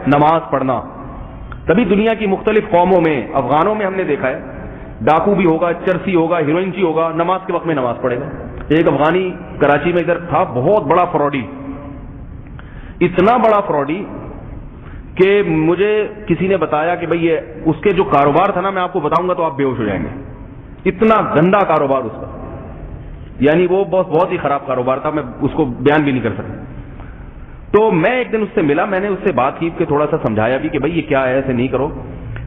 نماز پڑھنا. تبھی دنیا کی مختلف قوموں میں, افغانوں میں ہم نے دیکھا ہے, ڈاکو بھی ہوگا, چرسی ہوگا, ہیروئنچی ہوگا, نماز کے وقت میں نماز پڑھے گا. ایک افغانی کراچی میں ادھر تھا, بہت بڑا فراڈی, اتنا بڑا فراڈی کہ مجھے کسی نے بتایا کہ بھئی یہ اس کے جو کاروبار تھا نا, میں آپ کو بتاؤں گا تو آپ بے ہوش ہو جائیں گے. اتنا گندا کاروبار اس کا, یعنی وہ بہت ہی خراب کاروبار تھا, میں اس کو بیان بھی نہیں کر سکتا. تو میں ایک دن اس سے ملا, میں نے اس سے بات کی کہ تھوڑا سا سمجھایا بھی کہ بھئی یہ کیا ہے, ایسے نہیں کرو.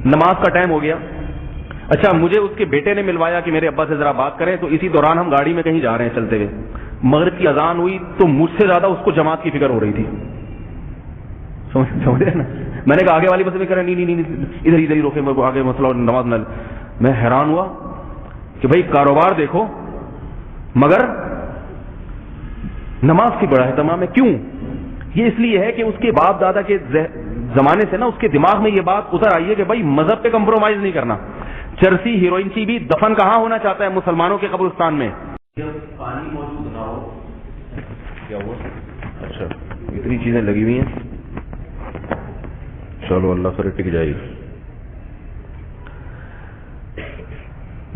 نماز کا ٹائم ہو گیا. اچھا, مجھے اس کے بیٹے نے ملوایا کہ میرے ابا سے ذرا بات کریں. تو اسی دوران ہم گاڑی میں کہیں جا رہے ہیں چلتے ہوئے, مغرب کی اذان ہوئی تو مجھ سے زیادہ اس کو جماعت کی فکر ہو رہی تھی. سمجھ رہے نا, میں نے کہا آگے والی بس میں کریں, نہیں ادھر ہی روکے, میرے کو آگے مسئلہ نماز نہ. میں حیران ہوا کہ بھئی کاروبار دیکھو مگر نماز کی بڑا اہتمام ہے. کیوں؟ یہ اس لیے ہے کہ اس کے باپ دادا کے زمانے سے نا اس کے دماغ میں یہ بات اتر آئی ہے کہ بھائی مذہب پہ کمپرومائز نہیں کرنا. چرسی ہیروئنچی بھی دفن کہاں ہونا چاہتا ہے؟ مسلمانوں کے قبرستان میں. پانی موجود نہ ہو, کیا ہوا؟ اچھا, اتنی چیزیں لگی ہوئی ہیں, چلو اللہ کرے ٹک جائے گی.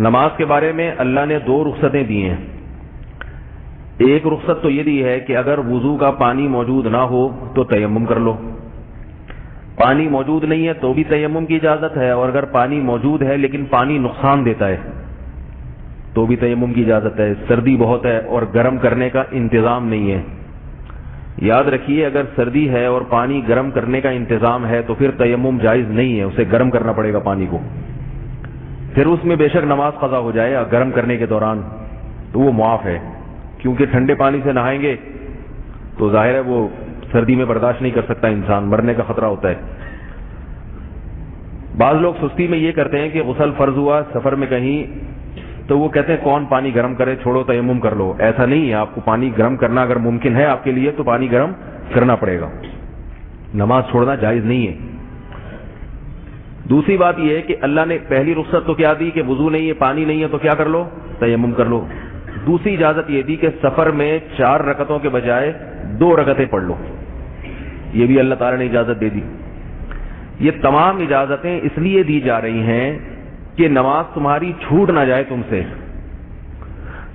نماز کے بارے میں اللہ نے 2 رخصتیں دی ہیں. ایک رخصت تو یہ دی ہے کہ اگر وضو کا پانی موجود نہ ہو تو تیمم کر لو, پانی موجود نہیں ہے تو بھی تیمم کی اجازت ہے, اور اگر پانی موجود ہے لیکن پانی نقصان دیتا ہے تو بھی تیمم کی اجازت ہے. سردی بہت ہے اور گرم کرنے کا انتظام نہیں ہے. یاد رکھیے, اگر سردی ہے اور پانی گرم کرنے کا انتظام ہے تو پھر تیمم جائز نہیں ہے, اسے گرم کرنا پڑے گا پانی کو. پھر اس میں بے شک نماز قضا ہو جائے گرم کرنے کے دوران تو وہ معاف ہے, کیونکہ ٹھنڈے پانی سے نہائیں گے تو ظاہر ہے وہ سردی میں برداشت نہیں کر سکتا انسان, مرنے کا خطرہ ہوتا ہے. بعض لوگ سستی میں یہ کرتے ہیں کہ غسل فرض ہوا سفر میں کہیں تو وہ کہتے ہیں کون پانی گرم کرے, چھوڑو تیمم کر لو. ایسا نہیں ہے, آپ کو پانی گرم کرنا اگر ممکن ہے آپ کے لیے تو پانی گرم کرنا پڑے گا, نماز چھوڑنا جائز نہیں ہے. دوسری بات یہ ہے کہ اللہ نے پہلی رخصت تو کیا دی کہ وضو نہیں ہے, پانی نہیں ہے تو کیا کر لو, تیمم کر لو. دوسری اجازت یہ دی کہ سفر میں 4 رکعتوں کے بجائے 2 رکعتیں پڑھ لو, یہ بھی اللہ تعالی نے اجازت دے دی. یہ تمام اجازتیں اس لیے دی جا رہی ہیں کہ نماز تمہاری چھوٹ نہ جائے تم سے.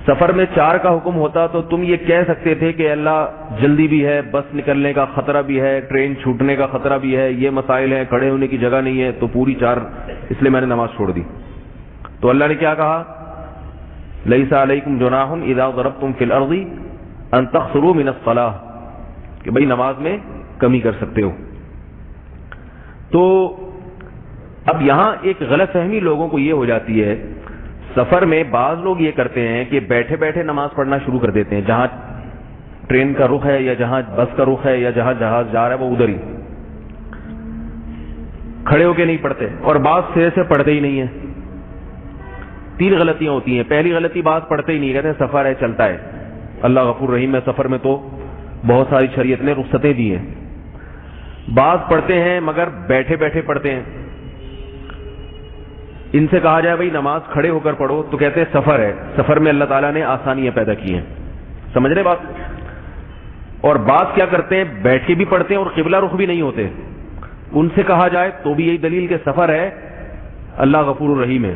سفر میں 4 کا حکم ہوتا تو تم یہ کہہ سکتے تھے کہ اللہ جلدی بھی ہے, بس نکلنے کا خطرہ بھی ہے, ٹرین چھوٹنے کا خطرہ بھی ہے, یہ مسائل ہیں, کھڑے ہونے کی جگہ نہیں ہے, تو پوری 4 اس لیے میں نے نماز چھوڑ دی. تو اللہ نے کیا کہا, لیس علیکم جناح اذا ضربتم فی الارض ان تقصروا من الصلاۃ, کہ بھئی نماز میں کمی کر سکتے ہو. تو اب یہاں ایک غلط فہمی لوگوں کو یہ ہو جاتی ہے, سفر میں بعض لوگ یہ کرتے ہیں کہ بیٹھے بیٹھے نماز پڑھنا شروع کر دیتے ہیں, جہاں ٹرین کا رخ ہے یا جہاں بس کا رخ ہے یا جہاں جہاز جا رہا ہے وہ ادھر ہی کھڑے ہو کے نہیں پڑھتے, اور بعض سرے سے پڑھتے ہی نہیں ہیں. 3 غلطیاں ہوتی ہیں. پہلی غلطی, بعض پڑھتے ہی نہیں, کہتے سفر ہے چلتا ہے, اللہ غفور رحیم ہے, سفر میں تو بہت ساری شریعت نے رخصتیں دی ہیں. بعض پڑھتے ہیں مگر بیٹھے بیٹھے پڑھتے ہیں. ان سے کہا جائے بھائی نماز کھڑے ہو کر پڑھو تو کہتے ہیں سفر ہے, سفر میں اللہ تعالیٰ نے آسانیاں پیدا کی ہیں. سمجھ رہے بات؟ اور بعض کیا کرتے ہیں, بیٹھ کے بھی پڑھتے ہیں اور قبلہ رخ بھی نہیں ہوتے. ان سے کہا جائے تو بھی یہی دلیل کہ سفر ہے, اللہ غفور الرحیم ہے.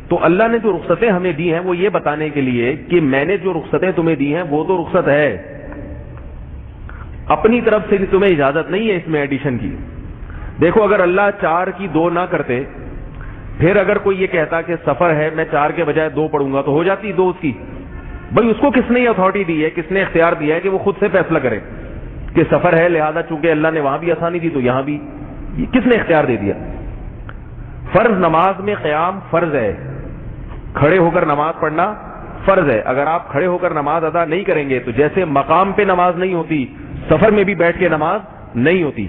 تو اللہ نے جو رخصتیں ہمیں دی ہیں وہ یہ بتانے کے لیے کہ میں نے جو رخصتیں تمہیں دی ہیں وہ تو رخصت ہے, اپنی طرف سے تمہیں اجازت نہیں ہے اس میں ایڈیشن کی. دیکھو اگر اللہ 4 کی 2 نہ کرتے, پھر اگر کوئی یہ کہتا کہ سفر ہے میں 4 کے بجائے 2 پڑھوں گا تو ہو جاتی 2 اس کی. بھائی اس کو کس نے اتھارٹی دی ہے, کس نے اختیار دیا ہے کہ وہ خود سے فیصلہ کرے کہ سفر ہے لہذا چونکہ اللہ نے وہاں بھی آسانی دی تو یہاں بھی, کس نے اختیار دے دیا؟ فرض نماز میں قیام فرض ہے, کھڑے ہو کر نماز پڑھنا فرض ہے. اگر آپ کھڑے ہو کر نماز ادا نہیں کریں گے تو جیسے مقام پہ نماز نہیں ہوتی, سفر میں بھی بیٹھ کے نماز نہیں ہوتی,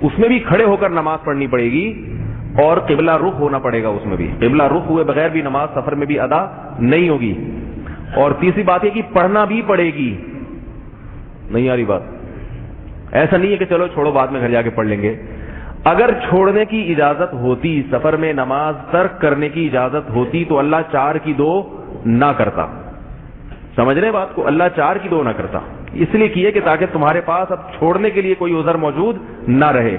اس میں بھی کھڑے ہو کر نماز پڑھنی پڑے گی اور قبلہ رخ ہونا پڑے گا. اس میں بھی قبلہ رخ ہوئے بغیر بھی نماز سفر میں بھی ادا نہیں ہوگی. اور تیسری بات یہ کہ پڑھنا بھی پڑے گی. نہیں آ رہی بات؟ ایسا نہیں ہے کہ چلو چھوڑو بعد میں گھر جا کے پڑھ لیں گے. اگر چھوڑنے کی اجازت ہوتی, سفر میں نماز ترک کرنے کی اجازت ہوتی تو اللہ 4 کی 2 نہ کرتا. سمجھ رہے بات کو؟ اللہ 4 کی 2 نہ کرتا، اس لیے کیے کہ تاکہ تمہارے پاس اب چھوڑنے کے لیے کوئی عذر موجود نہ رہے۔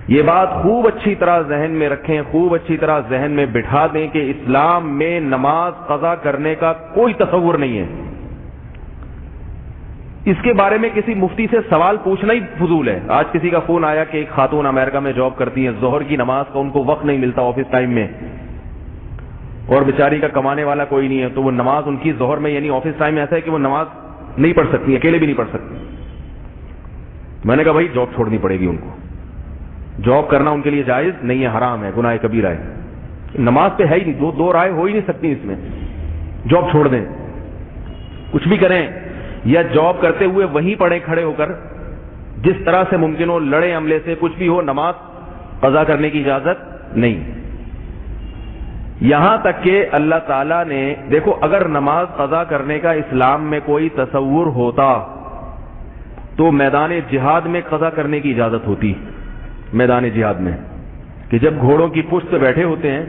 یہ بات خوب اچھی طرح ذہن میں رکھیں، خوب اچھی طرح ذہن میں بٹھا دیں کہ اسلام میں نماز قضا کرنے کا کوئی تصور نہیں ہے۔ اس کے بارے میں کسی مفتی سے سوال پوچھنا ہی فضول ہے۔ آج کسی کا فون آیا کہ ایک خاتون امریکہ میں جاب کرتی ہیں، ظہر کی نماز کا ان کو وقت نہیں ملتا آفس ٹائم میں، اور بیچاری کا کمانے والا کوئی نہیں ہے، تو وہ نماز ان کی ظہر میں یعنی آفس ٹائم میں ایسا ہے کہ وہ نماز نہیں پڑھ سکتی، اکیلے بھی نہیں پڑھ سکتی۔ میں نے کہا بھائی جاب چھوڑنی پڑے گی ان کو، جاب کرنا ان کے لیے جائز نہیں ہے، حرام ہے، گناہ کبیرہ ہے، نماز پہ ہے ہی نہیں، دو رائے ہو ہی نہیں سکتی اس میں، جاب چھوڑ دیں، کچھ بھی کریں، یا جاب کرتے ہوئے وہیں پڑھیں کھڑے ہو کر، جس طرح سے ممکن ہو، لڑے عملے سے کچھ بھی ہو، نماز قضا کرنے کی اجازت نہیں۔ یہاں تک کہ اللہ تعالیٰ نے دیکھو، اگر نماز قضا کرنے کا اسلام میں کوئی تصور ہوتا تو میدان جہاد میں قضا کرنے کی اجازت ہوتی، میدان جہاد میں، کہ جب گھوڑوں کی پشت پہ بیٹھے ہوتے ہیں،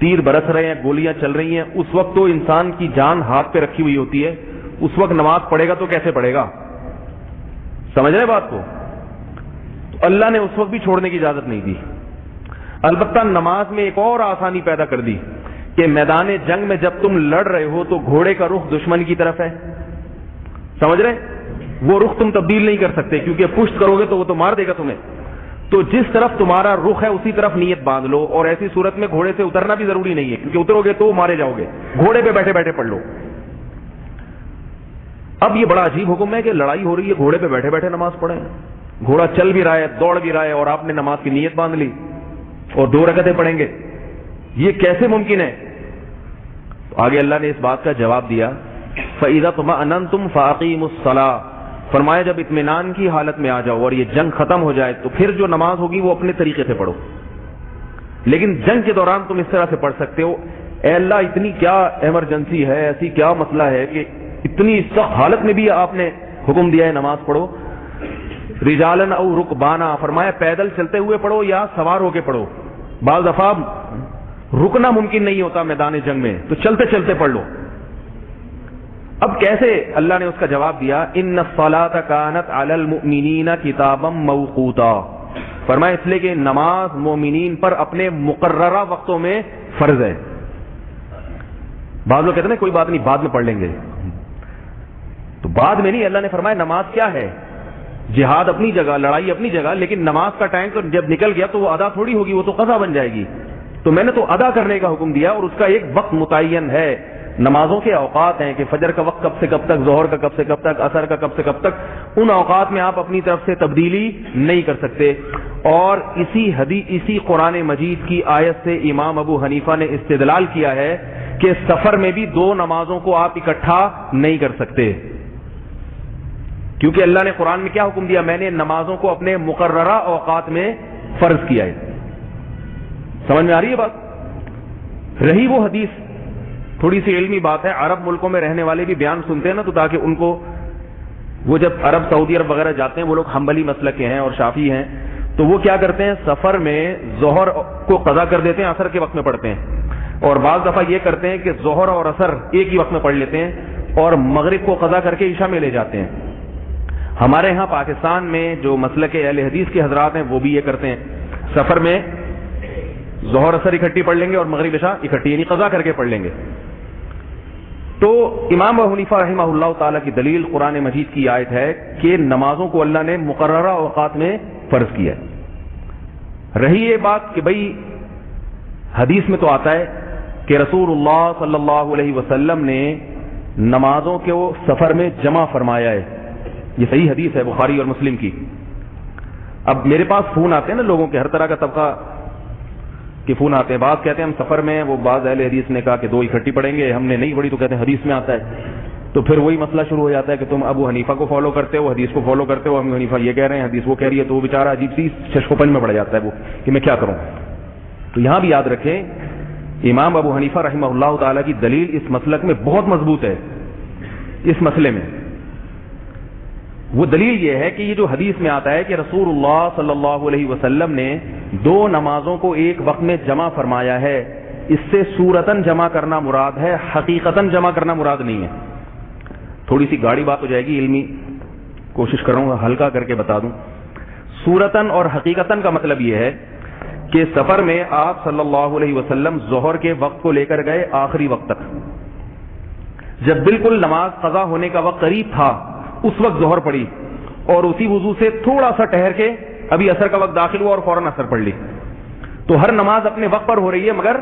تیر برس رہے ہیں، گولیاں چل رہی ہیں، اس وقت تو انسان کی جان ہاتھ پہ رکھی ہوئی ہوتی ہے، اس وقت نماز پڑھے گا تو کیسے پڑھے گا؟ سمجھ رہے بات کو؟ تو اللہ نے اس وقت بھی چھوڑنے کی اجازت نہیں دی۔ البتہ نماز میں ایک اور آسانی پیدا کر دی کہ میدان جنگ میں جب تم لڑ رہے ہو تو گھوڑے کا رخ دشمن کی طرف ہے، سمجھ رہے؟ وہ رخ تم تبدیل نہیں کر سکتے، کیونکہ پشت کرو گے تو وہ تو مار دے گا تمہیں، تو جس طرف تمہارا رخ ہے اسی طرف نیت باندھ لو، اور ایسی صورت میں گھوڑے سے اترنا بھی ضروری نہیں ہے، کیونکہ اترو گے تو مارے جاؤ گے، گھوڑے پہ بیٹھے بیٹھے پڑھ لو۔ اب یہ بڑا عجیب حکم ہے کہ لڑائی ہو رہی ہے، گھوڑے پہ بیٹھے بیٹھے نماز پڑھیں، گھوڑا چل بھی رہا ہے، دوڑ بھی رہا ہے، اور آپ نے نماز کی نیت باندھ لی اور 2 رکعتیں پڑھیں گے، یہ کیسے ممکن ہے؟ تو آگے اللہ نے اس بات کا جواب دیا، فَإِذَا اطْمَأْنَنْتُمْ فَأَقِيمُوا الصَّلَاةَ، فرمایا جب اطمینان کی حالت میں آ جاؤ اور یہ جنگ ختم ہو جائے تو پھر جو نماز ہوگی وہ اپنے طریقے سے پڑھو، لیکن جنگ کے دوران تم اس طرح سے پڑھ سکتے ہو، اے اللہ اتنی کیا ایمرجنسی ہے، ایسی کیا مسئلہ ہے کہ اتنی سخت حالت میں بھی آپ نے حکم دیا ہے نماز پڑھو، رجالن او رکبانا، فرمایا پیدل چلتے ہوئے پڑھو یا سوار ہو کے پڑھو، بعض دفعہ رکنا ممکن نہیں ہوتا میدان جنگ میں، تو چلتے چلتے پڑھ لو۔ اب کیسے؟ اللہ نے اس کا جواب دیا، ان الصلاۃ کانت علی المؤمنین کتابا موقوتا، فرمایا اس لیے کہ نماز مومنین پر اپنے مقررہ وقتوں میں فرض ہے۔ بعض لوگ کہتے ہیں کوئی بات نہیں بعد میں پڑھ لیں گے، تو بعد میں نہیں، اللہ نے فرمایا نماز کیا ہے، جہاد اپنی جگہ، لڑائی اپنی جگہ، لیکن نماز کا ٹائم تو جب نکل گیا تو وہ ادا تھوڑی ہوگی، وہ تو قضا بن جائے گی، تو میں نے تو ادا کرنے کا حکم دیا، اور اس کا ایک وقت متعین ہے، نمازوں کے اوقات ہیں کہ فجر کا وقت کب سے کب تک، ظہر کا کب سے کب تک، عصر کا کب سے کب تک، ان اوقات میں آپ اپنی طرف سے تبدیلی نہیں کر سکتے۔ اور اسی قرآن مجید کی آیت سے امام ابو حنیفہ نے استدلال کیا ہے کہ سفر میں بھی 2 نمازوں کو آپ اکٹھا نہیں کر سکتے، کیونکہ اللہ نے قرآن میں کیا حکم دیا، میں نے نمازوں کو اپنے مقررہ اوقات میں فرض کیا ہے۔ سمجھ میں آ رہی ہے بات؟ رہی وہ حدیث، تھوڑی سی علمی بات ہے، عرب ملکوں میں رہنے والے بھی بیان سنتے ہیں نا، تو تاکہ ان کو، وہ جب عرب سعودی عرب وغیرہ جاتے ہیں، وہ لوگ حنبلی مسلک کے ہیں اور شافعی ہیں، تو وہ کیا کرتے ہیں، سفر میں ظہر کو قضا کر دیتے ہیں، عصر کے وقت میں پڑھتے ہیں، اور بعض دفعہ یہ کرتے ہیں کہ ظہر اور عصر ایک ہی وقت میں پڑھ لیتے ہیں اور مغرب کو قضا کر کے عشاء میں لے جاتے ہیں۔ ہمارے ہاں پاکستان میں جو مسلک اہل حدیث کے حضرات ہیں وہ بھی یہ کرتے ہیں، سفر میں ظہر عصر اکٹھی پڑھ لیں گے اور مغرب عشاء اکٹھی، یعنی قضا کر کے پڑھ لیں گے۔ تو امام ابو حنیفہ رحمہ اللہ تعالیٰ کی دلیل قرآن مجید کی آیت ہے کہ نمازوں کو اللہ نے مقررہ اوقات میں فرض کیا ہے۔ رہی یہ بات کہ بھئی حدیث میں تو آتا ہے کہ رسول اللہ صلی اللہ علیہ وسلم نے نمازوں کو سفر میں جمع فرمایا ہے، یہ صحیح حدیث ہے بخاری اور مسلم کی۔ اب میرے پاس فون آتے ہیں نا لوگوں کے، ہر طرح کا طبقہ کے فون آتے ہیں، بعض کہتے ہیں ہم سفر میں، وہ بعض اہل حدیث نے کہا کہ 2 اکٹھی پڑھیں گے، ہم نے نہیں پڑھی تو کہتے ہیں حدیث میں آتا ہے، تو پھر وہی مسئلہ شروع ہو جاتا ہے کہ تم ابو حنیفہ کو فالو کرتے ہو، حدیث کو فالو کرتے ہو، ابو حنیفہ یہ کہہ رہے ہیں، حدیث وہ کہہ رہی ہے، تو وہ بیچارہ عجیب سی ششکوپن میں پڑ جاتا ہے وہ کہ میں کیا کروں۔ تو یہاں بھی یاد رکھیں امام ابو حنیفہ رحمہ اللہ تعالیٰ کی دلیل اس مسلک میں بہت مضبوط ہے۔ اس مسئلے میں وہ دلیل یہ ہے کہ یہ جو حدیث میں آتا ہے کہ رسول اللہ صلی اللہ علیہ وسلم نے 2 نمازوں کو ایک وقت میں جمع فرمایا ہے، اس سے صورتاً جمع کرنا مراد ہے، حقیقتاً جمع کرنا مراد نہیں ہے۔ تھوڑی سی گاڑی بات ہو جائے گی، علمی کوشش کر رہا ہوں ہلکا کر کے بتا دوں. صورتاً اور حقیقتاً کا مطلب یہ ہے کہ سفر میں آپ صلی اللہ علیہ وسلم ظہر کے وقت کو لے کر گئے آخری وقت تک. جب بالکل نماز قضا ہونے کا وقت قریب تھا اس وقت ظہر پڑی، اور اسی وضو سے تھوڑا سا ٹھہر کے ابھی عصر کا وقت داخل ہوا اور فوراً عصر پڑھ لی. تو ہر نماز اپنے وقت پر ہو رہی ہے، مگر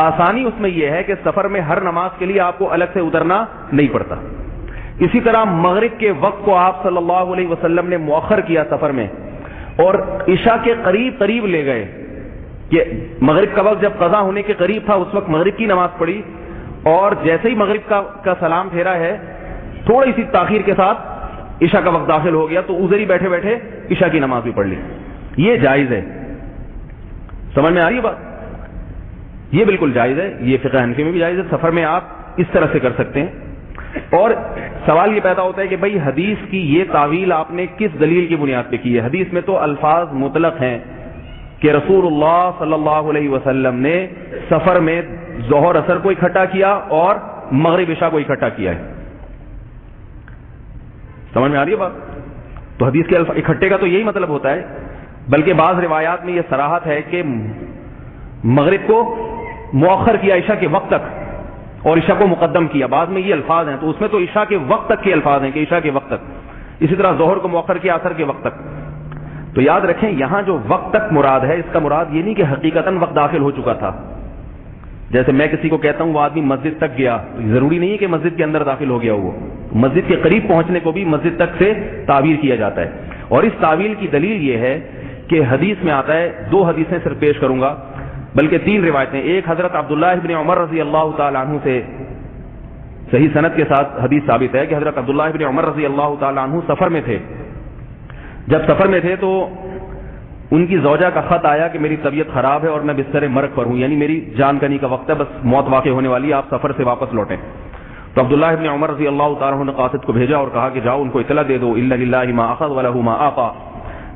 آسانی اس میں یہ ہے کہ سفر میں ہر نماز کے لیے آپ کو الگ سے اترنا نہیں پڑتا. اسی طرح مغرب کے وقت کو آپ صلی اللہ علیہ وسلم نے مؤخر کیا سفر میں، اور عشاء کے قریب قریب لے گئے کہ مغرب کا وقت جب قضا ہونے کے قریب تھا اس وقت مغرب کی نماز پڑھی، اور جیسے ہی مغرب کا سلام پھیرا ہے تھوڑی سی تاخیر کے ساتھ عشاء کا وقت داخل ہو گیا تو ادھر ہی بیٹھے بیٹھے عشاء کی نماز بھی پڑھ لی. یہ جائز ہے. سمجھ میں آ رہی ہے بات؟ یہ بالکل جائز ہے، یہ فقہ حنفی میں بھی جائز ہے. سفر میں آپ اس طرح سے کر سکتے ہیں. اور سوال یہ پیدا ہوتا ہے کہ بھئی حدیث کی یہ تعویل آپ نے کس دلیل کی بنیاد پہ کی ہے؟ حدیث میں تو الفاظ مطلق ہیں کہ رسول اللہ صلی اللہ علیہ وسلم نے سفر میں ظہر اثر کو اکٹھا کیا اور مغرب عشاء کو اکٹھا کیا ہے. سمجھ میں آ رہی ہے بات؟ تو حدیث کے اکٹھے کا تو یہی مطلب ہوتا ہے. بلکہ بعض روایات میں یہ صراحت ہے کہ مغرب کو مؤخر کیا عشاء کے وقت تک اور عشاء کو مقدم کیا. بعض میں یہ الفاظ ہیں تو اس میں تو عشاء کے وقت تک کے الفاظ ہیں کہ عشاء کے وقت تک. اسی طرح ظہر کو مؤخر کیا عصر کے وقت تک. تو یاد رکھیں یہاں جو وقت تک مراد ہے اس کا مراد یہ نہیں کہ حقیقتاً وقت داخل ہو چکا تھا. جیسے میں کسی کو کہتا ہوں وہ آدمی مسجد تک گیا، ضروری نہیں ہے کہ مسجد کے اندر داخل ہو گیا وہ. مسجد کے قریب پہنچنے کو بھی مسجد تک سے تعبیر کیا جاتا ہے. اور اس تعویل کی دلیل یہ ہے کہ حدیث میں آتا ہے، دو حدیثیں صرف پیش کروں گا بلکہ تین روایتیں. ایک حضرت عبداللہ ابن عمر رضی اللہ تعالی عنہ سے صحیح سند کے ساتھ حدیث ثابت ہے کہ حضرت عبداللہ ابن عمر رضی اللہ تعالی عنہ سفر میں تھے. جب سفر میں تھے تو ان کی زوجہ کا خط آیا کہ میری طبیعت خراب ہے اور میں بستر مرگ پر ہوں، یعنی میری جان کنی کا وقت ہے، بس موت واقع ہونے والی ہے، آپ سفر سے واپس لوٹیں. تو عبداللہ ابن عمر رضی اللہ تعالی عنہ نے قاصد کو بھیجا اور کہا کہ جاؤ ان کو اطلاع دے دو الا للہ ما اخذ ولہ ما اعطى،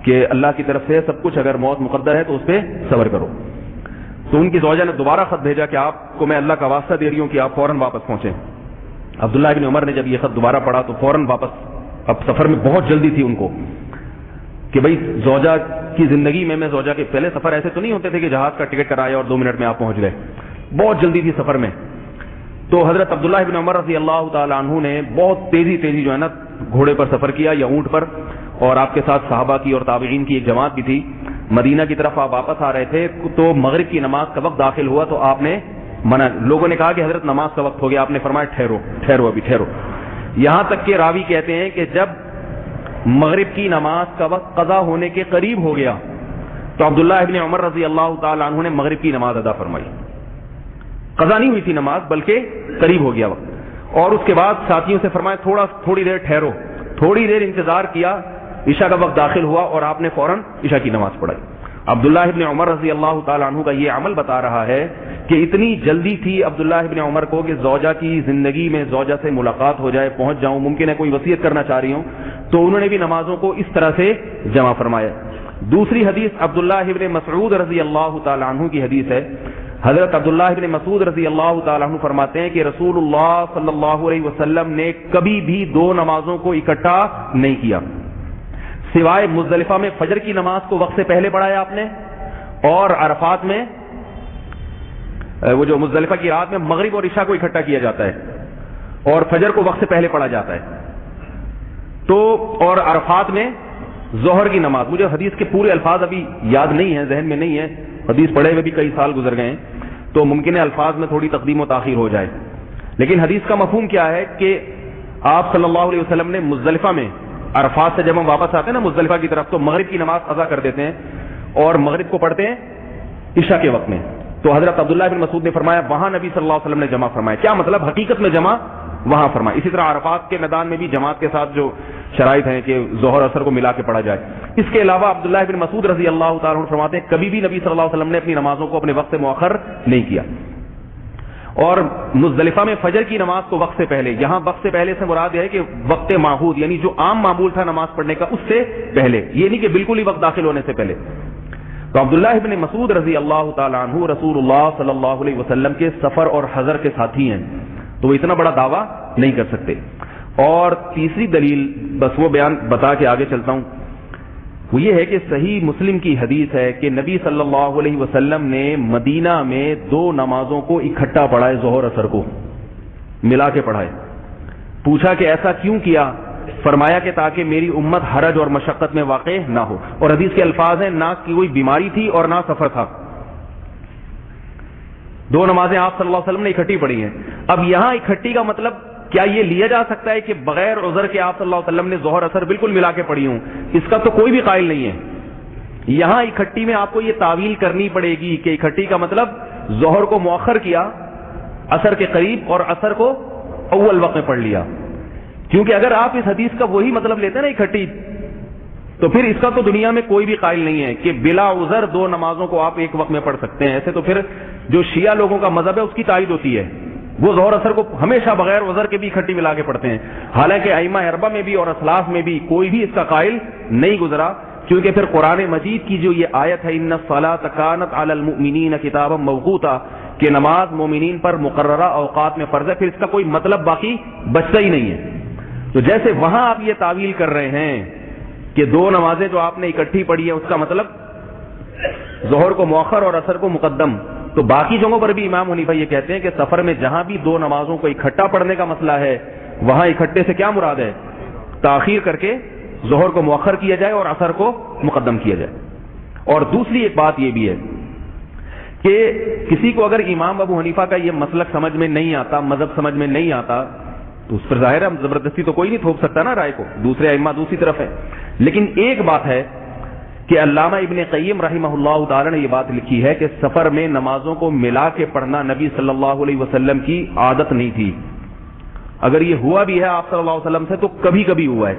کہ اللہ کی طرف سے سب کچھ، اگر موت مقدر ہے تو اس پہ صبر کرو. تو ان کی زوجہ نے دوبارہ خط بھیجا کہ آپ کو میں اللہ کا واسطہ دے رہی ہوں کہ آپ فوراً واپس پہنچیں. عبداللہ ابن عمر نے جب یہ خط دوبارہ پڑھا تو فوراً واپس. اب سفر میں بہت جلدی تھی ان کو کہ بھئی زوجہ کی زندگی میں زوجہ کے پہلے سفر ایسے تو نہیں ہوتے تھے کہ جہاز کا ٹکٹ کرایا اور 2 منٹ میں آپ پہنچ گئے، بہت جلدی تھی سفر میں. تو حضرت عبداللہ ابن عمر رضی اللہ تعالی عنہ نے بہت تیزی جو ہے نا گھوڑے پر سفر کیا یا اونٹ پر، اور آپ کے ساتھ صحابہ کی اور تابعین کی ایک جماعت بھی تھی. مدینہ کی طرف آپ واپس آ رہے تھے تو مغرب کی نماز کا وقت داخل ہوا تو آپ نے منع، لوگوں نے کہا کہ حضرت نماز کا وقت ہو گیا، آپ نے فرمایا ٹھہرو ابھی ٹھہرو. یہاں تک کہ راوی کہتے ہیں کہ جب مغرب کی نماز کا وقت قضا ہونے کے قریب ہو گیا تو عبداللہ ابن عمر رضی اللہ تعالی عنہ نے مغرب کی نماز ادا فرمائی. قضا نہیں ہوئی تھی نماز بلکہ قریب ہو گیا وقت. اور اس کے بعد ساتھیوں سے فرمایا تھوڑی دیر ٹھہرو. تھوڑی دیر انتظار کیا، عشاء کا وقت داخل ہوا اور آپ نے فوراً عشاء کی نماز پڑھائی. عبداللہ ابن عمر رضی اللہ تعالی عنہ کا یہ عمل بتا رہا ہے کہ اتنی جلدی تھی عبداللہ ابن عمر کو کہ زوجہ کی زندگی میں زوجہ سے ملاقات ہو جائے، پہنچ جاؤں، ممکن ہے کوئی وصیت کرنا چاہ رہی ہوں، تو انہوں نے بھی نمازوں کو اس طرح سے جمع فرمایا. دوسری حدیث عبداللہ ابن مسعود رضی اللہ تعالی عنہ کی حدیث ہے. حضرت عبداللہ ابن مسعود رضی اللہ تعالی عنہ فرماتے ہیں کہ رسول اللہ صلی اللہ علیہ وسلم نے کبھی بھی 2 نمازوں کو اکٹھا نہیں کیا، سوائے مزدلفہ میں فجر کی نماز کو وقت سے پہلے پڑھایا آپ نے، اور عرفات میں وہ جو مزدلفہ کی رات میں مغرب اور عشاء کو اکٹھا کیا جاتا ہے اور فجر کو وقت سے پہلے پڑھا جاتا ہے. تو اور عرفات میں ظہر کی نماز، مجھے حدیث کے پورے الفاظ ابھی یاد نہیں ہیں، ذہن میں نہیں ہے، حدیث پڑھے ہوئے بھی کئی سال گزر گئے ہیں تو ممکن ہے الفاظ میں تھوڑی تقدیم و تاخیر ہو جائے. لیکن حدیث کا مفہوم کیا ہے کہ آپ صلی اللہ علیہ وسلم نے مزدلفہ میں، عرفات سے جب ہم واپس آتے ہیں نا مزدلفہ کی طرف، تو مغرب کی نماز قضا کر دیتے ہیں اور مغرب کو پڑھتے ہیں عشاء کے وقت میں. تو حضرت عبداللہ بن مسعود نے فرمایا وہاں نبی صلی اللہ علیہ وسلم نے جمع فرمایا. کیا مطلب؟ حقیقت میں جمع وہاں فرمایا. اسی طرح عرفات کے میدان میں بھی جماعت کے ساتھ جو شرائط ہیں کہ ظہر اثر کو ملا کے پڑھا جائے. اس کے علاوہ عبداللہ بن مسعود رضی اللہ تعالیٰ عنہ فرماتے ہیں کبھی بھی نبی صلی اللہ علیہ وسلم نے اپنی نمازوں کو اپنے وقت سے مؤخر نہیں کیا. اور مزدلفہ میں فجر کی نماز کو وقت سے پہلے، یہاں وقت سے پہلے سے مراد یہ ہے کہ وقت معہود یعنی جو عام معمول تھا نماز پڑھنے کا اس سے پہلے، یہ نہیں کہ بالکل ہی وقت داخل ہونے سے پہلے. تو عبداللہ ابن مسعود رضی اللہ تعالی عنہ رسول اللہ صلی اللہ علیہ وسلم کے سفر اور حضر کے ساتھی ہیں تو وہ اتنا بڑا دعویٰ نہیں کر سکتے. اور تیسری دلیل بس وہ بیان بتا کے آگے چلتا ہوں، وہ یہ ہے کہ صحیح مسلم کی حدیث ہے کہ نبی صلی اللہ علیہ وسلم نے مدینہ میں 2 نمازوں کو اکٹھا پڑھائے، ظہر اثر کو ملا کے پڑھائے۔ پوچھا کہ ایسا کیوں کیا؟ فرمایا کہ تاکہ میری امت حرج اور مشقت میں واقع نہ ہو، اور حدیث کے الفاظ ہیں نہ کوئی بیماری تھی اور نہ سفر تھا۔ 2 نمازیں آپ صلی اللہ علیہ وسلم نے اکٹھی پڑھی ہیں۔ اب یہاں اکٹھی کا مطلب کیا یہ لیا جا سکتا ہے کہ بغیر عذر کے آپ صلی اللہ علیہ وسلم نے ظہر اثر بالکل ملا کے پڑھی ہوں؟ اس کا تو کوئی بھی قائل نہیں ہے۔ یہاں اکٹھی میں آپ کو یہ تعویل کرنی پڑے گی کہ اکٹھی کا مطلب ظہر کو مؤخر کیا اثر کے قریب اور اثر کو اول وقت میں پڑھ لیا، کیونکہ اگر آپ اس حدیث کا وہی مطلب لیتے ہیں نا اکٹھی، تو پھر اس کا تو دنیا میں کوئی بھی قائل نہیں ہے کہ بلا عذر 2 نمازوں کو آپ ایک وقت میں پڑھ سکتے ہیں۔ ایسے تو پھر جو شیعہ لوگوں کا مذہب ہے اس کی تائید ہوتی ہے، وہ ظہر اثر کو ہمیشہ بغیر عذر کے بھی اکٹھی ملا کے پڑھتے ہیں، حالانکہ ائمہ اربعہ میں بھی اور اسلاف میں بھی کوئی بھی اس کا قائل نہیں گزرا، کیونکہ پھر قرآن مجید کی جو یہ آیت ہے ان الصلاۃ کانت علی المؤمنین کتابا موقوتا، کہ نماز مومنین پر مقررہ اوقات میں فرض ہے، پھر اس کا کوئی مطلب باقی بچتا ہی نہیں ہے۔ تو جیسے وہاں آپ یہ تعویل کر رہے ہیں کہ 2 نمازیں جو آپ نے اکٹھی پڑھی ہے اس کا مطلب ظہر کو مؤخر اور اثر کو مقدم، تو باقی جگہوں پر بھی امام حنیفہ یہ کہتے ہیں کہ سفر میں جہاں بھی 2 نمازوں کو اکٹھا پڑھنے کا مسئلہ ہے وہاں اکٹھے سے کیا مراد ہے؟ تاخیر کر کے ظہر کو مؤخر کیا جائے اور اثر کو مقدم کیا جائے۔ اور دوسری ایک بات یہ بھی ہے کہ کسی کو اگر امام ابو حنیفہ کا یہ مسلک سمجھ میں نہیں آتا، مذہب سمجھ میں نہیں آتا، تو اس پر ظاہر ہے زبردستی تو کوئی نہیں تھوپ سکتا نا رائے کو، دوسرے ائمہ دوسری طرف ہے۔ لیکن ایک بات ہے کہ علامہ ابن قیم رحمہ اللہ تعالی نے یہ بات لکھی ہے کہ سفر میں نمازوں کو ملا کے پڑھنا نبی صلی اللہ علیہ وسلم کی عادت نہیں تھی، اگر یہ ہوا بھی ہے آپ صلی اللہ علیہ وسلم سے تو کبھی کبھی ہوا ہے،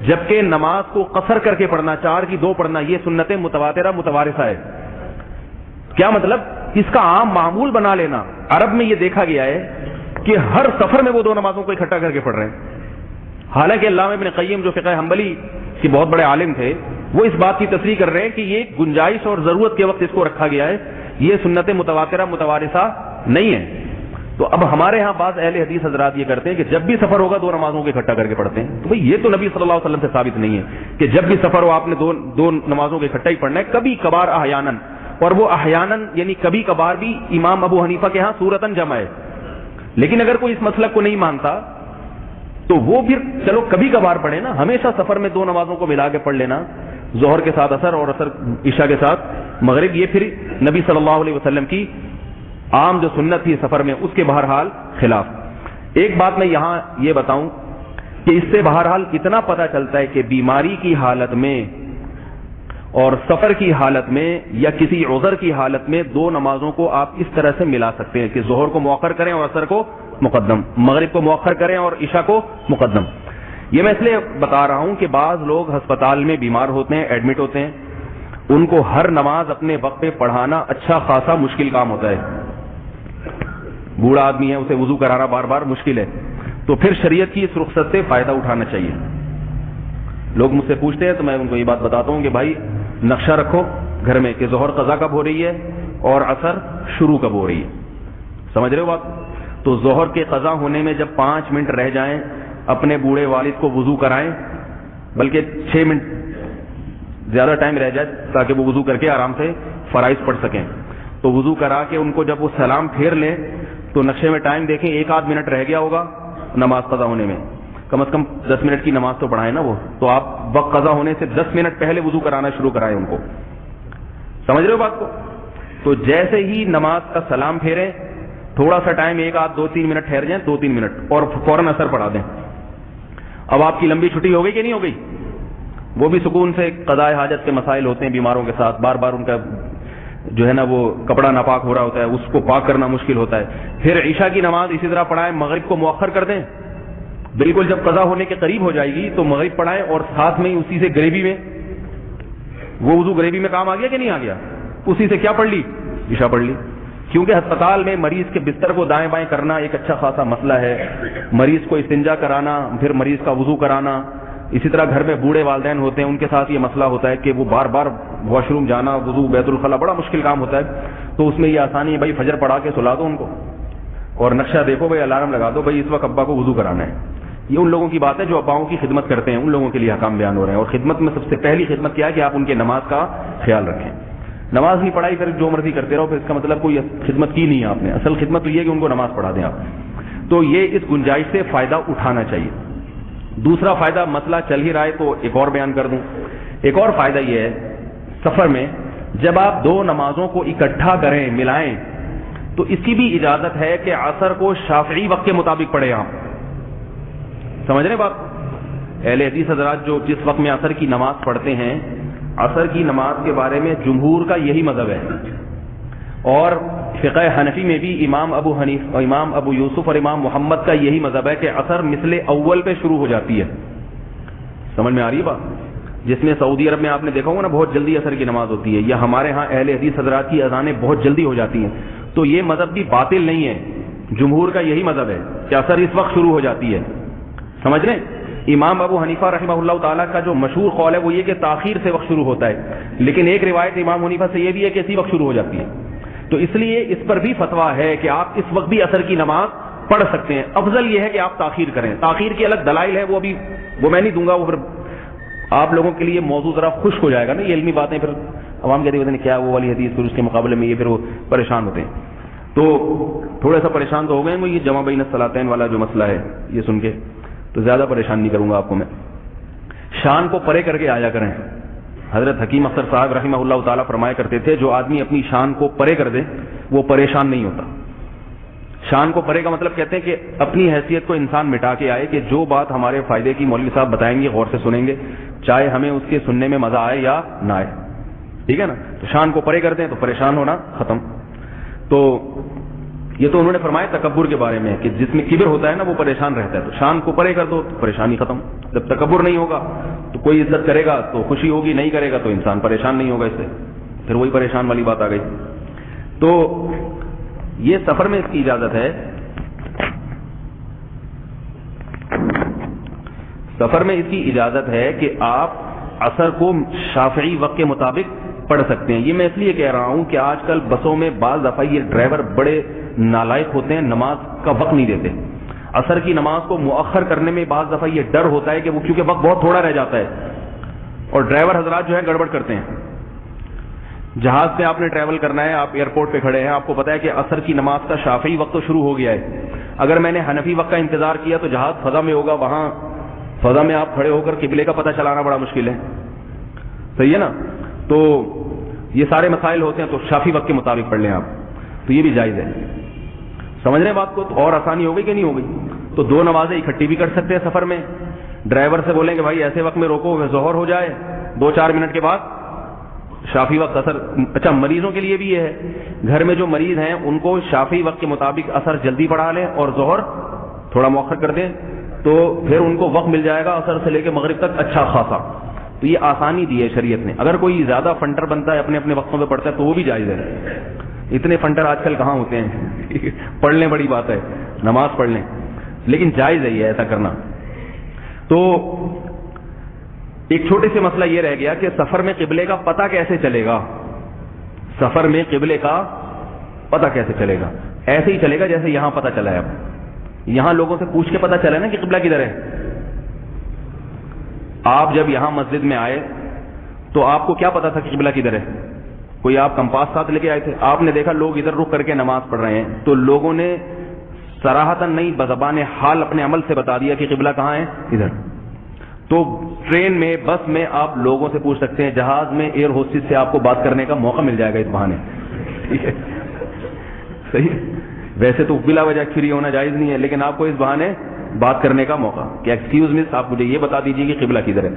جبکہ نماز کو قصر کر کے پڑھنا، 4 کی 2 پڑھنا، یہ سنت متواترہ متوارثہ ہے۔ کیا مطلب؟ اس کا عام معمول بنا لینا۔ عرب میں یہ دیکھا گیا ہے کہ ہر سفر میں وہ 2 نمازوں کو اکٹھا کر کے پڑھ رہے ہیں، حالانکہ علامہ ابن قیم جو فقہ حنبلی کے بہت بڑے عالم تھے وہ اس بات کی تصریح کر رہے ہیں کہ یہ گنجائش اور ضرورت کے وقت اس کو رکھا گیا ہے، یہ سنت متواترہ متوارثہ نہیں ہے۔ تو اب ہمارے ہاں بعض اہل حدیث حضرات یہ کرتے ہیں کہ جب بھی سفر ہوگا 2 نمازوں کو اکٹھا کر کے پڑھتے ہیں، تو بھئی یہ تو نبی صلی اللہ علیہ وسلم سے ثابت نہیں ہے کہ جب بھی سفر ہو آپ نے 2 نمازوں کو اکٹھا ہی پڑھنا ہے، کبھی کبھار احیاناً، اور وہ احیاناً یعنی کبھی کبھار بھی امام ابو حنیفہ کے ہاں صورتاً جمع ہے۔ لیکن اگر کوئی اس مسلک کو نہیں مانتا تو وہ پھر چلو کبھی کبھار پڑھے نا، ہمیشہ سفر میں 2 نمازوں کو ملا کے پڑھ لینا، ظہر کے ساتھ اثر اور اثر عشاء کے ساتھ مغرب، یہ پھر نبی صلی اللہ علیہ وسلم کی عام جو سنت تھی سفر میں اس کے بہرحال خلاف۔ ایک بات میں یہاں یہ بتاؤں کہ اس سے بہرحال اتنا پتہ چلتا ہے کہ بیماری کی حالت میں اور سفر کی حالت میں یا کسی عذر کی حالت میں 2 نمازوں کو آپ اس طرح سے ملا سکتے ہیں کہ ظہر کو مؤخر کریں اور اثر کو مقدم، مغرب کو مؤخر کریں اور عشاء کو مقدم۔ یہ میں اس لیے بتا رہا ہوں کہ بعض لوگ ہسپتال میں بیمار ہوتے ہیں، ایڈمٹ ہوتے ہیں، ان کو ہر نماز اپنے وقت پہ پڑھانا اچھا خاصا مشکل کام ہوتا ہے، بوڑھا آدمی ہے اسے وضو کرانا بار بار مشکل ہے، تو پھر شریعت کی اس رخصت سے فائدہ اٹھانا چاہیے۔ لوگ مجھ سے پوچھتے ہیں تو میں ان کو یہ بات بتاتا ہوں کہ بھائی نقشہ رکھو گھر میں کہ ظہر قضا کب ہو رہی ہے اور عصر شروع کب ہو رہی ہے، سمجھ رہے ہو بات؟ تو ظہر کے قضا ہونے میں جب 5 منٹ رہ جائیں اپنے بوڑھے والد کو وضو کرائیں، بلکہ 6 منٹ زیادہ ٹائم رہ جائے تاکہ وہ وضو کر کے آرام سے فرائض پڑھ سکیں، تو وضو کرا کے ان کو جب وہ سلام پھیر لیں تو نقشے میں ٹائم دیکھیں 1-8 منٹ رہ گیا ہوگا نماز قضا ہونے میں، کم از کم 10 منٹ کی نماز تو پڑھائیں نا وہ، تو آپ وقت قضا ہونے سے 10 منٹ پہلے وضو کرانا شروع کرائیں ان کو، سمجھ رہے ہو بات کو؟ تو جیسے ہی نماز کا سلام پھیریں تھوڑا سا ٹائم 1-2-3 منٹ ٹھہر جائیں، 2-3 منٹ، اور فوراً اثر پڑھا دیں۔ اب آپ کی لمبی چھٹی ہو گئی کہ نہیں ہو گئی؟ وہ بھی سکون سے قضاء حاجت کے مسائل ہوتے ہیں بیماروں کے ساتھ، بار بار ان کا جو ہے نا وہ کپڑا ناپاک ہو رہا ہوتا ہے، اس کو پاک کرنا مشکل ہوتا ہے۔ پھر عشاء کی نماز اسی طرح پڑھائیں، مغرب کو مؤخر کر دیں، بالکل جب قضا ہونے کے قریب ہو جائے گی تو مغرب پڑھائیں، اور ساتھ میں اسی سے گریوی میں وہ وضو گریوی میں کام آ گیا کہ نہیں آ گیا؟ اسی سے کیا پڑھ لی؟ عشاء پڑھ لی۔ کیونکہ ہسپتال میں مریض کے بستر کو دائیں بائیں کرنا ایک اچھا خاصا مسئلہ ہے، مریض کو استنجا کرانا، پھر مریض کا وضو کرانا، اسی طرح گھر میں بوڑھے والدین ہوتے ہیں ان کے ساتھ یہ مسئلہ ہوتا ہے کہ وہ بار بار واش روم جانا، وضو، بیت الخلا بڑا مشکل کام ہوتا ہے، تو اس میں یہ آسانی ہے بھائی فجر پڑھا کے سلا دو ان کو، اور نقشہ دیکھو بھائی، الارم لگا دو بھائی اس وقت ابا کو وضو کرانا ہے، یہ ان لوگوں کی بات ہے جو اباؤں کی خدمت کرتے ہیں، ان لوگوں کے لیے احکام بیان ہو رہے ہیں. اور خدمت میں سب سے پہلی خدمت کیا ہے کہ آپ ان کے نماز کا خیال رکھیں. نماز نہیں پڑھائی پھر جو مرضی کرتے رہو، پھر اس کا مطلب کوئی خدمت کی نہیں ہے آپ نے. اصل خدمت تو یہ ہے کہ ان کو نماز پڑھا دیں آپ. تو یہ اس گنجائش سے فائدہ اٹھانا چاہیے. دوسرا فائدہ، مسئلہ چل ہی رہا ہے تو ایک اور بیان کر دوں. ایک اور فائدہ یہ ہے سفر میں جب آپ دو نمازوں کو اکٹھا کریں، ملائیں، تو اس کی بھی اجازت ہے کہ عصر کو شافعی وقت کے مطابق پڑھیں آپ. سمجھ رہے بات؟ اہل حدیث حضرات جو جس وقت میں عصر کی نماز پڑھتے ہیں، عصر کی نماز کے بارے میں جمہور کا یہی مذہب ہے. اور فقہ حنفی میں بھی امام ابو حنیفہ، امام ابو یوسف اور امام محمد کا یہی مذہب ہے کہ عصر مثل اول پہ شروع ہو جاتی ہے. سمجھ میں آ رہی ہے بات؟ جس میں سعودی عرب میں آپ نے دیکھا ہوگا نا بہت جلدی عصر کی نماز ہوتی ہے، یا ہمارے ہاں اہل حدیث حضرات کی اذانیں بہت جلدی ہو جاتی ہیں. تو یہ مذہب بھی باطل نہیں ہے، جمہور کا یہی مذہب ہے کہ عصر اس وقت شروع ہو جاتی ہے. سمجھ رہے؟ امام ابو حنیفہ رحمہ اللہ تعالیٰ کا جو مشہور قول ہے وہ یہ کہ تاخیر سے وقت شروع ہوتا ہے، لیکن ایک روایت امام حنیفہ سے یہ بھی ہے کہ اسی وقت شروع ہو جاتی ہے. تو اس لیے اس پر بھی فتویٰ ہے کہ آپ اس وقت بھی عصر کی نماز پڑھ سکتے ہیں. افضل یہ ہے کہ آپ تاخیر کریں. تاخیر کی الگ دلائل ہے، وہ میں نہیں دوں گا، وہ پھر آپ لوگوں کے لیے موضوع ذرا خشک ہو جائے گا نا. یہ علمی باتیں پھر عوام کہتے ہیں کیا وہ والی حدیث، پھر اس کے مقابلے میں یہ پھر وہ پریشان ہوتے ہیں. تو تھوڑا سا پریشان تو ہو گئے. یہ جمع بین الصلاتین والا جو مسئلہ ہے یہ سن کے تو زیادہ پریشان نہیں کروں گا آپ کو میں. شان کو پرے کر کے آیا کریں. حضرت حکیم اختر صاحب رحمہ اللہ تعالیٰ فرمایا کرتے تھے جو آدمی اپنی شان کو پرے کر دے وہ پریشان نہیں ہوتا. شان کو پرے کا مطلب کہتے ہیں کہ اپنی حیثیت کو انسان مٹا کے آئے کہ جو بات ہمارے فائدے کی مولوی صاحب بتائیں گے غور سے سنیں گے، چاہے ہمیں اس کے سننے میں مزہ آئے یا نہ آئے. ٹھیک ہے نا؟ تو شان کو پرے کر دیں تو پریشان ہونا ختم. تو یہ تو انہوں نے فرمایا تکبر کے بارے میں کہ جس میں کبر ہوتا ہے نا وہ پریشان رہتا ہے. تو شان کو پرے کر دو تو پریشانی ختم. جب تکبر نہیں ہوگا تو کوئی عزت کرے گا تو خوشی ہوگی، نہیں کرے گا تو انسان پریشان نہیں ہوگا. اس سے پھر وہی پریشان والی بات آ گئی. تو یہ سفر میں اس کی اجازت ہے. سفر میں اس کی اجازت ہے کہ آپ عصر کو شافعی وقت کے مطابق پڑھ سکتے ہیں. یہ میں اس لیے کہہ رہا ہوں کہ آج کل بسوں میں بعض دفعہ یہ ڈرائیور بڑے نالائق ہوتے ہیں، نماز کا وقت نہیں دیتے. عصر کی نماز کو مؤخر کرنے میں بعض دفعہ یہ ڈر ہوتا ہے کہ وہ کیونکہ وقت بہت تھوڑا رہ جاتا ہے، اور ڈرائیور حضرات جو ہے گڑبڑ کرتے ہیں. جہاز سے آپ نے ٹریول کرنا ہے، آپ ایئرپورٹ پہ کھڑے ہیں، آپ کو پتا ہے کہ عصر کی نماز کا شافعی وقت تو شروع ہو گیا ہے. اگر میں نے حنفی وقت کا انتظار کیا تو جہاز فضا میں ہوگا، وہاں فضا میں آپ کھڑے ہو کر قبلے کا پتہ چلانا بڑا مشکل ہے. صحیح ہے نا؟ تو یہ سارے مسائل ہوتے ہیں. تو شافعی وقت کے مطابق پڑھ لیں آپ، تو یہ بھی جائز ہے. سمجھ رہے ہیں بات کو؟ تو اور آسانی ہو گئی کہ نہیں ہو گئی؟ تو دو نمازیں اکٹھی بھی کر سکتے ہیں سفر میں. ڈرائیور سے بولیں کہ بھائی ایسے وقت میں روکو ظہر ہو جائے 2-4 منٹ کے بعد شافعی وقت عصر. اچھا، مریضوں کے لیے بھی یہ ہے، گھر میں جو مریض ہیں ان کو شافعی وقت کے مطابق عصر جلدی پڑھا لیں اور ظہر تھوڑا مؤخر کر دیں، تو پھر ان کو وقت مل جائے گا عصر سے لے کے مغرب تک اچھا خاصا. تو یہ آسانی دی ہے شریعت نے. اگر کوئی زیادہ فنٹر بنتا ہے اپنے اپنے وقتوں پہ پڑھتا ہے تو وہ بھی جائز ہے. اتنے فنٹر آج کل کہاں ہوتے ہیں پڑھ لیں، بڑی بات ہے، نماز پڑھ لیں، لیکن جائز ہے یہ ایسا کرنا. تو ایک چھوٹے سے مسئلہ یہ رہ گیا کہ سفر میں قبلے کا پتہ کیسے چلے گا. سفر میں قبلے کا پتہ کیسے چلے گا؟ ایسے ہی چلے گا جیسے یہاں پتہ چلا ہے. اب یہاں لوگوں سے پوچھ کے پتہ چلا نا کہ قبلہ کدھر ہے. آپ جب یہاں مسجد میں آئے تو آپ کو کیا پتا تھا کہ قبلہ کدھر ہے؟ کوئی آپ کمپاس ساتھ لے کے آئے تھے؟ آپ نے دیکھا لوگ ادھر رک کر کے نماز پڑھ رہے ہیں تو لوگوں نے صراحتاً نہیں بزبان حال اپنے عمل سے بتا دیا کہ قبلہ کہاں ہے، ادھر. تو ٹرین میں، بس میں آپ لوگوں سے پوچھ سکتے ہیں، جہاز میں ایئر ہوسٹس سے آپ کو بات کرنے کا موقع مل جائے گا اس بہانے. ٹھیک ہے، صحیح. ویسے تو بلا وجہ فری ہونا جائز نہیں ہے، لیکن آپ کو اس بہانے بات کرنے کا موقع کہ ایکسکیوز مس آپ مجھے یہ بتا دیجیے کہ قبلہ کدھر ہے.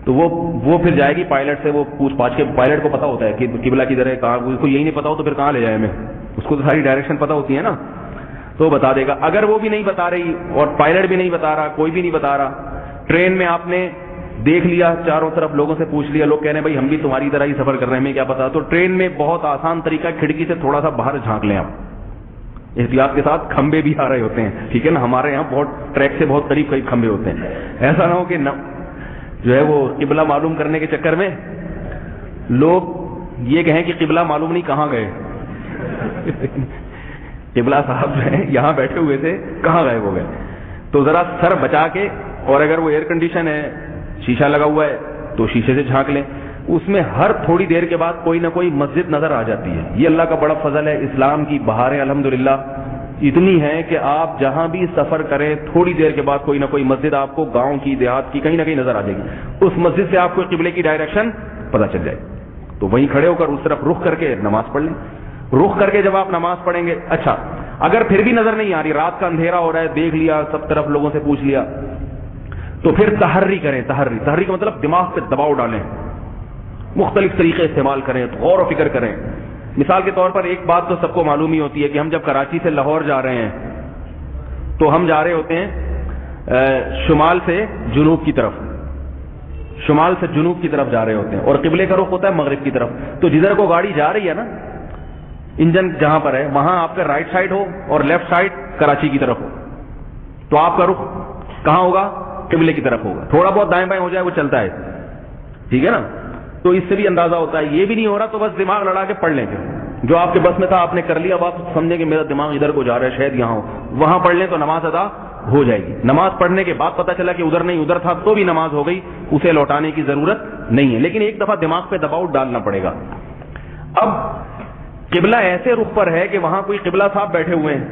تو وہ پھر جائے گی پائلٹ سے، وہ پوچھ پاچھ کے. پائلٹ کو پتا ہوتا ہے کہ قبلہ کدھر ہے، کہاں. اس کو یہی نہیں پتا ہو تو پھر کہاں لے جائے ہمیں؟ اس کو تو ساری ڈائریکشن پتا ہوتی ہے نا، تو بتا دے گا. اگر وہ بھی نہیں بتا رہی اور پائلٹ بھی نہیں بتا رہا، کوئی بھی نہیں بتا رہا، ٹرین میں آپ نے دیکھ لیا چاروں طرف لوگوں سے پوچھ لیا، لوگ کہہ رہے ہیں بھائی ہم بھی تمہاری طرح ہی سفر کر رہے ہیں، ہمیں کیا پتا. تو ٹرین میں بہت آسان طریقہ، کھڑکی سے تھوڑا سا باہر جھانک لیں آپ. احتیاط کے ساتھ کھمبے بھی آ رہے ہوتے ہیں، ٹھیک ہے نا، ہمارے یہاں بہت ٹریک سے بہت قریب کھمبے ہوتے ہیں. ایسا نہ ہو کہ جو ہے وہ قبلہ معلوم کرنے کے چکر میں لوگ یہ کہیں کہ قبلہ معلوم نہیں کہاں گئے. قبلہ صاحب جو ہیں یہاں بیٹھے ہوئے تھے، کہاں غائب ہو گئے. تو ذرا سر بچا کے، اور اگر وہ ایئر کنڈیشن ہے، شیشہ لگا ہوا ہے تو شیشے سے جھانک لیں. اس میں ہر تھوڑی دیر کے بعد کوئی نہ کوئی مسجد نظر آ جاتی ہے. یہ اللہ کا بڑا فضل ہے. اسلام کی بہاریں الحمدللہ اتنی ہیں کہ آپ جہاں بھی سفر کریں تھوڑی دیر کے بعد کوئی نہ کوئی مسجد آپ کو گاؤں کی، دیہات کی، کہیں نہ کہیں نظر آ جائے گی. اس مسجد سے آپ کو قبلے کی ڈائریکشن پتہ چل جائے، تو وہیں کھڑے ہو کر اس طرف رخ کر کے نماز پڑھ لیں. رخ کر کے جب آپ نماز پڑھیں گے، اچھا اگر پھر بھی نظر نہیں آ رہی، رات کا اندھیرا ہو رہا ہے، دیکھ لیا سب طرف، لوگوں سے پوچھ لیا، تو پھر تحری کریں. تحری کا مطلب دماغ پہ دباؤ ڈالیں، مختلف طریقے استعمال کریں، غور و فکر کریں. مثال کے طور پر ایک بات تو سب کو معلوم ہی ہوتی ہے کہ ہم جب کراچی سے لاہور جا رہے ہیں تو ہم جا رہے ہوتے ہیں شمال سے جنوب کی طرف، شمال سے جنوب کی طرف جا رہے ہوتے ہیں، اور قبلے کا رخ ہوتا ہے مغرب کی طرف. تو جدھر کو گاڑی جا رہی ہے نا، انجن جہاں پر ہے وہاں آپ کا رائٹ سائڈ ہو اور لیفٹ سائڈ کراچی کی طرف ہو، تو آپ کا رخ کہاں ہوگا؟ قبلے کی طرف ہوگا. تھوڑا بہت دائیں بائیں ہو جائے وہ چلتا ہے، ٹھیک ہے نا. تو اس سے بھی اندازہ ہوتا ہے. یہ بھی نہیں ہو رہا تو بس دماغ لڑا کے پڑھ لیں، پھر جو آپ کے بس میں تھا آپ نے کر لیا، اب آپ سمجھیں کہ میرا دماغ ادھر کو جا رہا ہے، شاید یہاں ہو، وہاں پڑھ لیں تو نماز ادا ہو جائے گی. نماز پڑھنے کے بعد پتہ چلا کہ ادھر نہیں ادھر تھا تو بھی نماز ہو گئی، اسے لوٹانے کی ضرورت نہیں ہے. لیکن ایک دفعہ دماغ پہ دباؤ ڈالنا پڑے گا. اب قبلہ ایسے رخ پر ہے کہ وہاں کوئی قبلہ صاحب بیٹھے ہوئے ہیں،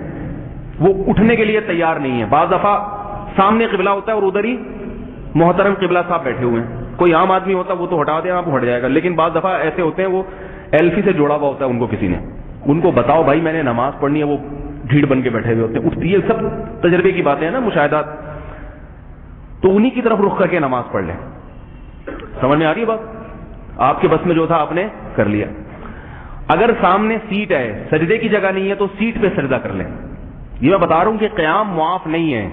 وہ اٹھنے کے لیے تیار نہیں ہے. بعض دفعہ سامنے قبلہ ہوتا ہے اور ادھر ہی محترم قبلہ صاحب بیٹھے ہوئے ہیں. کوئی عام آدمی ہوتا وہ تو ہٹا دیں، آپ ہٹ جائے گا. لیکن بعض دفعہ ایسے ہوتے ہیں وہ ایلفی سے جوڑا ہوا ہوتا ہے، ان کو کسی نے، ان کو بتاؤ بھائی میں نے نماز پڑھنی ہے، وہ ڈھیڑ بن کے بیٹھے ہوئے ہوتے ہیں. اٹھتی ہے، سب تجربے کی باتیں ہیں نا، مشاہدات. تو انہی کی طرف رخ کر کے نماز پڑھ لیں. سمجھ میں آ رہی ہے بات؟ آپ کے بس میں جو تھا آپ نے کر لیا. اگر سامنے سیٹ ہے، سجدے کی جگہ نہیں ہے، تو سیٹ پہ سجدہ کر لیں. یہ میں بتا رہا ہوں کہ قیام معاف نہیں ہے.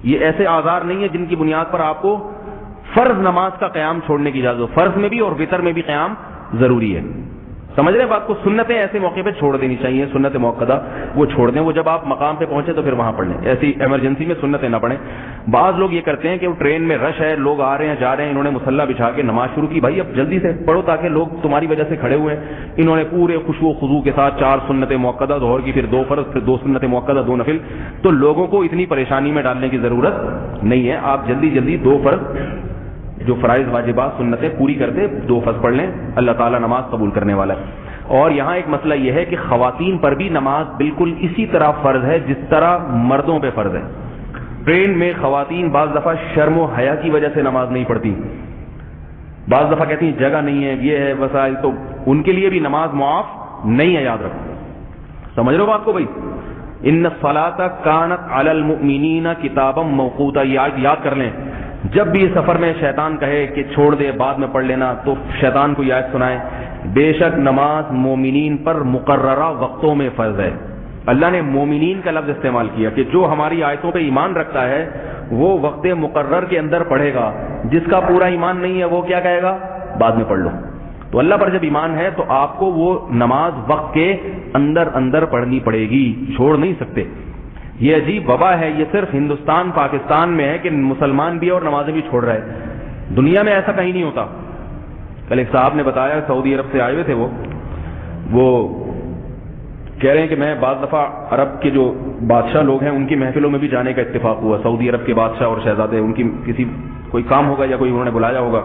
یہ ایسے آزار نہیں ہے جن کی بنیاد پر آپ کو فرض نماز کا قیام چھوڑنے کی اجازت ہو. فرض میں بھی اور وتر میں بھی قیام ضروری ہے. سمجھ رہے ہیں بات کو؟ سنتیں ایسے موقع پہ چھوڑ دینی چاہیے، سنت موقدہ وہ چھوڑ دیں، وہ جب آپ مقام پہ پہنچے تو پھر وہاں پڑھ لیں. ایسی ایمرجنسی میں سنتیں نہ پڑھیں. بعض لوگ یہ کرتے ہیں کہ وہ ٹرین میں رش ہے، لوگ آ رہے ہیں جا رہے ہیں، انہوں نے مصلی بچھا کے نماز شروع کی. بھائی اب جلدی سے پڑھو تاکہ لوگ تمہاری وجہ سے کھڑے ہوئے ہیں. انہوں نے پورے خشوع و خضوع کے ساتھ 4 سنت موقدہ ظہر کی، پھر 2 فرض، پھر 2 سنت موقدہ، 2 نفل. تو لوگوں کو اتنی پریشانی میں ڈالنے کی ضرورت نہیں ہے. آپ جلدی جلدی 2 فرض جو فرائض واجبات سنتیں پوری کرتے 2 فرض پڑھ لیں. اللہ تعالیٰ نماز قبول کرنے والا ہے. اور یہاں ایک مسئلہ یہ ہے کہ خواتین پر بھی نماز بالکل اسی طرح فرض ہے جس طرح مردوں پہ فرض ہے. ٹرین میں خواتین بعض دفعہ شرم و حیا کی وجہ سے نماز نہیں پڑھتی، بعض دفعہ کہتی ہیں جگہ نہیں ہے، یہ ہے وسائل، تو ان کے لیے بھی نماز معاف نہیں ہے. یاد رکھو. سمجھ رہے ہو بات کو بھائی؟ ان الصلاۃ کانت علی المؤمنین کتابا موقوتا. یاد کر لیں، جب بھی سفر میں شیطان کہے کہ چھوڑ دے بعد میں پڑھ لینا، تو شیطان کو یہ آیت سنائے، بے شک نماز مومنین پر مقررہ وقتوں میں فرض ہے. اللہ نے مومنین کا لفظ استعمال کیا کہ جو ہماری آیتوں پہ ایمان رکھتا ہے وہ وقت مقرر کے اندر پڑھے گا. جس کا پورا ایمان نہیں ہے وہ کیا کہے گا؟ بعد میں پڑھ لو. تو اللہ پر جب ایمان ہے تو آپ کو وہ نماز وقت کے اندر اندر پڑھنی پڑے گی، چھوڑ نہیں سکتے. یہ عجیب وبا ہے، یہ صرف ہندوستان پاکستان میں ہے کہ مسلمان بھی اور نمازیں بھی چھوڑ رہے ہیں. دنیا میں ایسا کہیں نہیں ہوتا. کل ایک صاحب نے بتایا، سعودی عرب سے آئے ہوئے تھے، وہ کہہ رہے ہیں کہ میں بعض دفعہ عرب کے جو بادشاہ لوگ ہیں ان کی محفلوں میں بھی جانے کا اتفاق ہوا. سعودی عرب کے بادشاہ اور شہزادے، ان کی کسی کوئی کام ہوگا یا کوئی انہوں نے بلایا ہوگا.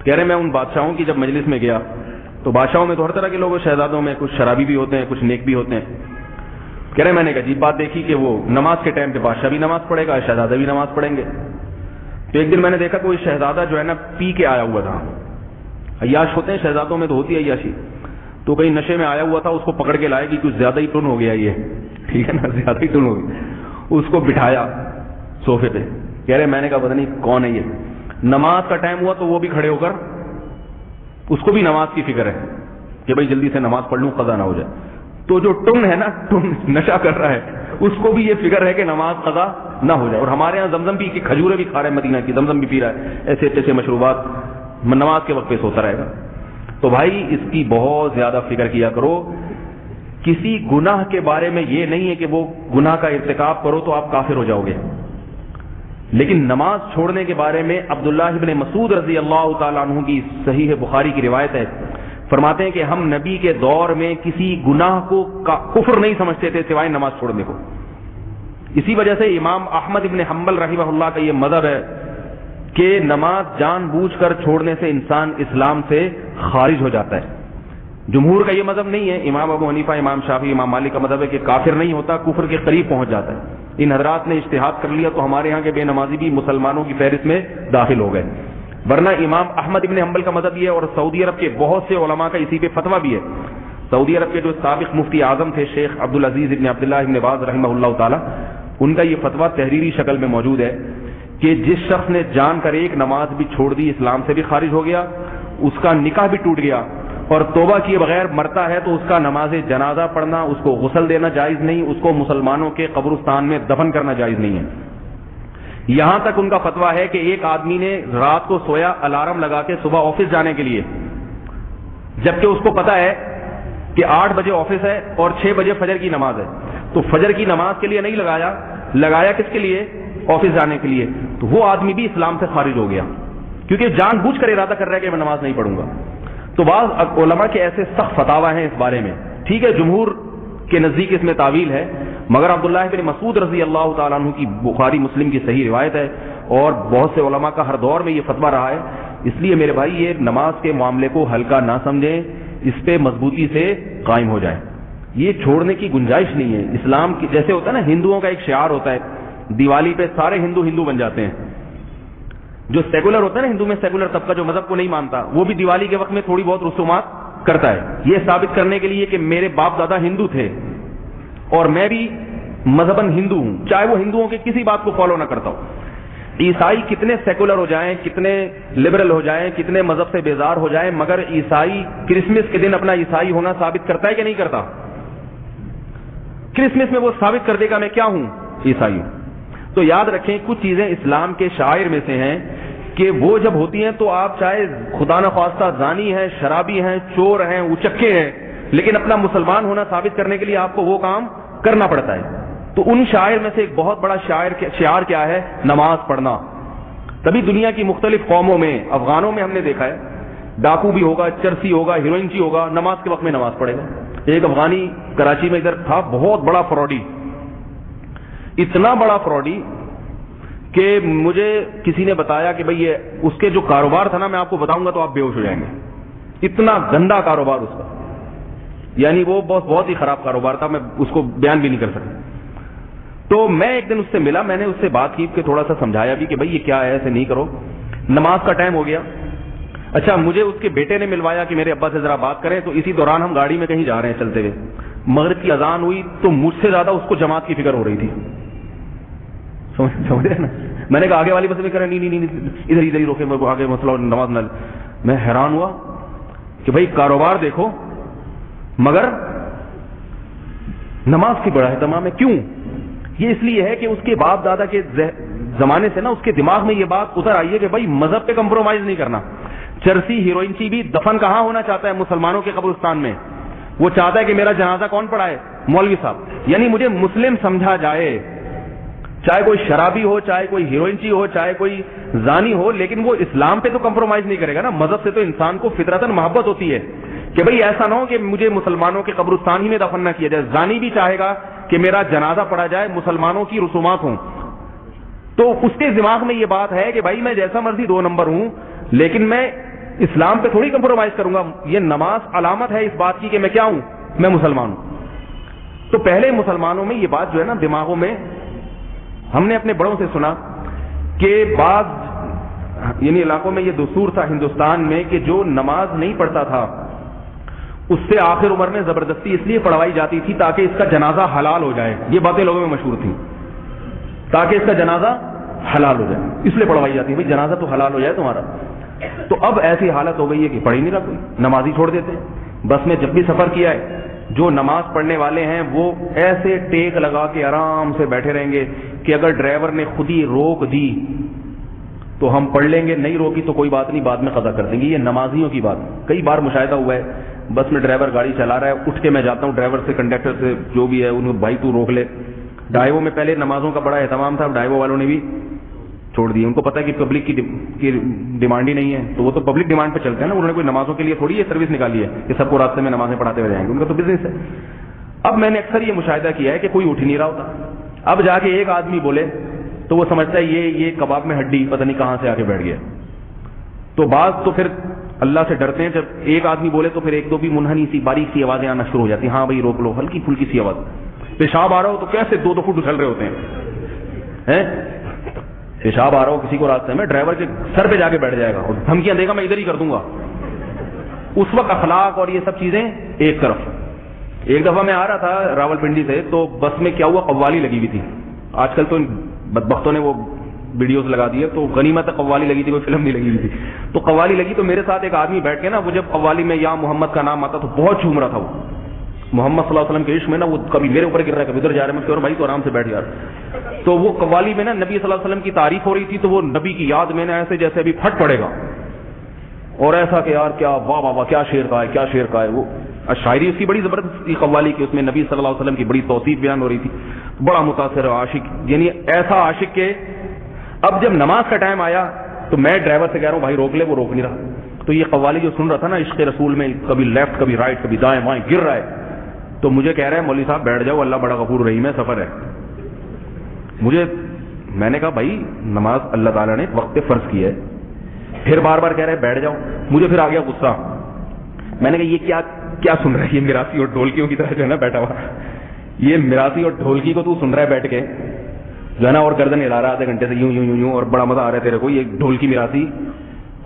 کہہ رہے ہیں میں ان بادشاہوں کی جب مجلس میں گیا تو بادشاہوں میں تو ہر طرح کے لوگ، شہزادوں میں کچھ شرابی بھی ہوتے ہیں، کچھ نیک بھی ہوتے ہیں. کہہ رہے ہیں میں نے ایک عجیب بات دیکھی کہ وہ نماز کے ٹائم پہ بادشاہ بھی نماز پڑھے گا، شہزادہ بھی نماز پڑھیں گے. تو ایک دن میں نے دیکھا کوئی شہزادہ جو ہے نا پی کے آیا ہوا تھا. عیاش ہوتے ہیں شہزادوں میں تو ہوتی ہے عیاشی. تو کہیں نشے میں آیا ہوا تھا، اس کو پکڑ کے لائے کہ کچھ زیادہ ہی ٹن ہو گیا یہ، ٹھیک ہے نا، زیادہ ہی ٹن ہو گیا. اس کو بٹھایا صوفے پہ. کہہ رہے میں نے کہا پتہ نہیں کون ہے یہ. نماز کا ٹائم ہوا تو وہ بھی کھڑے ہو کر، اس کو بھی نماز کی فکر ہے کہ بھائی جلدی سے نماز پڑھ لوں قضا نہ ہو جائے. تو جو ٹن ہے نا، ٹن نشہ کر رہا ہے، اس کو بھی یہ فکر ہے کہ نماز قضا نہ ہو جائے. اور ہمارے یہاں زمزم بھی کی کھجورے بھی کھا رہے ہیں، مدینہ کی زمزم بھی پی رہا ہے، ایسے ایسے مشروبات، نماز کے وقت پہ سوتا رہے گا. تو بھائی اس کی بہت زیادہ فکر کیا کرو. کسی گناہ کے بارے میں یہ نہیں ہے کہ وہ گناہ کا ارتکاب کرو تو آپ کافر ہو جاؤ گے، لیکن نماز چھوڑنے کے بارے میں عبداللہ ابن مسعود رضی اللہ تعالیٰ عنہ کی صحیح بخاری کی روایت ہے، فرماتے ہیں کہ ہم نبی کے دور میں کسی گناہ کو کفر نہیں سمجھتے تھے سوائے نماز چھوڑنے کو. اسی وجہ سے امام احمد ابن حنبل رحمہ اللہ کا یہ مذہب ہے کہ نماز جان بوجھ کر چھوڑنے سے انسان اسلام سے خارج ہو جاتا ہے. جمہور کا یہ مذہب نہیں ہے. امام ابو حنیفہ، امام شافعی، امام مالک کا مذہب ہے کہ کافر نہیں ہوتا، کفر کے قریب پہنچ جاتا ہے. ان حضرات نے اجتہاد کر لیا تو ہمارے ہاں کے بے نمازی بھی مسلمانوں کی فہرست میں داخل ہو گئے. ورنہ امام احمد ابن حنبل کا مذہب یہ ہے، اور سعودی عرب کے بہت سے علماء کا اسی پہ فتویٰ بھی ہے. سعودی عرب کے جو سابق مفتی اعظم تھے شیخ عبدالعزیز ابن عبداللہ ابن باز رحمہ اللہ تعالی، ان کا یہ فتویٰ تحریری شکل میں موجود ہے کہ جس شخص نے جان کر ایک نماز بھی چھوڑ دی اسلام سے بھی خارج ہو گیا، اس کا نکاح بھی ٹوٹ گیا اور توبہ کیے بغیر مرتا ہے تو اس کا نماز جنازہ پڑھنا، اس کو غسل دینا جائز نہیں، اس کو مسلمانوں کے قبرستان میں دفن کرنا جائز نہیں ہے. یہاں تک ان کا فتویٰ ہے کہ ایک آدمی نے رات کو سویا الارم لگا کے صبح آفس جانے کے لیے، جبکہ اس کو پتا ہے کہ 8 بجے آفس ہے اور 6 بجے فجر کی نماز ہے، تو فجر کی نماز کے لیے نہیں لگایا کس کے لیے؟ آفس جانے کے لیے. تو وہ آدمی بھی اسلام سے خارج ہو گیا کیونکہ جان بوجھ کر ارادہ کر رہا ہے کہ میں نماز نہیں پڑھوں گا. تو بعض علماء کے ایسے سخت فتاوی ہیں اس بارے میں. ٹھیک ہے، جمہور کے نزدیک اس میں تعویل ہے، مگر عبداللہ بن مسعود رضی اللہ تعالیٰ عنہ کی بخاری مسلم کی صحیح روایت ہے اور بہت سے علماء کا ہر دور میں یہ فتویٰ رہا ہے. اس لیے میرے بھائی یہ نماز کے معاملے کو ہلکا نہ سمجھیں، اس پہ مضبوطی سے قائم ہو جائیں. یہ چھوڑنے کی گنجائش نہیں ہے. اسلام کی جیسے ہوتا ہے نا، ہندوؤں کا ایک شعار ہوتا ہے، دیوالی پہ سارے ہندو بن جاتے ہیں. جو سیکولر ہوتا ہے نا، ہندو میں سیکولر طبقہ جو مذہب کو نہیں مانتا، وہ بھی دیوالی کے وقت میں تھوڑی بہت رسومات کرتا ہے، یہ ثابت کرنے کے لیے کہ میرے باپ دادا ہندو تھے اور میں بھی مذہباً ہندو ہوں، چاہے وہ ہندوؤں کے کسی بات کو فالو نہ کرتا ہوں. عیسائی کتنے سیکولر ہو جائیں، کتنے لبرل ہو جائیں، کتنے مذہب سے بیزار ہو جائیں، مگر عیسائی کرسمس کے دن اپنا عیسائی ہونا ثابت کرتا ہے کہ نہیں کرتا؟ کرسمس میں وہ ثابت کر دے گا میں کیا ہوں، عیسائی ہوں. تو یاد رکھیں کچھ چیزیں اسلام کے شعائر میں سے ہیں کہ وہ جب ہوتی ہیں تو آپ چاہے خدا نخواستہ زانی ہیں، شرابی ہیں، چور ہیں، اچکے ہیں، لیکن اپنا مسلمان ہونا ثابت کرنے کے لیے آپ کو وہ کام کرنا پڑتا ہے. تو ان شاعر میں سے ایک بہت بڑا شعار کیا ہے؟ نماز پڑھنا. تبھی دنیا کی مختلف قوموں میں، افغانوں میں ہم نے دیکھا ہے ڈاکو بھی ہوگا، چرسی ہوگا، ہیروئنچی ہوگا، نماز کے وقت میں نماز پڑھے گا. ایک افغانی کراچی میں ادھر تھا، بہت بڑا فراڈی، اتنا بڑا فراڈی کہ مجھے کسی نے بتایا کہ بھئی یہ اس کے جو کاروبار تھا نا، میں آپ کو بتاؤں گا تو آپ بے ہوش ہو جائیں گے. اتنا گندا کاروبار اس کا، یعنی وہ بہت ہی خراب کاروبار تھا، میں اس کو بیان بھی نہیں کر سکتا. تو میں ایک دن اس سے ملا، میں نے اس سے بات کی کہ تھوڑا سا سمجھایا بھی کہ بھئی یہ کیا ہے، ایسے نہیں کرو. نماز کا ٹائم ہو گیا. اچھا، مجھے اس کے بیٹے نے ملوایا کہ میرے ابا سے ذرا بات کریں. تو اسی دوران ہم گاڑی میں کہیں جا رہے ہیں چلتے ہوئے، مغرب کی اذان ہوئی تو مجھ سے زیادہ اس کو جماعت کی فکر ہو رہی تھی. سمجھ رہے نا؟ میں نے کہا آگے والی بس میں کریں، نہیں ادھر ہی روکے، میرے کو آگے مسئلہ نماز نہ. میں حیران ہوا کہ بھئی کاروبار دیکھو مگر نماز کی بڑا اہتمام ہے. کیوں؟ یہ اس لیے ہے کہ اس کے باپ دادا کے زمانے سے نا اس کے دماغ میں یہ بات اتر آئی ہے کہ بھائی مذہب پہ کمپرومائز نہیں کرنا. چرسی ہیروئنچی بھی دفن کہاں ہونا چاہتا ہے؟ مسلمانوں کے قبرستان میں. وہ چاہتا ہے کہ میرا جنازہ کون پڑھائے؟ مولوی صاحب. یعنی مجھے مسلم سمجھا جائے، چاہے کوئی شرابی ہو، چاہے کوئی ہیروئنچی ہو، چاہے کوئی زانی ہو، لیکن وہ اسلام پہ تو کمپرومائز نہیں کرے گا نا. مذہب سے تو انسان کو فطرتاً محبت ہوتی ہے کہ بھئی ایسا نہ ہو کہ مجھے مسلمانوں کے قبرستان ہی میں دفن نہ کیا جائے. زانی بھی چاہے گا کہ میرا جنازہ پڑھا جائے، مسلمانوں کی رسومات ہوں. تو اس کے دماغ میں یہ بات ہے کہ بھائی میں جیسا مرضی 2 نمبر ہوں، لیکن میں اسلام پہ تھوڑی کمپرومائز کروں گا. یہ نماز علامت ہے اس بات کی کہ میں کیا ہوں، میں مسلمان ہوں. تو پہلے مسلمانوں میں یہ بات جو ہے نا دماغوں میں، ہم نے اپنے بڑوں سے سنا کہ بعض یعنی علاقوں میں یہ دستور تھا ہندوستان میں کہ جو نماز نہیں پڑھتا تھا اس سے آخر عمر میں زبردستی اس لیے پڑھوائی جاتی تھی تاکہ اس کا جنازہ حلال ہو جائے. یہ باتیں لوگوں میں مشہور تھیں، تاکہ اس کا جنازہ حلال ہو جائے، اس لیے پڑھوائی جاتی ہے بھائی جنازہ تو حلال ہو جائے تمہارا. تو اب ایسی حالت ہو گئی ہے کہ پڑھ ہی نہیں رہا کوئی، نماز ہی چھوڑ دیتے ہیں. بس میں جب بھی سفر کیا ہے، جو نماز پڑھنے والے ہیں وہ ایسے ٹیک لگا کے آرام سے بیٹھے رہیں گے کہ اگر ڈرائیور نے خود ہی روک دی تو ہم پڑھ لیں گے، نہیں روکی تو کوئی بات نہیں، بعد میں قضا کر دیں گے. یہ نمازیوں کی بات کئی بار مشاہدہ ہوا ہے. بس میں ڈرائیور گاڑی چلا رہا ہے، اٹھ کے میں جاتا ہوں ڈرائیور سے، کنڈکٹر سے، جو بھی ہے انہوں بھائی تو روک لے. ڈائیو میں پہلے نمازوں کا بڑا اہتمام تھا، ڈائیو والوں نے بھی چھوڑ دی. ان کو پتا ہے کہ پبلک کی ڈیمانڈ ہی نہیں ہے، تو وہ تو پبلک ڈیمانڈ پہ چلتے ہیں نا. انہوں نے کوئی نمازوں کے لیے تھوڑی یہ سروس نکالی ہے کہ سب کو راستے میں نمازیں پڑھاتے ہوئے جائیں گے، ان کا تو بزنس ہے. اب میں نے اکثر یہ مشاہدہ کیا ہے کہ کوئی اٹھ نہیں رہا ہوتا. اب جا کے ایک آدمی بولے تو وہ سمجھتا ہے یہ کباب میں ہڈی پتہ نہیں کہاں سے آ کے بیٹھ گیا. تو بعض تو پھر اللہ سے ڈرتے ہیں, جب ایک آدمی بولے تو پھر ایک دو بھی منحنی سی باریک سی آوازیں آنا شروع ہو جاتی ہیں. ہاں بھائی روک لو, ہلکی پھلکی سی آواز. پیشاب آ رہا ہو تو کیسے 2 فٹ اچھل رہے ہوتے ہیں. پیشاب آ رہا ہو کسی کو راستے میں, ڈرائیور کے سر پہ جا کے بیٹھ جائے گا اور دھمکیاں دے گا میں ادھر ہی کر دوں گا. اس وقت اخلاق اور یہ سب چیزیں ایک طرف. ایک دفعہ میں آ رہا تھا راولپنڈی سے, تو بس میں کیا ہوا, قوالی لگی ہوئی تھی. آج کل تو بدبختوں نے وہ ویڈیوز لگا دی ہے, تو غنیمت قوالی لگی تھی, کوئی فلم نہیں لگی ہوئی تھی. تو قوالی لگی تو میرے ساتھ ایک آدمی بیٹھ کے نا, وہ جب قوالی میں یا محمد کا نام آتا تو بہت جھوم رہا تھا. وہ محمد صلی اللہ علیہ وسلم کے عشق میں نا وہ کبھی میرے اوپر گر رہا ہے کبھی ادھر جا رہا ہے. میں کہ بھائی تو آرام سے بیٹھ یار. تو وہ قوالی میں نا نبی صلی اللہ علیہ وسلم کی تعریف ہو رہی تھی, تو وہ نبی کی یاد میں نا ایسے جیسے ابھی پھٹ پڑے گا, اور ایسا کہ یار کیا واہ واہ واہ کیا شعر کا ہے, کیا شعر کا ہے. وہ شاعری اس کی بڑی زبردست تھی قوالی کی, اس میں نبی صلی اللہ علیہ وسلم کی بڑی توصیف بیان ہو رہی تھی. بڑا متاثر عاشق, یعنی ایسا عاشق کہ اب جب نماز کا ٹائم آیا تو میں ڈرائیور سے کہہ رہا ہوں بھائی روک لے, وہ روک نہیں رہا. تو یہ قوالی جو سن رہا تھا نا عشق رسول میں, کبھی لیفٹ کبھی رائٹ کبھی دائیں بائیں گر رہا ہے, تو مجھے کہہ رہا ہے مولوی صاحب بیٹھ جاؤ, اللہ بڑا غفور رحیم ہے, سفر ہے. میں نے کہا بھائی نماز اللہ تعالیٰ نے وقت پہ فرض کی ہے. پھر بار بار کہہ رہے بیٹھ جاؤ. مجھے پھر آ گیا غصہ. میں نے کہا یہ کیا سن رہا ہے, یہ میراثی اور ڈھولکیوں کی طرح جو ہے نا بیٹھا ہوا, یہ میراثی اور ڈھولکی کو تو سن رہا ہے بیٹھ کے جو ہے نا, اور گردن ہلا رہا آدھے گھنٹے سے یوں یوں یوں یوں, اور بڑا مزہ آ رہا ہے تیرے کو, یہ ڈھولکی میراثی.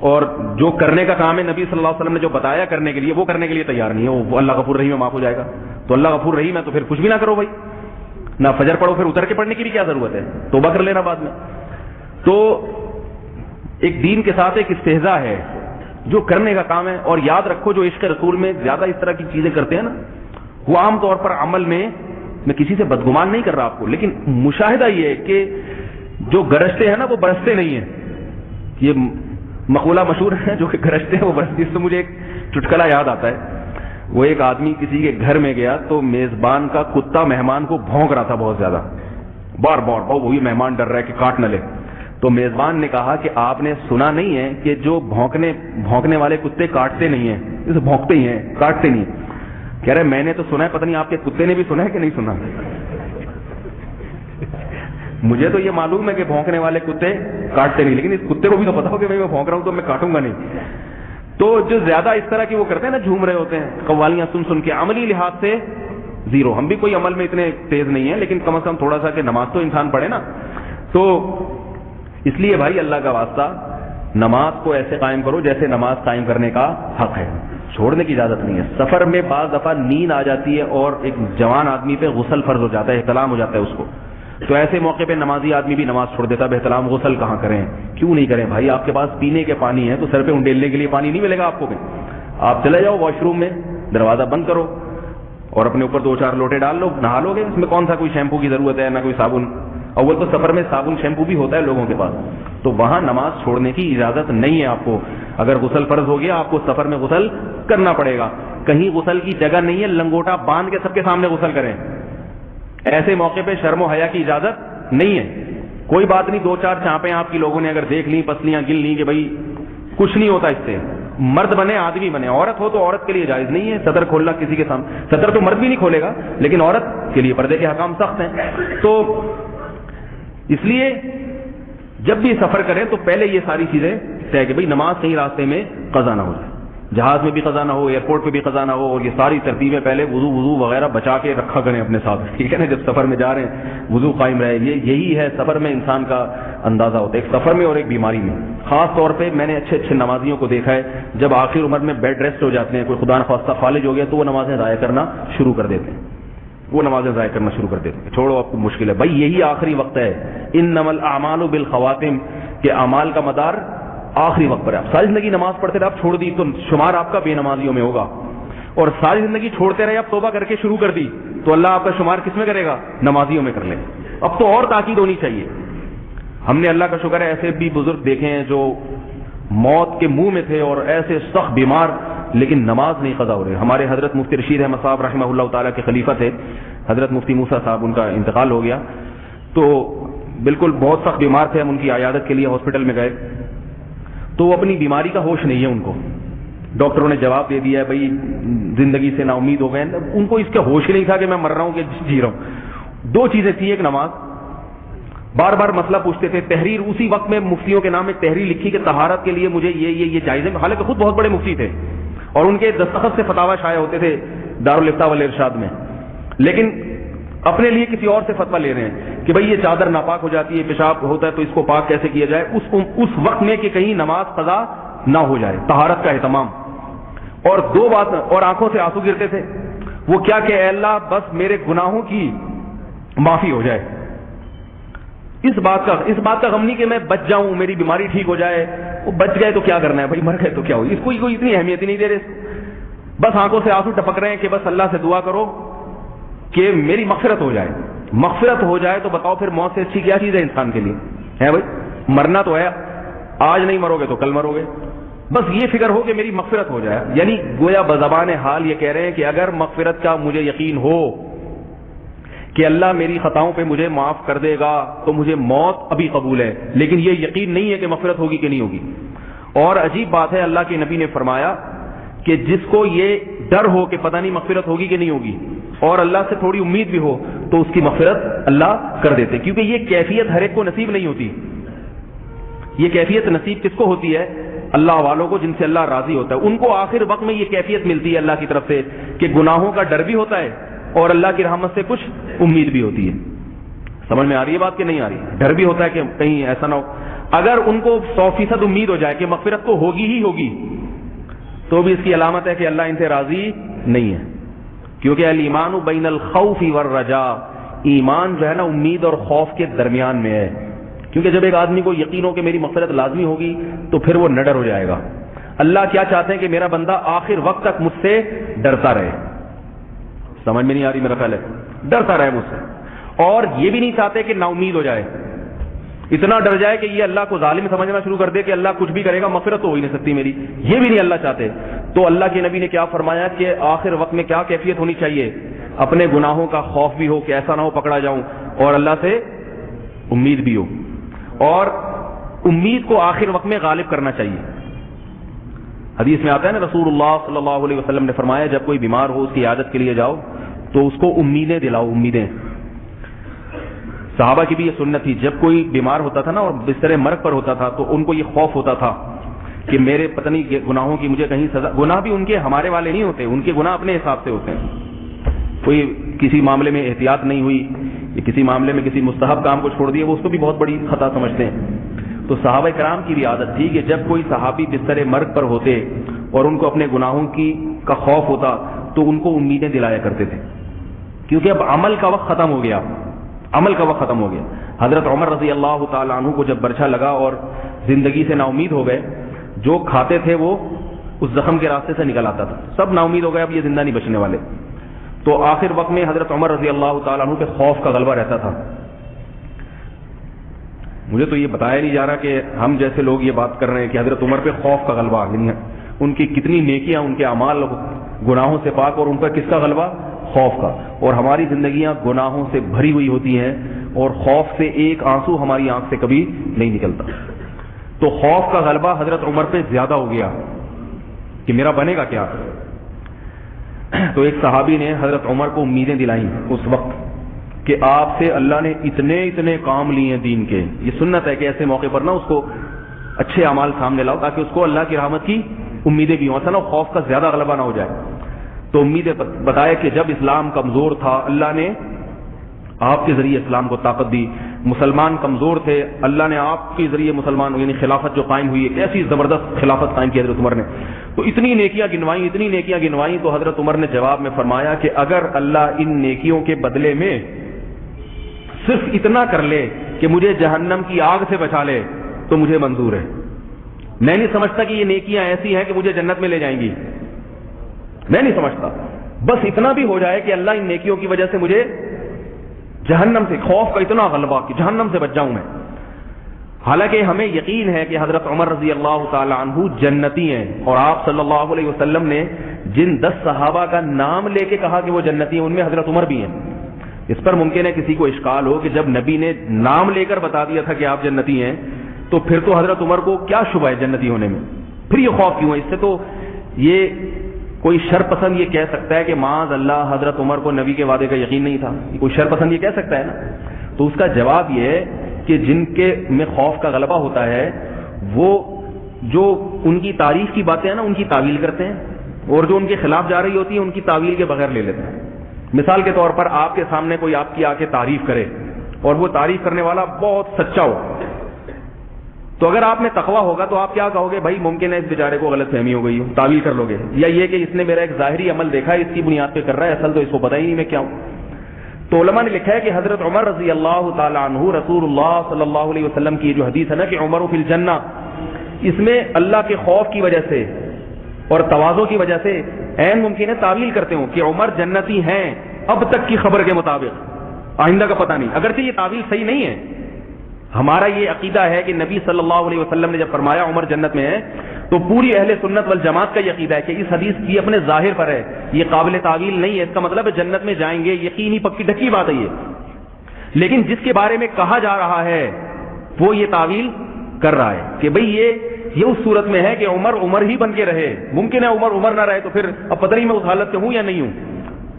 اور جو کرنے کا کام ہے نبی صلی اللہ علیہ وسلم نے جو بتایا کرنے کے لیے, وہ کرنے کے لیے تیار نہیں ہے. وہ اللہ غفور رحیم ہے, معاف ہو جائے گا. تو اللہ غفور رحیم ہے تو پھر کچھ بھی نہ کرو بھائی, نہ فجر پڑھو, پھر اتر کے پڑھنے کی بھی کیا ضرورت ہے, توبہ کر لینا بعد میں. تو ایک دین کے ساتھ ایک استہزاء ہے جو کرنے کا کام ہے. اور یاد رکھو جو عشق رسول میں زیادہ اس طرح کی چیزیں کرتے ہیں نا, وہ عام طور پر عمل میں کسی سے بدگمان نہیں کر رہا آپ کو, لیکن مشاہدہ یہ ہے کہ جو گرجتے ہیں نا وہ برستے نہیں ہیں. یہ مقولہ مشہور ہے, جو کہ گرجتے ہیں وہ برستے. اس سے مجھے ایک چٹکلا یاد آتا ہے. وہ ایک آدمی کسی کے گھر میں گیا تو میزبان کا کتا مہمان کو بھونک رہا تھا بہت زیادہ, بار بار وہی مہمان ڈر رہا ہے کہ کاٹ نہ لے. تو میزبان نے کہا کہ آپ نے سنا نہیں ہے کہ جو بھونکنے والے کتے کاٹتے نہیں ہیں, اسے بھونکتے ہی ہیں, کاٹتے نہیں ہیں. کہہ رہے میں نے تو سنا ہے, پتہ نہیں آپ کے کتے نے بھی سنا ہے کہ نہیں سنا. مجھے تو یہ معلوم ہے کہ بھونکنے والے کتے کاٹتے نہیں, لیکن اس کتے کو بھی تو پتا ہو کہ میں بھونک رہا ہوں تو میں کاٹوں گا نہیں. تو جو زیادہ اس طرح کی وہ کرتے ہیں نا, جھوم رہے ہوتے ہیں قوالیاں سن کے, عملی لحاظ سے زیرو. ہم بھی کوئی عمل میں اتنے تیز نہیں ہیں, لیکن کم از کم تھوڑا سا کہ نماز تو انسان پڑھے نا. تو اس لیے بھائی اللہ کا واسطہ نماز کو ایسے قائم کرو جیسے نماز قائم کرنے کا حق ہے, چھوڑنے کی اجازت نہیں ہے. سفر میں بعض دفعہ نیند آ جاتی ہے اور ایک جوان آدمی پہ غسل فرض ہو جاتا ہے, احتلام ہو جاتا ہے اس کو, تو ایسے موقع پہ نمازی آدمی بھی نماز چھوڑ دیتا ہے. احتلام غسل کہاں کریں, کیوں نہیں کریں بھائی, آپ کے پاس پینے کے پانی ہے تو سر پہ انڈیلنے کے لیے پانی نہیں ملے گا آپ کو کہیں. آپ چلے جاؤ واش روم میں, دروازہ بند کرو اور اپنے اوپر 2-4 لوٹے ڈال لو, نہا لو گے. اس میں کون سا کوئی شیمپو کی ضرورت ہے, نہ کوئی صابن. اول تو سفر میں صابن شیمپو بھی ہوتا ہے لوگوں کے پاس, تو وہاں نماز چھوڑنے کی اجازت نہیں ہے آپ کو. اگر غسل فرض ہو گیا آپ کو سفر میں غسل کرنا پڑے گا. کہیں غسل کی جگہ نہیں ہے, لنگوٹا باندھ کے سب کے سامنے غسل کریں. ایسے موقع پہ شرم و حیا کی اجازت نہیں ہے. کوئی بات نہیں, 2-4 چانپیں آپ کی لوگوں نے اگر دیکھ لیں, پسلیاں گل لیں کہ بھائی کچھ نہیں ہوتا اس سے. مرد بنے آدمی بنے, عورت ہو تو عورت کے لیے جائز نہیں ہے صدر کھولنا کسی کے سامنے. صدر تو مرد بھی نہیں کھولے گا, لیکن عورت کے لیے پردے کے حکام سخت ہیں. تو اس لیے جب بھی سفر کریں تو پہلے یہ ساری چیزیں طے کہ بھائی نماز کہیں راستے میں قضا نہ ہو جائے, جہاز میں بھی قضا نہ ہو, ایئرپورٹ پہ بھی قضا نہ ہو. اور یہ ساری ترتیبیں پہلے وضو وغیرہ بچا کے رکھا کریں اپنے ساتھ, ٹھیک ہے نا. جب سفر میں جا رہے ہیں وضو قائم رہے. یہی ہے سفر میں انسان کا اندازہ ہوتا ہے, ایک سفر میں اور ایک بیماری میں. خاص طور پہ میں نے اچھے نمازیوں کو دیکھا ہے, جب آخر عمر میں بیڈ ریسٹ ہو جاتے ہیں, کوئی خدا نخواستہ فالج ہو گیا, تو وہ نمازیں ضائع کرنا شروع کر دیتے ہیں. چھوڑو آپ کو مشکل ہے بھائی, یہی آخری وقت ہے. انما الاعمال بالخواتم, کہ اعمال کا مدار آخری وقت پر ہے. آپ ساری زندگی نماز پڑھتے رہے, آپ چھوڑ دی تو شمار آپ کا بے نمازیوں میں ہوگا. اور ساری زندگی چھوڑتے رہے, آپ توبہ کر کے شروع کر دی, تو اللہ آپ کا شمار کس میں کرے گا, نمازیوں میں کر لیں. اب تو اور تاکید ہونی چاہیے. ہم نے اللہ کا شکر ہے ایسے بھی بزرگ دیکھے ہیں جو موت کے منہ میں تھے اور ایسے سخت بیمار, لیکن نماز نہیں قضا ہو رہی. ہمارے حضرت مفتی رشید احمد صاحب رحمہ اللہ تعالیٰ کے خلیفہ تھے حضرت مفتی موسیٰ صاحب, ان کا انتقال ہو گیا. تو بالکل بہت سخت بیمار تھے, ہم ان کی عیادت کے لیے ہاسپٹل میں گئے, تو وہ اپنی بیماری کا ہوش نہیں ہے ان کو. ڈاکٹروں نے جواب دے دیا بھائی زندگی سے نا امید ہو گئے. ان کو اس کا ہوش ہی نہیں تھا کہ میں مر رہا ہوں کہ جی رہا ہوں. 2 چیزیں تھیں, ایک نماز بار بار مسئلہ پوچھتے تھے. تحریر اسی وقت میں مفتیوں کے نام ایک تحریر لکھی کہ طہارت کے لیے مجھے یہ جائز ہے, حالانکہ خود بہت بڑے مفتی تھے اور ان کے دستخط سے فتاوی شائع ہوتے تھے دارالافتاء والارشاد میں, لیکن اپنے لیے کسی اور سے فتویٰ لے رہے ہیں کہ بھئی یہ چادر ناپاک ہو جاتی ہے, پیشاب ہوتا ہے تو اس کو پاک کیسے کیا جائے, اس وقت میں کہ کہیں نماز قضا نہ ہو جائے, طہارت کا اہتمام. اور دو بات, اور آنکھوں سے آنسو گرتے تھے. وہ کیا کہ اے اللہ بس میرے گناہوں کی معافی ہو جائے, اس بات کا غم نہیں کہ میں بچ جاؤں, میری بیماری ٹھیک ہو جائے. وہ بچ گئے تو کیا کرنا ہے بھائی, مر گئے تو کیا ہو, اس کو کوئی اتنی اہمیت ہی نہیں دے رہے. بس آنکھوں سے آنسو ٹپک رہے ہیں کہ بس اللہ سے دعا کرو کہ میری مغفرت ہو جائے. مغفرت ہو جائے تو بتاؤ پھر موت سے اچھی کیا چیز ہے انسان کے لیے, ہے بھائی. مرنا تو ہے, آج نہیں مرو گے تو کل مرو گے, بس یہ فکر ہو کہ میری مغفرت ہو جائے. یعنی گویا بزبان حال یہ کہہ رہے ہیں کہ اگر مغفرت کا مجھے یقین ہو کہ اللہ میری خطاؤں پہ مجھے معاف کر دے گا تو مجھے موت ابھی قبول ہے, لیکن یہ یقین نہیں ہے کہ مغفرت ہوگی کہ نہیں ہوگی. اور عجیب بات ہے, اللہ کے نبی نے فرمایا کہ جس کو یہ ڈر ہو کہ پتہ نہیں مغفرت ہوگی کہ نہیں ہوگی, اور اللہ سے تھوڑی امید بھی ہو, تو اس کی مغفرت اللہ کر دیتے, کیونکہ یہ کیفیت ہر ایک کو نصیب نہیں ہوتی. یہ کیفیت نصیب کس کو ہوتی ہے؟ اللہ والوں کو, جن سے اللہ راضی ہوتا ہے, ان کو آخر وقت میں یہ کیفیت ملتی ہے اللہ کی طرف سے کہ گناہوں کا ڈر بھی ہوتا ہے اور اللہ کی رحمت سے کچھ امید بھی ہوتی ہے. سمجھ میں آ رہی ہے بات کہ نہیں آ رہی؟ ڈر بھی ہوتا ہے کہ کہیں ایسا نہ ہو. اگر ان کو 100% امید ہو جائے کہ مغفرت تو ہوگی ہی ہوگی, تو بھی اس کی علامت ہے کہ اللہ ان سے راضی نہیں ہے, کیونکہ الایمان بین الخوف والرجاء, ایمان جو ہے نا امید اور خوف کے درمیان میں ہے. کیونکہ جب ایک آدمی کو یقین ہو کہ میری مغفرت لازمی ہوگی تو پھر وہ نڈر ہو جائے گا. اللہ کیا چاہتے ہیں کہ میرا بندہ آخر وقت تک مجھ سے ڈرتا رہے. سمجھ میں نہیں آ رہی میرا خیال ہے, ڈرتا رہے مجھ سے. اور یہ بھی نہیں چاہتے کہ نا امید ہو جائے, اتنا ڈر جائے کہ یہ اللہ کو ظالم سمجھنا شروع کر دے کہ اللہ کچھ بھی کرے گا مغفرت تو ہو ہی نہیں سکتی میری, یہ بھی نہیں اللہ چاہتے. تو اللہ کے نبی نے کیا فرمایا کہ آخر وقت میں کیا کیفیت ہونی چاہیے؟ اپنے گناہوں کا خوف بھی ہو کہ ایسا نہ ہو پکڑا جاؤں, اور اللہ سے امید بھی ہو, اور امید کو آخر وقت میں غالب کرنا چاہیے. حدیث میں آتا ہے نا, رسول اللہ صلی اللہ علیہ وسلم نے فرمایا جب کوئی بیمار ہو اس کی عیادت کے لیے جاؤ تو اس کو امیدیں دلاؤ, امیدیں. صحابہ کی بھی یہ سنت تھی, جب کوئی بیمار ہوتا تھا نا اور بستر مرگ پر ہوتا تھا تو ان کو یہ خوف ہوتا تھا کہ میرے پتہ نہیں گناہوں کی مجھے کہیں سزا. گناہ بھی ان کے ہمارے والے نہیں ہوتے, ان کے گناہ اپنے حساب سے ہوتے ہیں. کوئی کسی معاملے میں احتیاط نہیں ہوئی یا کسی معاملے میں کسی مستحب کام کو چھوڑ دیا, وہ اس کو بھی بہت بڑی خطا سمجھتے ہیں. تو صحابہ کرام کی بھی عادت تھی کہ جب کوئی صحابی بستر مرگ پر ہوتے اور ان کو اپنے گناہوں کا خوف ہوتا تو ان کو امیدیں دلایا کرتے تھے, کیونکہ اب عمل کا وقت ختم ہو گیا, عمل کا وقت ختم ہو گیا. حضرت عمر رضی اللہ تعالیٰ عنہ کو جب برچھا لگا اور زندگی سے نا امید ہو گئے, جو کھاتے تھے وہ اس زخم کے راستے سے نکل آتا تھا, سب نا امید ہو گئے, اب یہ زندہ نہیں بچنے والے. تو آخر وقت میں حضرت عمر رضی اللہ تعالیٰ عنہ پہ خوف کا غلبہ رہتا تھا. مجھے تو یہ بتایا نہیں جا رہا کہ ہم جیسے لوگ یہ بات کر رہے ہیں کہ حضرت عمر پہ خوف کا غلبہ, ان کی کتنی نیکیاں, ان کے اعمال گناہوں سے پاک, اور ان پر کس کا غلبہ؟ خوف کا. اور ہماری زندگیاں گناہوں سے بھری ہوئی ہوتی ہیں اور خوف سے ایک آنسو ہماری آنکھ سے کبھی نہیں نکلتا. تو خوف کا غلبہ حضرت عمر پہ زیادہ ہو گیا کہ میرا بنے گا کیا. تو ایک صحابی نے حضرت عمر کو امیدیں دلائیں اس وقت کہ آپ سے اللہ نے اتنے کام لیے ہیں دین کے. یہ سنت ہے کہ ایسے موقع پر نا اس کو اچھے اعمال سامنے لاؤ تاکہ اس کو اللہ کی رحمت کی امیدیں بھی ہوں, ایسا نہ خوف کا زیادہ غلبہ نہ ہو جائے. تو امیدیں بتایا کہ جب اسلام کمزور تھا اللہ نے آپ کے ذریعے اسلام کو طاقت دی, مسلمان کمزور تھے اللہ نے آپ کے ذریعے مسلمان, یعنی خلافت جو قائم ہوئی ہے, ایسی زبردست خلافت قائم کی حضرت عمر نے. تو اتنی نیکیاں گنوائیں, تو حضرت عمر نے جواب میں فرمایا کہ اگر اللہ ان نیکیوں کے بدلے میں صرف اتنا کر لے کہ مجھے جہنم کی آگ سے بچا لے تو مجھے منظور ہے. میں نہیں سمجھتا کہ یہ نیکیاں ایسی ہیں کہ مجھے جنت میں لے جائیں گی, میں نہیں سمجھتا. بس اتنا بھی ہو جائے کہ اللہ ان نیکیوں کی وجہ سے مجھے جہنم سے, خوف کا اتنا غلبہ کہ جہنم سے بچ جاؤں میں. حالانکہ ہمیں یقین ہے کہ حضرت عمر رضی اللہ تعالی عنہ جنتی ہیں, اور آپ صلی اللہ علیہ وسلم نے جن 10 صحابہ کا نام لے کے کہا کہ وہ جنتی ہیں ان میں حضرت عمر بھی ہیں. اس پر ممکن ہے کسی کو اشکال ہو کہ جب نبی نے نام لے کر بتا دیا تھا کہ آپ جنتی ہیں تو پھر تو حضرت عمر کو کیا شبہ ہے جنتی ہونے میں, پھر یہ خوف کیوں ہے؟ اس سے تو یہ کوئی شر پسند یہ کہہ سکتا ہے کہ معاذ اللہ حضرت عمر کو نبی کے وعدے کا یقین نہیں تھا, کوئی شر پسند یہ کہہ سکتا ہے نا. تو اس کا جواب یہ ہے کہ جن کے میں خوف کا غلبہ ہوتا ہے وہ جو ان کی تعریف کی باتیں ہیں نا ان کی تعویل کرتے ہیں, اور جو ان کے خلاف جا رہی ہوتی ہے ان کی تعویل کے بغیر لے لیتے ہیں. مثال کے طور پر آپ کے سامنے کوئی آپ کی آ کے تعریف کرے اور وہ تعریف کرنے والا بہت سچا ہو, تو اگر آپ میں تقویٰ ہوگا تو آپ کیا کہو گے, بھائی ممکن ہے اس بیچارے کو غلط فہمی ہو گئی ہو, تعویل کر لو گے. یا یہ کہ اس نے میرا ایک ظاہری عمل دیکھا ہے اس کی بنیاد پہ کر رہا ہے, اصل تو اس کو پتہ ہی نہیں میں کیا ہوں. تو علماء نے لکھا ہے کہ حضرت عمر رضی اللہ تعالی عنہ, رسول اللہ صلی اللہ علیہ وسلم کی جو حدیث ہے نا کہ عمر فی الجنہ, اس میں اللہ کے خوف کی وجہ سے اور تواضع کی وجہ سے عین ممکن ہے تعویل کرتے ہوں کہ عمر جنتی ہیں اب تک کی خبر کے مطابق, آئندہ کا پتہ نہیں. اگرچہ یہ تعویل صحیح نہیں ہے, ہمارا یہ عقیدہ ہے کہ نبی صلی اللہ علیہ وسلم نے جب فرمایا عمر جنت میں ہے تو پوری اہل سنت والجماعت کا یہ عقیدہ ہے کہ اس حدیث کی اپنے ظاہر پر ہے, یہ قابل تعویل نہیں ہے. اس کا مطلب ہے جنت میں جائیں گے, یقینی پکی ڈھکی بات ہے یہ. لیکن جس کے بارے میں کہا جا رہا ہے وہ یہ تعویل کر رہا ہے کہ بھئی یہ اس صورت میں ہے کہ عمر ہی بن کے رہے, ممکن ہے عمر نہ رہے تو پھر اب پتہ نہیں میں اس حالت میں ہوں یا نہیں ہوں.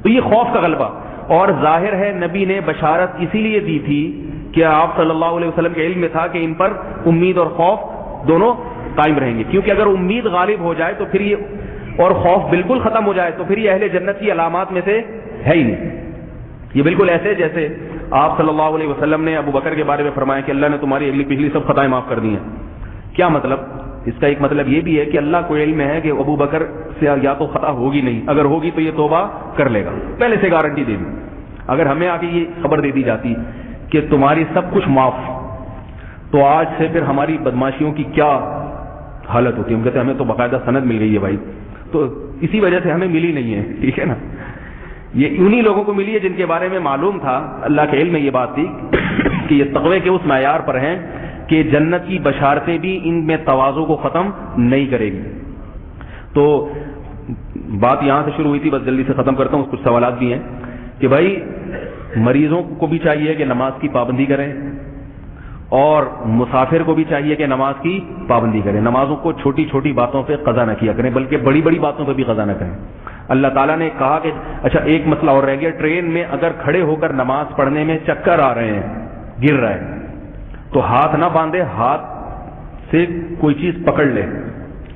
تو یہ خوف کا غلبہ, اور ظاہر ہے نبی نے بشارت اسی لیے دی تھی کہ آپ صلی اللہ علیہ وسلم کے علم میں تھا کہ ان پر امید اور خوف دونوں قائم رہیں گے, کیونکہ اگر امید غالب ہو جائے تو پھر یہ اور خوف بالکل ختم ہو جائے تو پھر یہ اہل جنت کی علامات میں سے ہے ہی نہیں. یہ بالکل ایسے جیسے آپ صلی اللہ علیہ وسلم نے ابو بکر کے بارے میں فرمایا کہ اللہ نے تمہاری اگلی پچھلی سب خطائیں معاف کر دی ہیں. کیا مطلب؟ اس کا ایک مطلب یہ بھی ہے کہ اللہ کو علم ہے کہ ابو بکر سے یا تو خطا ہوگی نہیں, اگر ہوگی تو یہ توبہ کر لے گا, پہلے سے گارنٹی دے دی. اگر ہمیں آگے یہ خبر دے دی جاتی کہ تمہاری سب کچھ معاف, تو آج سے پھر ہماری بدماشیوں کی کیا حالت ہوتی ہے. ہم کہتے ہیں ہمیں تو باقاعدہ سند مل گئی ہے بھائی, تو اسی وجہ سے ہمیں ملی نہیں ہے, ٹھیک ہے نا. یہ انہی لوگوں کو ملی ہے جن کے بارے میں معلوم تھا, اللہ کے علم میں یہ بات تھی کہ یہ تقوی کے اس معیار پر ہیں کہ جنت کی بشارتیں بھی ان میں تواضع کو ختم نہیں کرے گی. تو بات یہاں سے شروع ہوئی تھی, بس جلدی سے ختم کرتا ہوں, کچھ سوالات بھی ہیں کہ بھائی مریضوں کو بھی چاہیے کہ نماز کی پابندی کریں اور مسافر کو بھی چاہیے کہ نماز کی پابندی کریں. نمازوں کو چھوٹی چھوٹی باتوں پہ قضا نہ کیا کریں بلکہ بڑی بڑی باتوں پہ بھی قضا نہ کریں. اللہ تعالیٰ نے کہا کہ اچھا ایک مسئلہ اور رہ گیا, ٹرین میں اگر کھڑے ہو کر نماز پڑھنے میں چکر آ رہے ہیں, گر رہا ہے, تو ہاتھ نہ باندھے, ہاتھ سے کوئی چیز پکڑ لے,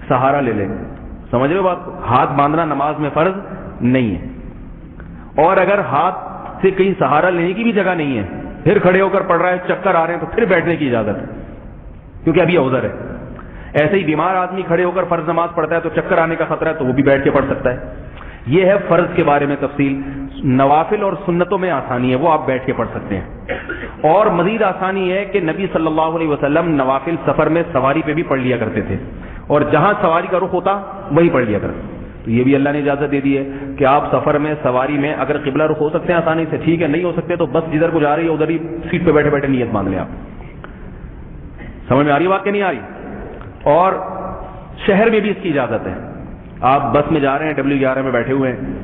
سہارا لے لے. سمجھ رہے ہو بات کو؟ ہاتھ باندھنا نماز میں فرض نہیں ہے. اور اگر ہاتھ سے کہیں سہارا لینے کی بھی جگہ نہیں ہے, پھر کھڑے ہو کر پڑھ رہا ہے, چکر آ رہے ہیں, تو پھر بیٹھنے کی اجازت ہے کیونکہ ابھی عذر ہے. ایسے ہی بیمار آدمی کھڑے ہو کر فرض نماز پڑھتا ہے تو چکر آنے کا خطرہ ہے تو وہ بھی بیٹھ کے پڑھ سکتا ہے. یہ ہے فرض کے بارے میں تفصیل. نوافل اور سنتوں میں آسانی ہے, وہ آپ بیٹھ کے پڑھ سکتے ہیں. اور مزید آسانی ہے کہ نبی صلی اللہ علیہ وسلم نوافل سفر میں سواری پہ بھی پڑھ لیا کرتے تھے, اور جہاں سواری کا رخ ہوتا وہی پڑھ لیا کرتے. تو یہ بھی اللہ نے اجازت دے دی ہے کہ آپ سفر میں سواری میں اگر قبلہ رخ ہو سکتے ہیں آسانی سے, ٹھیک ہے, نہیں ہو سکتے تو بس جدھر کو جا رہی ہے ادھر ہی سیٹ پہ بیٹھے بیٹھے نیت باندھ لیں. آپ سمجھ میں آ رہی بات کہ نہیں آ رہی؟ اور شہر میں بھی اس کی اجازت ہے. آپ بس میں جا رہے ہیں, W11 میں بیٹھے ہوئے ہیں,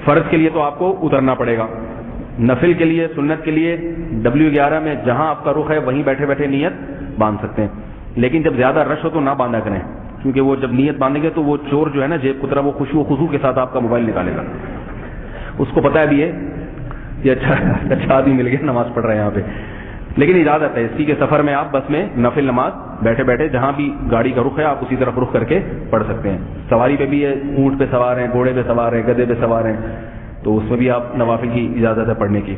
فرض کے لیے تو آپ کو اترنا پڑے گا, نفل کے لیے سنت کے لیے W11 میں جہاں آپ کا رخ ہے وہیں بیٹھے بیٹھے نیت باندھ سکتے ہیں. لیکن جب زیادہ رش ہو تو نہ باندھا کریں, کیونکہ وہ جب نیت باندھیں گے تو وہ چور جو ہے نا جیب کترا, وہ خوشی و خضوع کے ساتھ آپ کا موبائل نکالے گا. اس کو پتہ بھی ہے کہ اچھا آدمی مل گیا نماز پڑھ رہے ہیں یہاں پہ. لیکن اجازت ہے اسی کے سفر میں آپ بس میں نفل نماز بیٹھے بیٹھے جہاں بھی گاڑی کا رخ ہے آپ اسی طرف رخ کر کے پڑھ سکتے ہیں. سواری پہ بھی ہے, اونٹ پہ سوار ہیں, گھوڑے پہ سوار ہیں, گدھے پہ سوار ہیں, تو اس میں بھی آپ نوافل کی اجازت ہے پڑھنے کی.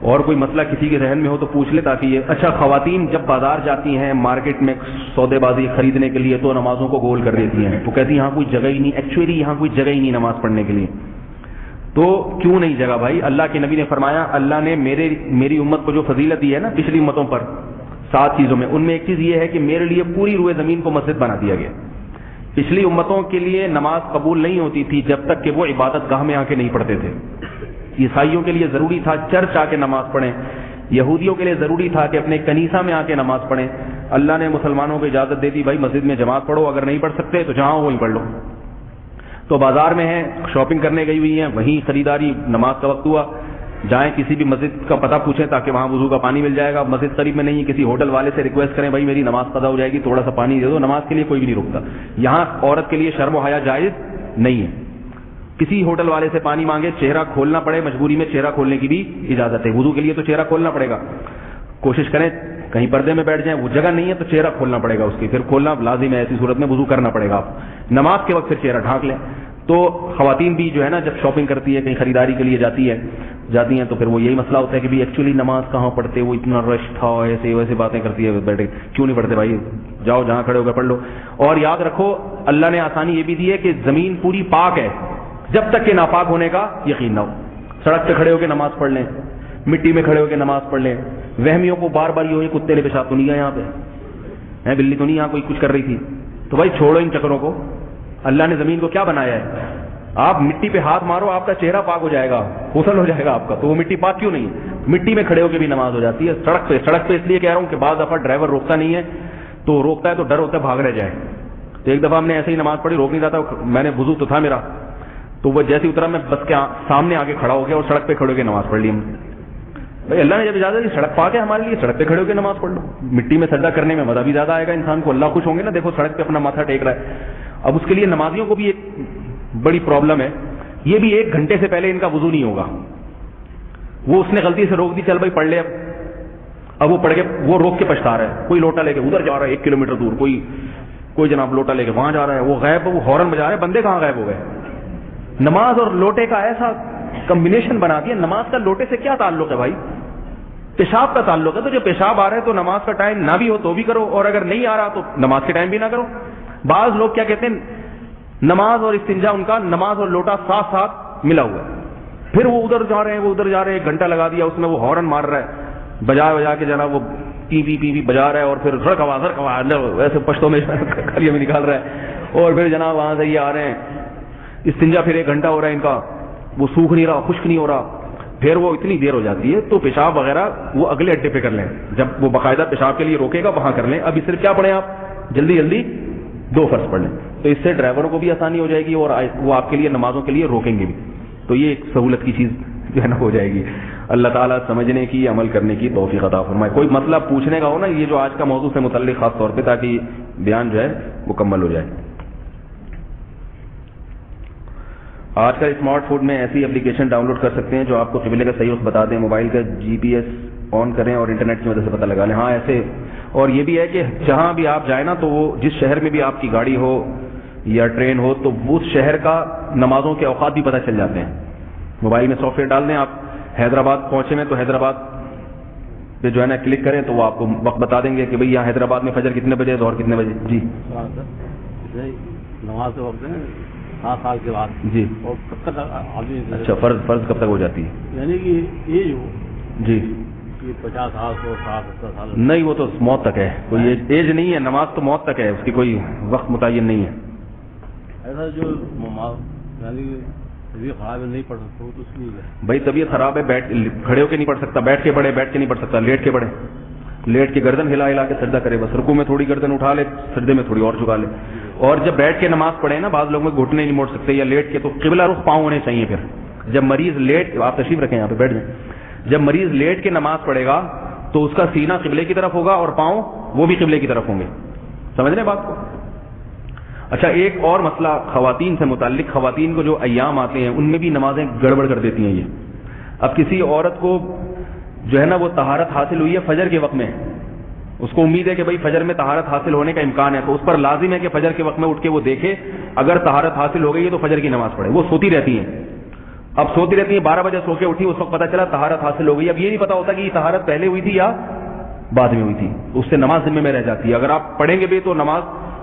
اور کوئی مسئلہ کسی کے ذہن میں ہو تو پوچھ لے تاکہ یہ. اچھا, خواتین جب بازار جاتی ہیں مارکیٹ میں سودے بازی خریدنے کے لیے تو نمازوں کو گول کر دیتی ہیں, تو کہتی ہیں یہاں کوئی جگہ ہی نہیں, ایکچولی یہاں کوئی جگہ ہی نہیں نماز پڑھنے کے لیے. تو کیوں نہیں جگہ بھائی؟ اللہ کے نبی نے فرمایا, اللہ نے میری امت کو جو فضیلت دی ہے نا پچھلی امتوں پر 7 چیزوں میں, ان میں ایک چیز یہ ہے کہ میرے لیے پوری روئے زمین کو مسجد بنا دیا گیا. پچھلی امتوں کے لیے نماز قبول نہیں ہوتی تھی جب تک کہ وہ عبادت گاہ میں آ کے نہیں پڑھتے تھے. عیسائیوں کے لیے ضروری تھا چرچ آ کے نماز پڑھیں, یہودیوں کے لیے ضروری تھا کہ اپنے کنیسہ میں آ کے نماز پڑھیں. اللہ نے مسلمانوں کو اجازت دے دی, بھائی مسجد میں جماعت پڑھو, اگر نہیں پڑھ سکتے تو جہاں ہو وہیں پڑھ لو. تو بازار میں ہیں, شاپنگ کرنے گئی ہوئی ہیں, وہیں خریداری, نماز کا وقت ہوا, جائیں کسی بھی مسجد کا پتہ پوچھیں تاکہ وہاں وضو کا پانی مل جائے گا. مسجد قریب میں نہیں ہے, کسی ہوٹل والے سے ریکویسٹ کریں, بھائی میری نماز قضا ہو جائے گی, تھوڑا سا پانی دے دو. نماز کے لیے کوئی بھی نہیں رکتا. یہاں عورت کے لیے شرم و حیا جائز نہیں ہے. کسی ہوٹل والے سے پانی مانگے, چہرہ کھولنا پڑے, مجبوری میں چہرہ کھولنے کی بھی اجازت ہے. وضو کے لیے تو چہرہ کھولنا پڑے گا. کوشش کریں کہیں پردے میں بیٹھ جائیں, وہ جگہ نہیں ہے تو چہرہ کھولنا پڑے گا اس کی, پھر کھولنا لازم ہے, ایسی صورت میں وضو کرنا پڑے گا. آپ نماز کے وقت پھر چہرہ ڈھانک لیں. تو خواتین بھی جو ہے نا جب شاپنگ کرتی ہے, کہیں خریداری کے لیے جاتی ہیں تو پھر وہ یہی مسئلہ ہوتا ہے کہ ایکچولی نماز کہاں پڑھتے, وہ اتنا رش تھا, ایسے ویسے باتیں کرتی ہے بیٹھے, کیوں نہیں پڑھتے بھائی, جاؤ جہاں کھڑے ہو کر پڑھ لو. اور یاد رکھو اللہ نے آسانی یہ بھی دی ہے کہ زمین پوری پاک ہے جب تک کہ ناپاک ہونے کا یقین نہ ہو. سڑک پہ کھڑے ہو کے نماز پڑھ لیں, مٹی میں کھڑے ہو کے نماز پڑھ لیں. وہمیوں کو بار بار یہ ہوئی کتے نے پیشاب تو نہیں گیا یہاں پہ, بلی تو نہیں یہاں کوئی کچھ کر رہی تھی, تو بھائی چھوڑو ان چکروں کو. اللہ نے زمین کو کیا بنایا ہے, آپ مٹی پہ ہاتھ مارو آپ کا چہرہ پاک ہو جائے گا, غسل ہو جائے گا آپ کا, تو وہ مٹی پاک کیوں نہیں ہے؟ مٹی میں کھڑے ہو کے بھی نماز ہو جاتی ہے. سڑک پہ اس لیے کہہ رہا ہوں کہ بعض دفعہ ڈرائیور روکتا نہیں ہے, تو روکتا ہے تو ڈر ہوتا ہے بھاگ رہ جائے. تو ایک دفعہ ہم نے ایسے ہی نماز پڑھی, روک نہیں رہا تھا, میں نے وضو تو تھا میرا, تو وہ جیسے اترا میں بس کے سامنے آگے کھڑا ہو گیا اور سڑک پہ کھڑے ہو کے نماز پڑھ لی. بھائی اللہ نے جب اجازت دی, سڑک پاک ہے ہمارے لیے, سڑک پہ کھڑے ہو کے نماز پڑھ لو. مٹی میں سجدہ کرنے میں مزہ بھی زیادہ آئے گا انسان کو, اللہ خوش ہوں گے نا, دیکھو سڑک پہ اپنا ماتھا ٹیک رہا ہے. اب اس کے لیے نمازیوں کو بھی ایک بڑی پرابلم ہے, یہ بھی 1 گھنٹے سے پہلے ان کا وضو نہیں ہوگا. وہ اس نے غلطی سے روک دی, چل بھائی پڑھ لے, اب وہ پڑھ کے وہ روک کے پچھتا رہا ہے. کوئی لوٹا لے کے ادھر جا رہا ہے 1 کلومیٹر دور, کوئی جناب لوٹا لے کے وہاں جا رہا ہے, وہ غائب, وہ ہارن بجا رہا ہے, بندے کہاں غائب ہو گئے. نماز اور لوٹے کا ایسا کمبینیشن بنا دیا. نماز کا لوٹے سے کیا تعلق ہے بھائی, پیشاب کا تعلق ہے. تو جو پیشاب آ رہا ہے تو نماز کا ٹائم نہ بھی ہو تو بھی کرو, اور اگر نہیں آ رہا تو نماز کے ٹائم بھی نہ کرو. بعض لوگ کیا کہتے ہیں, نماز اور استنجا ان کا, نماز اور لوٹا ساتھ ساتھ ملا ہوا ہے. پھر وہ ادھر جا رہے ہیں, وہ ادھر جا رہے ہیں, 1 گھنٹہ لگا دیا اس میں, وہ ہارن مار رہا ہے, بجا کے جناب وہ پی بجا رہا ہے, اور پھر سڑکوا ویسے پشتوں میں کھلیے میں نکال رہا ہے, اور پھر جناب وہاں سے یہ آ رہے ہیں. استنجا پھر 1 گھنٹہ ہو رہا ہے ان کا, وہ سوکھ نہیں رہا, خشک نہیں ہو رہا, پھر وہ اتنی دیر ہو جاتی ہے. تو پیشاب وغیرہ وہ اگلے اڈے پہ کر لیں, جب وہ باقاعدہ پیشاب کے لیے روکے گا وہاں کر لیں. اب صرف کیا پڑھیں آپ, جلدی 2 فرض پڑھ لیں, تو اس سے ڈرائیوروں کو بھی آسانی ہو جائے گی, اور وہ آپ کے لیے نمازوں کے لیے روکیں گے بھی. تو یہ ایک سہولت کی چیز جو ہے نا ہو جائے گی. اللہ تعالیٰ سمجھنے کی, عمل کرنے کی توفیق عطا فرمائے. کوئی مسئلہ پوچھنے کا ہو نا, یہ جو آج کا موضوع سے متعلق خاص طور پہ, تاکہ بیان جو ہے مکمل ہو جائے. آج کل اسمارٹ فون میں ایسی اپلیکیشن ڈاؤن لوڈ کر سکتے ہیں جو آپ کو قبلے کا صحیح وقت بتا دیں. موبائل کا GPS آن کریں اور انٹرنیٹ کی مدد سے پتہ لگا لیں. ہاں ایسے, اور یہ بھی ہے کہ جہاں بھی آپ جائیں نا, تو وہ جس شہر میں بھی آپ کی گاڑی ہو یا ٹرین ہو, تو اس شہر کا نمازوں کے اوقات بھی پتہ چل جاتے ہیں. موبائل میں سافٹ ویئر ڈال دیں, آپ حیدرآباد پہنچے میں تو حیدرآباد پہ جو ہے نا کلک کریں, تو وہ آپ کو وقت بتا دیں گے کہ بھئی یہاں حیدرآباد میں فجر کتنے بجے, ظہر کتنے بجے. جی نماز کے وقت 7 سال کے بعد. جی, اور کب تک آدمی, اچھا فرض کب تک ہو جاتی ہے, یعنی کہ ایج ہو, جی 50 سال 100 سال 70 سال نہیں, وہ تو موت تک ہے, کوئی ایج نہیں ہے. نماز تو موت تک ہے, اس کی کوئی وقت متعین نہیں ہے. ایسا جو یعنی طبیعت خراب ہے نہیں پڑھ سکتا تو اس لیے بھائی طبیعت خراب ہے, کھڑے ہو کے نہیں پڑھ سکتا, بیٹھ کے پڑھے, بیٹھ کے نہیں پڑھ سکتا, لیٹ کے پڑھے, لیٹ کے گردن ہلا کے سجدہ کرے, بس رکوع میں تھوڑی گردن اٹھا لے, سجدے میں تھوڑی اور جھکا لے. اور جب بیٹھ کے نماز پڑھے نا, بعض لوگ میں گھٹنے نہیں موڑ سکتے یا لیٹ کے, تو قبلہ رخ پاؤں ہونے چاہیے. پھر جب مریض لیٹ, آپ تشریف رکھیں یہاں پہ بیٹھ جائیں, جب مریض لیٹ کے نماز پڑھے گا تو اس کا سینہ قبلے کی طرف ہوگا اور پاؤں وہ بھی قبلے کی طرف ہوں گے. سمجھ رہے بات کو. اچھا ایک اور مسئلہ خواتین سے متعلق, خواتین کو جو ایام آتے ہیں ان میں بھی نمازیں گڑبڑ کر دیتی ہیں یہ. اب کسی عورت کو جو ہے نا وہ طہارت حاصل ہوئی ہے فجر کے وقت میں, اس کو امید ہے کہ بھائی فجر میں طہارت حاصل ہونے کا امکان ہے, تو اس پر لازم ہے کہ فجر کے وقت میں اٹھ کے وہ دیکھے, اگر طہارت حاصل ہو گئی ہے تو فجر کی نماز پڑھے. وہ سوتی رہتی ہیں, اب سوتی رہتی ہیں, 12 بجے سو کے اٹھی, اس وقت پتہ چلا طہارت حاصل ہو گئی. اب یہ نہیں پتا ہوتا کہ یہ طہارت پہلے ہوئی تھی یا بعد میں ہوئی تھی, اس سے نماز ذمہ میں رہ جاتی ہے. اگر آپ پڑھیں گے بھی تو نماز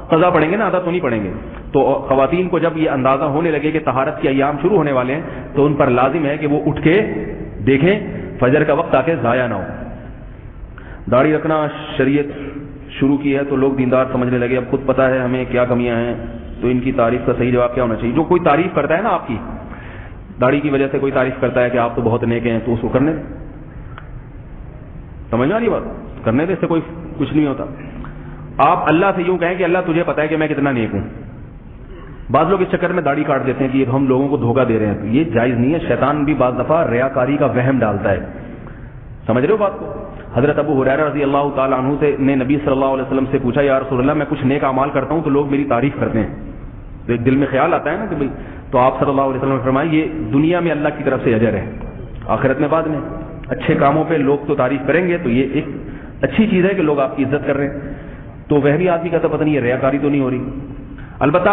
قضا پڑھیں گے نا, ادا تو نہیں پڑھیں گے. تو خواتین کو جب یہ اندازہ ہونے لگے کہ طہارت کے ایام شروع ہونے والے ہیں, تو ان پر لازم ہے کہ وہ اٹھ کے دیکھیں فجر کا وقت تاکہ ضائع نہ ہو. داڑھی رکھنا شریعت شروع کی ہے تو لوگ دیندار سمجھنے لگے. اب خود پتہ ہے ہمیں کیا کمیاں ہیں, تو ان کی تعریف کا صحیح جواب کیا ہونا چاہیے. جو کوئی تعریف کرتا ہے نا آپ کی داڑھی کی وجہ سے, کوئی تعریف کرتا ہے کہ آپ تو بہت نیک ہیں, تو اس کو کرنے دیں. سمجھ میں آ رہی بات, کرنے دیں, اس سے کوئی کچھ نہیں ہوتا. آپ اللہ سے یوں کہیں کہ اللہ تجھے پتا ہے کہ میں کتنا نیک ہوں. بعض لوگ اس چکر میں داڑھی کاٹ دیتے ہیں کہ ہم لوگوں کو دھوکہ دے رہے ہیں, تو یہ جائز نہیں ہے. شیطان بھی بعض دفعہ ریاکاری کا وہم ڈالتا ہے. سمجھ رہے ہو بات کو. حضرت ابو ہریرہ رضی اللہ تعالیٰ عنہ سے نے نبی صلی اللہ علیہ وسلم سے پوچھا, یا رسول اللہ میں کچھ نیک اعمال کرتا ہوں تو لوگ میری تعریف کرتے ہیں, تو ایک دل میں خیال آتا ہے نا کہ بھائی, تو آپ صلی اللہ علیہ وسلم نے فرمایا یہ دنیا میں اللہ کی طرف سے اجر ہے, آخرت میں بعد میں. اچھے کاموں پہ لوگ تو تعریف کریں گے, تو یہ ایک اچھی چیز ہے کہ لوگ آپ کی عزت کر رہے ہیں. تو وہ بھی آدمی کہتا پتہ نہیں یہ ریاکاری تو نہیں ہو رہی. البتہ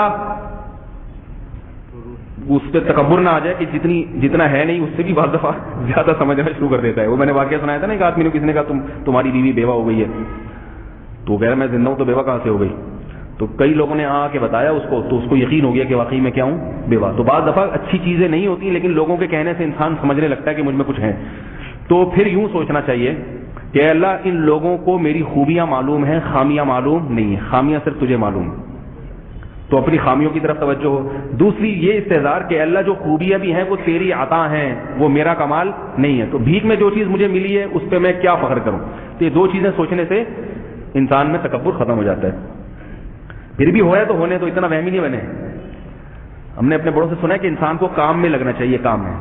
اس پہ تکبر نہ آ جائے کہ جتنا ہے نہیں اس سے بھی بعض دفعہ زیادہ سمجھنا شروع کر دیتا ہے. وہ میں نے واقعہ سنایا تھا نا, ایک آدمی نے کسی نے کہا تمہاری بیوی بیوہ ہو گئی ہے, تو کہہ رہا میں زندہ ہوں تو بیوہ کہاں سے ہو گئی. تو کئی لوگوں نے آ کے بتایا اس کو, تو اس کو یقین ہو گیا کہ واقعی میں کیا ہوں, بیوہ. تو بعض دفعہ اچھی چیزیں نہیں ہوتی لیکن لوگوں کے کہنے سے انسان سمجھنے لگتا ہے کہ مجھ میں کچھ ہے. تو پھر یوں سوچنا چاہیے کہ اللہ ان لوگوں کو میری خوبیاں معلوم ہیں, خامیاں معلوم نہیں ہیں, خامیاں صرف تجھے معلوم ہیں, تو اپنی خامیوں کی طرف توجہ ہو. دوسری یہ استحضار کہ اللہ جو خوبیاں بھی ہیں وہ تیری عطا ہیں, وہ میرا کمال نہیں ہے, تو بھیک میں جو چیز مجھے ملی ہے اس پہ میں کیا فخر کروں. تو یہ دو چیزیں سوچنے سے انسان میں تکبر ختم ہو جاتا ہے. پھر بھی ہوا ہے تو ہونے تو اتنا وہمی نہیں بنے. ہم نے اپنے بڑوں سے سنا ہے کہ انسان کو کام میں لگنا چاہیے, کام میں.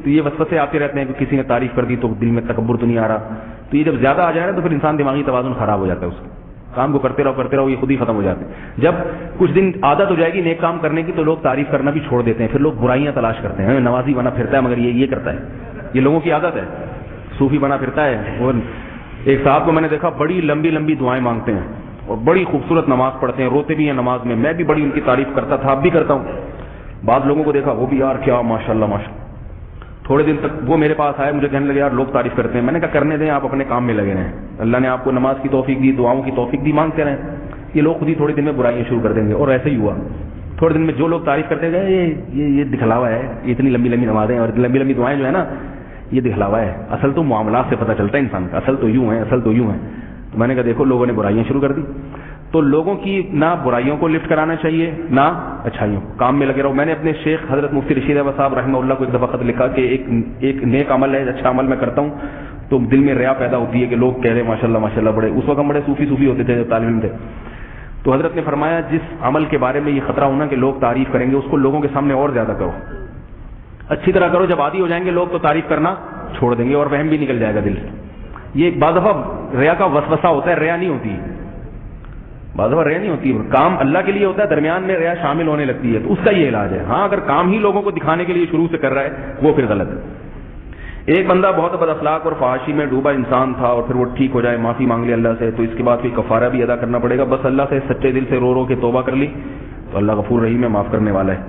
یہ وسوسے آتے رہتے ہیں کہ کسی نے تعریف کر دی تو دل میں تکبر تو نہیں آ رہا, تو یہ جب زیادہ آ جائے نا تو پھر انسان دماغی توازن خراب ہو جاتا ہے. اس کام کو کرتے رہو یہ خود ہی ختم ہو جاتے ہیں. جب کچھ دن عادت ہو جائے گی نیک کام کرنے کی تو لوگ تعریف کرنا بھی چھوڑ دیتے ہیں, پھر لوگ برائیاں تلاش کرتے ہیں. نمازی بنا پھرتا ہے مگر یہ کرتا ہے, یہ لوگوں کی عادت ہے. صوفی بنا پھرتا ہے. اور ایک صاحب کو میں نے دیکھا بڑی لمبی لمبی دعائیں مانگتے ہیں اور بڑی خوبصورت نماز پڑھتے ہیں, روتے بھی ہیں نماز میں بھی بڑی ان کی تعریف کرتا تھا, اب بھی کرتا ہوں. بعض لوگوں کو دیکھا وہ بھی یار کیا ماشاءاللہ ماشاءاللہ. تھوڑے دن تک وہ میرے پاس آئے, مجھے کہنے لگے یار لوگ تعریف کرتے ہیں. میں نے کہا کرنے دیں, آپ اپنے کام میں لگے رہیں. اللہ نے آپ کو نماز کی توفیق دی, دعاؤں کی توفیق دی, مانگتے رہیں. یہ لوگ خود ہی تھوڑے دن میں برائیاں شروع کر دیں گے. اور ایسے ہی ہوا, تھوڑے دن میں جو لوگ تعریف کرتے گئے یہ دکھلاوا ہے, یہ اتنی لمبی لمبی نمازیں اور لمبی لمبی دعائیں جو ہے نا یہ دکھلاوا ہے. اصل تو معاملات سے پتہ چلتا ہے انسان کا, اصل تو یوں ہے, اصل تو یوں ہے. تو میں نے کہا دیکھو لوگوں نے برائیاں شروع کر دی. تو لوگوں کی نہ برائیوں کو لفٹ کرانا چاہیے نہ اچھائیوں کو, کام میں لگے رہو. میں نے اپنے شیخ حضرت مفتی رشید احمد صاحب رحمہ اللہ کو ایک دفعہ خط لکھا کہ ایک نیک عمل ہے, اچھا عمل میں کرتا ہوں تو دل میں ریا پیدا ہوتی ہے کہ لوگ کہہ رہے ہیں ماشاءاللہ ماشاءاللہ بڑے. اس وقت ہم بڑے صوفی ہوتے تھے جب طالب علم تھے. تو حضرت نے فرمایا جس عمل کے بارے میں یہ خطرہ ہونا کہ لوگ تعریف کریں گے اس کو لوگوں کے سامنے اور زیادہ کرو, اچھی طرح کرو. جب عادی ہو جائیں گے لوگ تو تعریف کرنا چھوڑ دیں گے اور وہم بھی نکل جائے گا دل سے. یہ ایک بعض دفعہ ریا کا وسوسہ ہوتا ہے, ریا نہیں ہوتی, بعض دفعہ ریا نہیں ہوتی. کام اللہ کے لیے ہوتا ہے, درمیان میں ریا شامل ہونے لگتی ہے, تو اس کا یہ علاج ہے. ہاں اگر کام ہی لوگوں کو دکھانے کے لیے شروع سے کر رہا ہے وہ پھر غلط ہے. ایک بندہ بہت بد اخلاق اور فحاشی میں ڈوبا انسان تھا اور پھر وہ ٹھیک ہو جائے, معافی مانگ لے اللہ سے, تو اس کے بعد کوئی کفارہ بھی ادا کرنا پڑے گا. بس اللہ سے سچے دل سے رو کے توبہ کر لی تو اللہ غفور رحیم ہے, معاف کرنے والا ہے.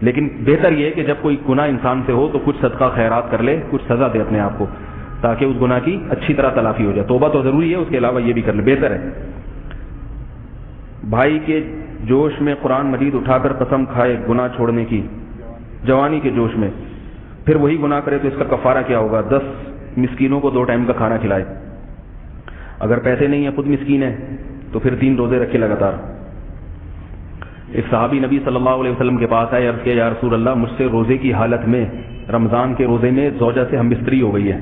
لیکن بہتر یہ ہے کہ جب کوئی گناہ انسان سے ہو تو کچھ صدقہ خیرات کر لے, کچھ سزا دے اپنے آپ کو تاکہ اس گناہ کی اچھی طرح تلافی ہو جائے. توبہ تو ضروری ہے, اس کے علاوہ یہ بھی کر لے, بہتر ہے. بھائی کے جوش میں قرآن مجید اٹھا کر قسم کھائے گناہ چھوڑنے کی, جوانی کے جوش میں, پھر وہی گناہ کرے تو اس کا کفارہ کیا ہوگا؟ 10 مسکینوں کو 2 ٹائم کا کھانا کھلائے. اگر پیسے نہیں ہیں, خود مسکین ہے, تو پھر 3 روزے رکھے لگاتار. ایک صحابی نبی صلی اللہ علیہ وسلم کے پاس آئے, عرض کیا یا رسول اللہ مجھ سے روزے کی حالت میں, رمضان کے روزے میں زوجہ سے ہم بستری ہو گئی ہے,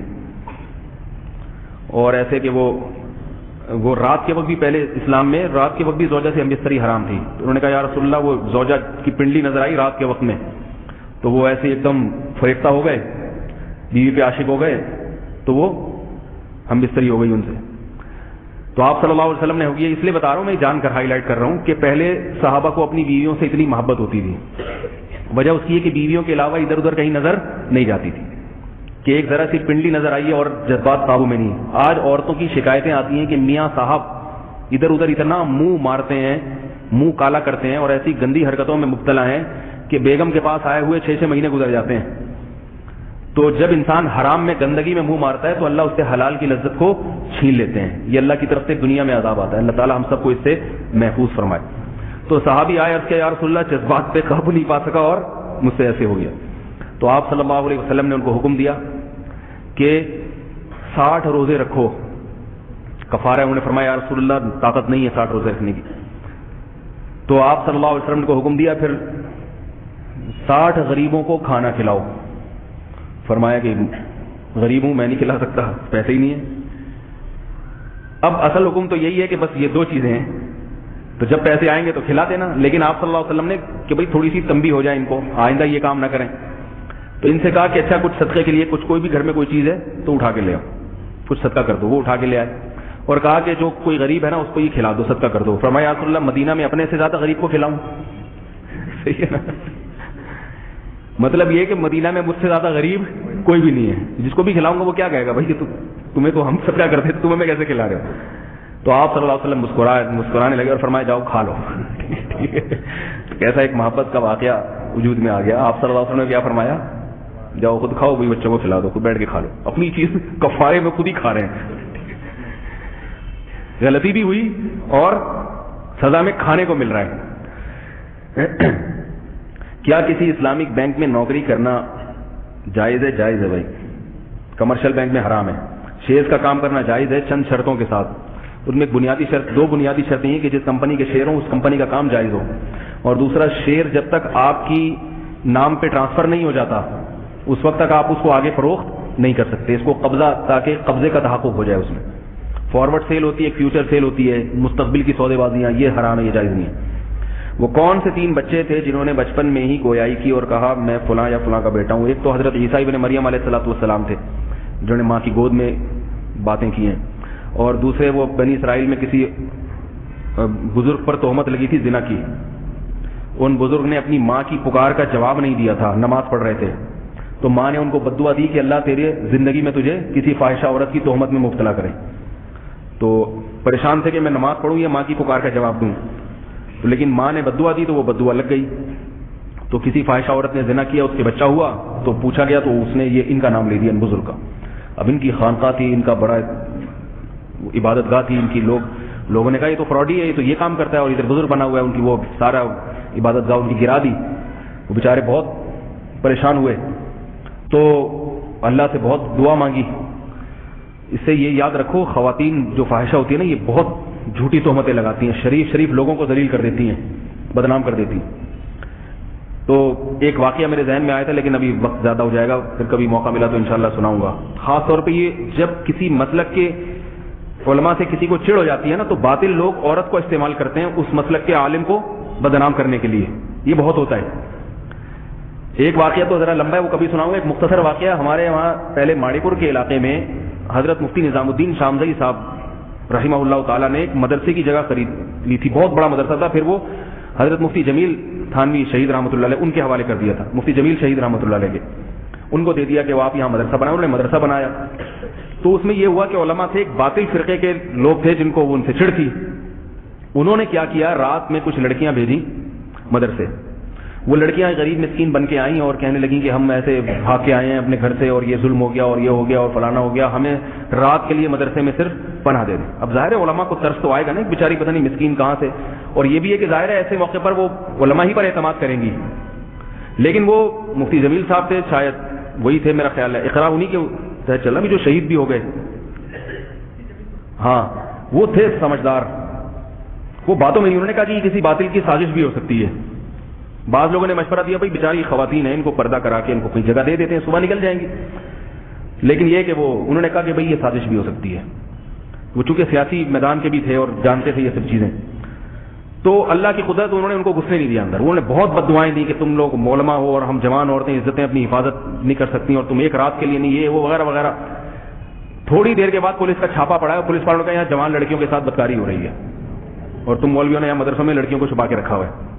اور ایسے کہ وہ رات کے وقت بھی, پہلے اسلام میں رات کے وقت بھی زوجہ سے ہم بستری حرام تھی. انہوں نے کہا یا رسول اللہ وہ زوجہ کی پنڈلی نظر آئی رات کے وقت میں, تو وہ ایسے ایک دم فریفتہ ہو گئے, بیوی پہ عاشق ہو گئے, تو وہ ہم بستری ہو گئی ان سے. تو آپ صلی اللہ علیہ وسلم نے ہو گیا. اس لیے بتا رہا ہوں, میں جان کر ہائی لائٹ کر رہا ہوں کہ پہلے صحابہ کو اپنی بیویوں سے اتنی محبت ہوتی تھی. وجہ اس کی ہے کہ بیویوں کے علاوہ ادھر ادھر کہیں نظر نہیں جاتی تھی, کہ ایک ذرا سی پنڈلی نظر آئی ہے اور جذبات قابو میں نہیں. آج عورتوں کی شکایتیں آتی ہیں کہ میاں صاحب ادھر ادھر اتنا منہ مارتے ہیں, منہ کالا کرتے ہیں اور ایسی گندی حرکتوں میں مبتلا ہیں کہ بیگم کے پاس آئے ہوئے 6 مہینے گزر جاتے ہیں. تو جب انسان حرام میں گندگی میں منہ مارتا ہے تو اللہ اس سے حلال کی لذت کو چھین لیتے ہیں. یہ اللہ کی طرف سے دنیا میں عذاب آتا ہے. اللہ تعالی ہم سب کو اس سے محفوظ فرمائے. تو صحابی آئے, عرض کیا یا رسول اللہ جذبات پہ قابو نہیں پا سکا اور مجھ سے ایسے ہو گیا. تو آپ صلی اللہ علیہ وسلم نے ان کو حکم دیا کہ 60 روزے رکھو, کفارہ ہے. انہوں نے فرمایا یا رسول اللہ طاقت نہیں ہے 60 روزے رکھنے کی. تو آپ صلی اللہ علیہ وسلم کو حکم دیا پھر 60 غریبوں کو کھانا کھلاؤ. فرمایا کہ غریب ہوں, میں نہیں کھلا سکتا, پیسے ہی نہیں ہیں. اب اصل حکم تو یہی ہے کہ بس یہ 2 چیزیں ہیں, تو جب پیسے آئیں گے تو کھلا دینا. لیکن آپ صلی اللہ علیہ وسلم نے کہ بھئی تھوڑی سی تنبیہ ہو جائے ان کو, آئندہ یہ کام نہ کریں. تو ان سے کہا کہ اچھا کچھ صدقے کے لیے, کوئی بھی گھر میں کوئی چیز ہے تو اٹھا کے لے آؤ, کچھ صدقہ کر دو. وہ اٹھا کے لے آئے اور کہا کہ جو کوئی غریب ہے نا اس کو یہ کھلا دو, صدقہ کر دو. فرمایا یا رسول اللہ مدینہ میں اپنے سے زیادہ غریب کو کھلاؤں؟ صحیح ہے نا. مطلب یہ کہ مدینہ میں مجھ سے زیادہ غریب کوئی بھی نہیں ہے, جس کو بھی کھلاؤں گا وہ کیا کہے گا بھائی کہ تو تمہیں تو ہم سب کیا کرتے تمہیں میں کیسے کھلا رہے ہو؟ تو آپ صلی اللہ علیہ وسلم مسکرانے لگے اور فرمایا جاؤ کھا لو. کیسا ایک محبت کا واقعہ وجود میں آ گیا. آپ صلی اللہ علیہ وسلم نے کیا فرمایا؟ جاؤ خود کھاؤ, بھائی بچوں کو کھلا دو, خود بیٹھ کے کھا لو. اپنی چیز کفارے میں خود ہی کھا رہے ہیں. غلطی بھی ہوئی اور سزا میں کھانے کو مل رہا ہے. کیا کسی اسلامک بینک میں نوکری کرنا جائز ہے؟ جائز ہے بھائی. کمرشل بینک میں حرام ہے. شیئرز کا کام کرنا جائز ہے چند شرطوں کے ساتھ. ان میں ایک بنیادی شرط, دو بنیادی شرطیں ہیں کہ جس کمپنی کے شیئر ہوں اس کمپنی کا کام جائز ہو, اور دوسرا شیئر جب تک آپ کی نام پہ ٹرانسفر نہیں ہو جاتا اس وقت تک آپ اس کو آگے فروخت نہیں کر سکتے. اس کو قبضہ, تاکہ قبضے کا تحقق ہو جائے. اس میں فارورڈ سیل ہوتی ہے, فیوچر سیل ہوتی ہے, مستقبل کی سودے بازیاں, یہ حرام ہے, یہ جائز نہیں ہے. وہ کون سے 3 بچے تھے جنہوں نے بچپن میں ہی گویائی کی اور کہا میں فلاں یا فلاں کا بیٹا ہوں؟ ایک تو حضرت عیسیٰ ابن مریم علیہ السلام تھے جنہوں نے ماں کی گود میں باتیں کی ہیں, اور دوسرے وہ بنی اسرائیل میں کسی بزرگ پر تہمت لگی تھی زنا کی. ان بزرگ نے اپنی ماں کی پکار کا جواب نہیں دیا تھا, نماز پڑھ رہے تھے, تو ماں نے ان کو بددعا دی کہ اللہ تیرے زندگی میں تجھے کسی فاحشہ عورت کی تہمت میں مبتلا کرے. تو پریشان تھے کہ میں نماز پڑھوں یا ماں کی پکار کا جواب دوں, تو لیکن ماں نے بددعا دی تو وہ بددعا لگ گئی. تو کسی فاحشہ عورت نے زنا کیا, اس کے بچہ ہوا, تو پوچھا گیا تو اس نے یہ ان کا نام لے دیا, ان بزرگ کا. اب ان کی خانقاہ تھی, ان کا بڑا عبادت گاہ تھی ان کی. لوگوں نے کہا یہ تو فراڈی ہے, یہ تو یہ کام کرتا ہے, اور ادھر بزرگ بنا ہوا ہے. ان کی وہ سارا عبادت گاہ ان کی گرا دی. وہ بیچارے بہت پریشان ہوئے, تو اللہ سے بہت دعا مانگی. اس سے یہ یاد رکھو, خواتین جو فاحشہ ہوتی ہے نا, یہ بہت جھوٹی تہمتیں لگاتی ہیں, شریف لوگوں کو ذلیل کر دیتی ہیں, بدنام کر دیتی ہیں. تو ایک واقعہ میرے ذہن میں آیا تھا, لیکن ابھی وقت زیادہ ہو جائے گا, پھر کبھی موقع ملا تو انشاءاللہ سناؤں گا. خاص طور پہ یہ جب کسی مسلک کے علماء سے کسی کو چڑ ہو جاتی ہے نا, تو باطل لوگ عورت کو استعمال کرتے ہیں اس مسلک کے عالم کو بدنام کرنے کے لیے. یہ بہت ہوتا ہے. ایک واقعہ تو ذرا لمبا ہے, وہ کبھی سناؤں گا. ایک مختصر واقعہ, ہمارے وہاں پہلے ماڑی پور کے علاقے میں حضرت مفتی نظام الدین شامزئی صاحب رحمہ اللہ تعالیٰ نے ایک مدرسے کی جگہ خرید لی تھی. بہت بڑا مدرسہ تھا. پھر وہ حضرت مفتی جمیل تھانوی شہید رحمۃ اللہ علیہ ان کے حوالے کر دیا تھا. مفتی جمیل شہید رحمۃ اللہ علیہ کے, ان کو دے دیا کہ وہ آپ یہاں مدرسہ بنائیں. انہوں نے مدرسہ بنایا. تو اس میں یہ ہوا کہ علماء سے ایک باطل فرقے کے لوگ تھے جن کو وہ ان سے چڑ تھی. انہوں نے کیا کیا, رات میں کچھ لڑکیاں بھیجیں مدرسے. وہ لڑکیاں غریب مسکین بن کے آئیں اور کہنے لگیں کہ ہم ایسے بھاگ کے آئے ہیں اپنے گھر سے, اور یہ ظلم ہو گیا, اور یہ ہو گیا, اور فلانا ہو گیا, ہمیں رات کے لیے مدرسے میں صرف پناہ دے دیں. اب ظاہر ہے علماء کو ترس تو آئے گا نا, ایک بیچاری پتہ نہیں مسکین کہاں سے. اور یہ بھی ہے کہ ظاہر ہے ایسے موقع پر وہ علماء ہی پر اعتماد کریں گی. لیکن وہ مفتی جمیل صاحب تھے, شاید وہی تھے میرا خیال ہے, اقرا انہی کے چل رہا بھی جو شہید بھی ہو گئے. ہاں وہ تھے سمجھدار, وہ باتوں میں نہیں. انہوں نے کہا کہ یہ کسی باطل کی سازش بھی ہو سکتی ہے. بعض لوگوں نے مشورہ دیا بھائی بیچاری خواتین ہیں, ان کو پردہ کرا کے ان کو کوئی جگہ دے دیتے ہیں, صبح نکل جائیں گی. لیکن یہ کہ وہ انہوں نے کہا کہ بھائی یہ سازش بھی ہو سکتی ہے. وہ چونکہ سیاسی میدان کے بھی تھے اور جانتے تھے یہ سب چیزیں, تو اللہ کی قدرت انہوں نے ان کو گھسنے نہیں دیا اندر. انہوں نے بہت بد دعائیں دی کہ تم لوگ مولما ہو اور ہم جوان عورتیں عزتیں اپنی حفاظت نہیں کر سکتی, اور تم ایک رات کے لیے نہیں, یہ وہ وغیرہ وغیرہ. تھوڑی دیر کے بعد پولیس کا چھاپا پڑا ہے. پولیس والوں کا یہاں جوان لڑکیوں کے ساتھ بدکاری ہو رہی ہے, اور تم مولویوں نے یہاں مدرسوں میں لڑکیوں کو چھپا کے رکھا ہوا ہے.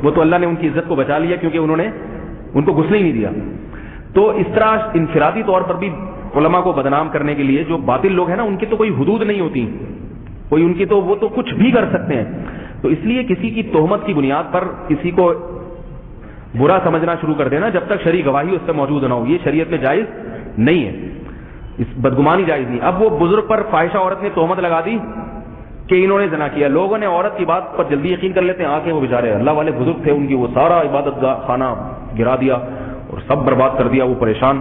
وہ تو اللہ نے ان کی عزت کو بچا لیا کیونکہ انہوں نے ان کو گھسنے ہی نہیں دیا. تو اس طرح انفرادی طور پر بھی علماء کو بدنام کرنے کے لیے جو باطل لوگ ہیں نا, ان کی تو کوئی حدود نہیں ہوتی, کوئی ان کی تو وہ تو کچھ بھی کر سکتے ہیں. تو اس لیے کسی کی تہمت کی بنیاد پر کسی کو برا سمجھنا شروع کر دینا جب تک شرعی گواہی اس سے موجود نہ ہو, یہ شریعت میں جائز نہیں ہے. اس بدگمانی جائز نہیں. اب وہ بزرگ پر فاحشہ عورت نے تہمت لگا دی کہ انہوں نے زنا کیا. لوگوں نے عورت کی بات پر جلدی یقین کر لیتے ہیں, آ کے وہ بیچارے اللہ والے بزرگ تھے, ان کی وہ سارا عبادت خانہ گرا دیا اور سب برباد کر دیا. وہ پریشان.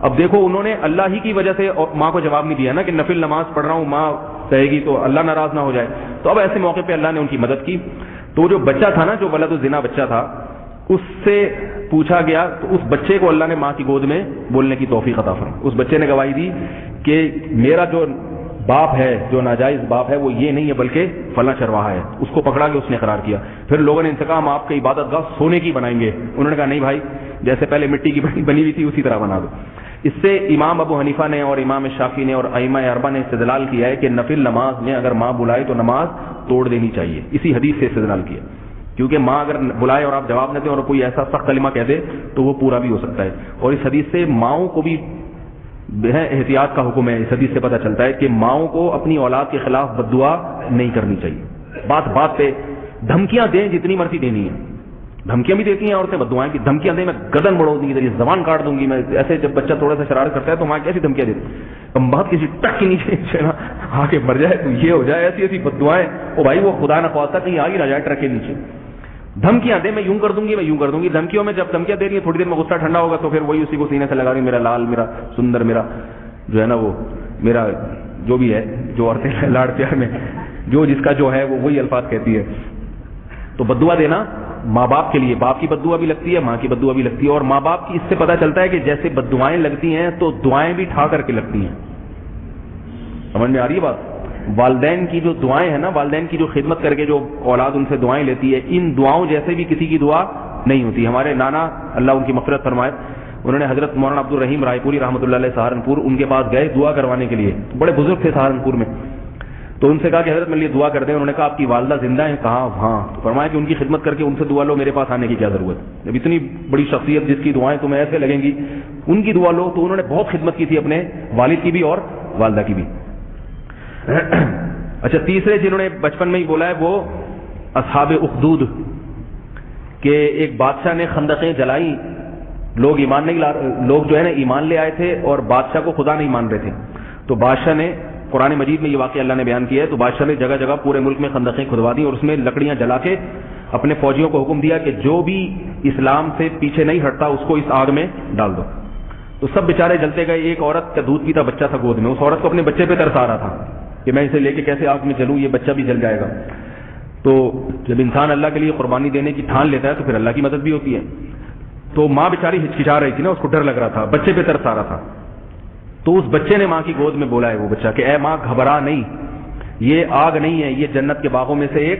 اب دیکھو انہوں نے اللہ ہی کی وجہ سے ماں کو جواب نہیں دیا نا کہ نفل نماز پڑھ رہا ہوں, ماں کہے گی تو اللہ ناراض نہ ہو جائے. تو اب ایسے موقع پہ اللہ نے ان کی مدد کی. تو جو بچہ تھا نا, جو ولد الزنا بچہ تھا, اس سے پوچھا گیا تو اس بچے کو اللہ نے ماں کی گود میں بولنے کی توفیق عطا فرمائی. اس بچے نے گواہی دی کہ میرا جو باپ ہے, جو ناجائز باپ ہے, وہ یہ نہیں ہے بلکہ فلاں چرواہا ہے. اس کو پکڑا کے اس نے قرار کیا. پھر لوگوں نے انتقام آپ کی عبادت گاہ سونے کی بنائیں گے. انہوں نے کہا نہیں بھائی, جیسے پہلے مٹی کی بنی ہوئی تھی اسی طرح بنا دو. اس سے امام ابو حنیفہ نے اور امام شافعی نے اور ائمہ اربعہ نے استدلال کیا ہے کہ نفل نماز میں اگر ماں بلائے تو نماز توڑ دینی چاہیے. اسی حدیث سے استدلال کیا, کیونکہ ماں اگر بلائے اور آپ جواب نہ دیں اور کوئی ایسا سخت کلمہ کہہ دے تو وہ پورا بھی ہو سکتا ہے. اور اس حدیث سے ماؤں کو بھی احتیاط کا حکم ہے. اس حدیث سے پتہ چلتا ہے کہ ماؤں کو اپنی اولاد کے خلاف بد دعا نہیں کرنی چاہیے. بات بات پہ دھمکیاں دیں جتنی مرضی دینی ہے, دھمکیاں بھی دیتی ہیں عورتیں, بد دعائیں کی دھمکیاں دیں, میں گردن مڑو دوں گی, زبان کاٹ دوں گی میں. ایسے جب بچہ تھوڑا سا شرارت کرتا ہے تو ماں کیسی دھمکیاں دیتی, بہت کسی ٹک کے نیچے آ کے مر جائے تو یہ ہو جائے, ایسی ایسی بد دعائیں. او بھائی وہ خدا نہ خواستہ کہیں آ ہی نہ جائے ٹرک کے نیچے. دھمکیاں دیں, میں یوں کر دوں گی, میں یوں کر دوں گی. دھمکیوں میں جب دھمکیاں دے رہی ہیں تھوڑی دیر میں غصہ ٹھنڈا ہوگا تو پھر وہی اسی کو سینے سے لگا رہی, میرا لال, میرا سندر, میرا جو ہے نا وہ میرا جو بھی ہے, جو عورتیں لاڑ پیار میں جو جس کا جو ہے وہ وہی الفاظ کہتی ہے. تو بد دعا دینا ماں باپ کے لیے, باپ کی بد دعا بھی لگتی ہے, ماں کی بد دعا بھی لگتی ہے. اور ماں باپ کی اس سے پتہ چلتا ہے کہ جیسے بد دعائیں لگتی ہیں تو دعائیں بھی ٹھا کر کے لگتی ہیں. سمجھ میں آ رہی ہے بات؟ والدین کی جو دعائیں ہیں نا, والدین کی جو خدمت کر کے جو اولاد ان سے دعائیں لیتی ہے, ان دعاؤں جیسے بھی کسی کی دعا نہیں ہوتی. ہمارے نانا اللہ ان کی مغفرت فرمائے, انہوں نے حضرت مولانا عبد الرحیم رائے پوری رحمۃ اللہ علیہ سہارنپور, ان کے پاس گئے دعا کروانے کے لیے. بڑے بزرگ تھے سہارنپور میں. تو ان سے کہا کہ حضرت میرے لیے دعا کر دیں. انہوں نے کہا آپ کی والدہ زندہ ہیں؟ کہا ہاں. تو فرمایا کہ ان کی خدمت کر کے ان سے دعا لو, میرے پاس آنے کی کیا ضرورت. جب اتنی بڑی شخصیت جس کی دعائیں تمہیں ایسے لگیں گی, ان کی دعا لو. تو انہوں نے بہت خدمت کی تھی اپنے والد کی بھی اور والدہ کی بھی. اچھا, تیسرے جنہوں نے بچپن میں ہی بولا ہے وہ اصحاب اخدود, کہ ایک بادشاہ نے خندقیں جلائی, لوگ ایمان نہیں لوگ جو ہے نا ایمان لے آئے تھے اور بادشاہ کو خدا نہیں مان رہے تھے. تو بادشاہ نے, قرآن مجید میں یہ واقعہ اللہ نے بیان کیا ہے, تو بادشاہ نے جگہ جگہ پورے ملک میں خندقیں کھدوا دی اور اس میں لکڑیاں جلا کے اپنے فوجیوں کو حکم دیا کہ جو بھی اسلام سے پیچھے نہیں ہٹتا اس کو اس آگ میں ڈال دو. تو سب بیچارے جلتے گئے. ایک عورت کا دودھ پیتا بچہ تھا گود میں, اس عورت کو اپنے بچے پہ ترس آ رہا تھا کہ میں اسے لے کے کیسے آگ میں جلوں, یہ بچہ بھی جل جائے گا. تو جب انسان اللہ کے لیے قربانی دینے کی ٹھان لیتا ہے تو پھر اللہ کی مدد بھی ہوتی ہے. تو ماں بیچاری ہچکچا رہی تھی نا, اس کو ڈر لگ رہا تھا, بچے پہ ترس آ رہا تھا. تو اس بچے نے ماں کی گود میں بولا ہے وہ بچہ کہ اے ماں گھبرا نہیں, یہ آگ نہیں ہے, یہ جنت کے باغوں میں سے ایک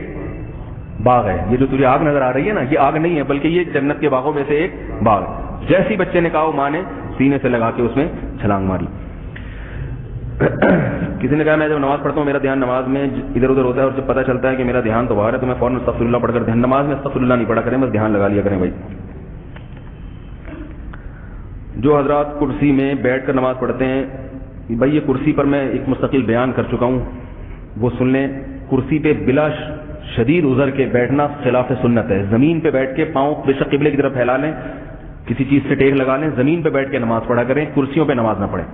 باغ ہے. یہ جو تجھے آگ نظر آ رہی ہے نا, یہ آگ نہیں ہے بلکہ یہ جنت کے باغوں میں سے ایک باغ ہے. جیسی بچے نے کہا, ماں نے سینے سے لگا کے اس میں چھلانگ ماری. کسی نے کہا میں جب نماز پڑھتا ہوں میرا دھیان نماز میں ادھر ادھر ہوتا ہے, اور جب پتہ چلتا ہے کہ میرا دھیان تو باہر ہے تو میں فوراً استغفر اللہ پڑھ کر دھیان, نماز میں استغفر اللہ نہیں پڑھا کریں, بس دھیان لگا لیا کریں. بھائی جو حضرات کرسی میں بیٹھ کر نماز پڑھتے ہیں, بھائی یہ کرسی پر میں ایک مستقل بیان کر چکا ہوں, وہ سن لیں. کرسی پہ بلا شدید عذر کے بیٹھنا خلاف سنت ہے. زمین پہ بیٹھ کے پاؤں بے شک قبلے کی طرف پھیلا لیں, کسی چیز سے ٹیک لگا لیں, زمین پہ بیٹھ کے نماز پڑھا کریں, کرسیوں پہ نماز نہ پڑھیں.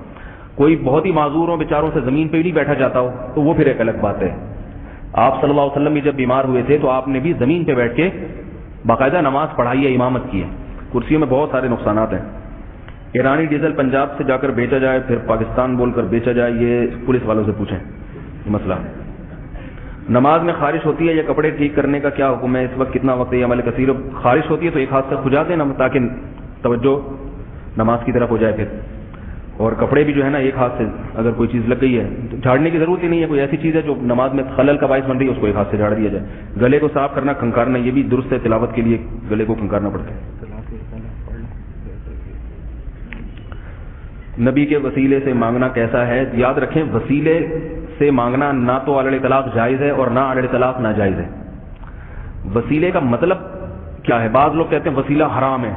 کوئی بہت ہی معذور ہو بیچاروں سے زمین پہ ہی نہیں بیٹھا جاتا ہو تو وہ پھر ایک الگ بات ہے. آپ صلی اللہ علیہ وسلم بھی جب بیمار ہوئے تھے تو آپ نے بھی زمین پہ بیٹھ کے باقاعدہ نماز پڑھائی ہے, امامت کی ہے. کرسیوں میں بہت سارے نقصانات ہیں. ایرانی ڈیزل پنجاب سے جا کر بیچا جائے پھر پاکستان بول کر بیچا جائے, یہ پولیس والوں سے پوچھیں یہ مسئلہ. نماز میں خارش ہوتی ہے یا کپڑے ٹھیک کرنے کا کیا حکم ہے, اس وقت کتنا وقت ہے, یہ عمل کثیر. خارش ہوتی ہے تو ایک ہاتھ سے کھجا دیں نا تاکہ توجہ نماز کی طرف ہو جائے پھر. اور کپڑے بھی جو ہے نا ایک ہاتھ سے اگر کوئی چیز لگ گئی ہے تو جھاڑنے کی ضرورت ہی نہیں ہے. کوئی ایسی چیز ہے جو نماز میں خلل کا باعث بن رہی ہے اس کو ایک ہاتھ سے جھاڑ دیا جائے. گلے کو صاف کرنا, کھنکارنا, یہ بھی درست ہے, تلاوت کے لیے گلے کو کھنکارنا پڑتا ہے. نبی کے وسیلے سے مانگنا کیسا ہے؟ یاد رکھیں وسیلے سے مانگنا نہ تو علی طلاق جائز ہے اور نہ علی طلاق ناجائز ہے. وسیلے کا مطلب کیا ہے؟ بعض لوگ کہتے ہیں وسیلہ حرام ہے,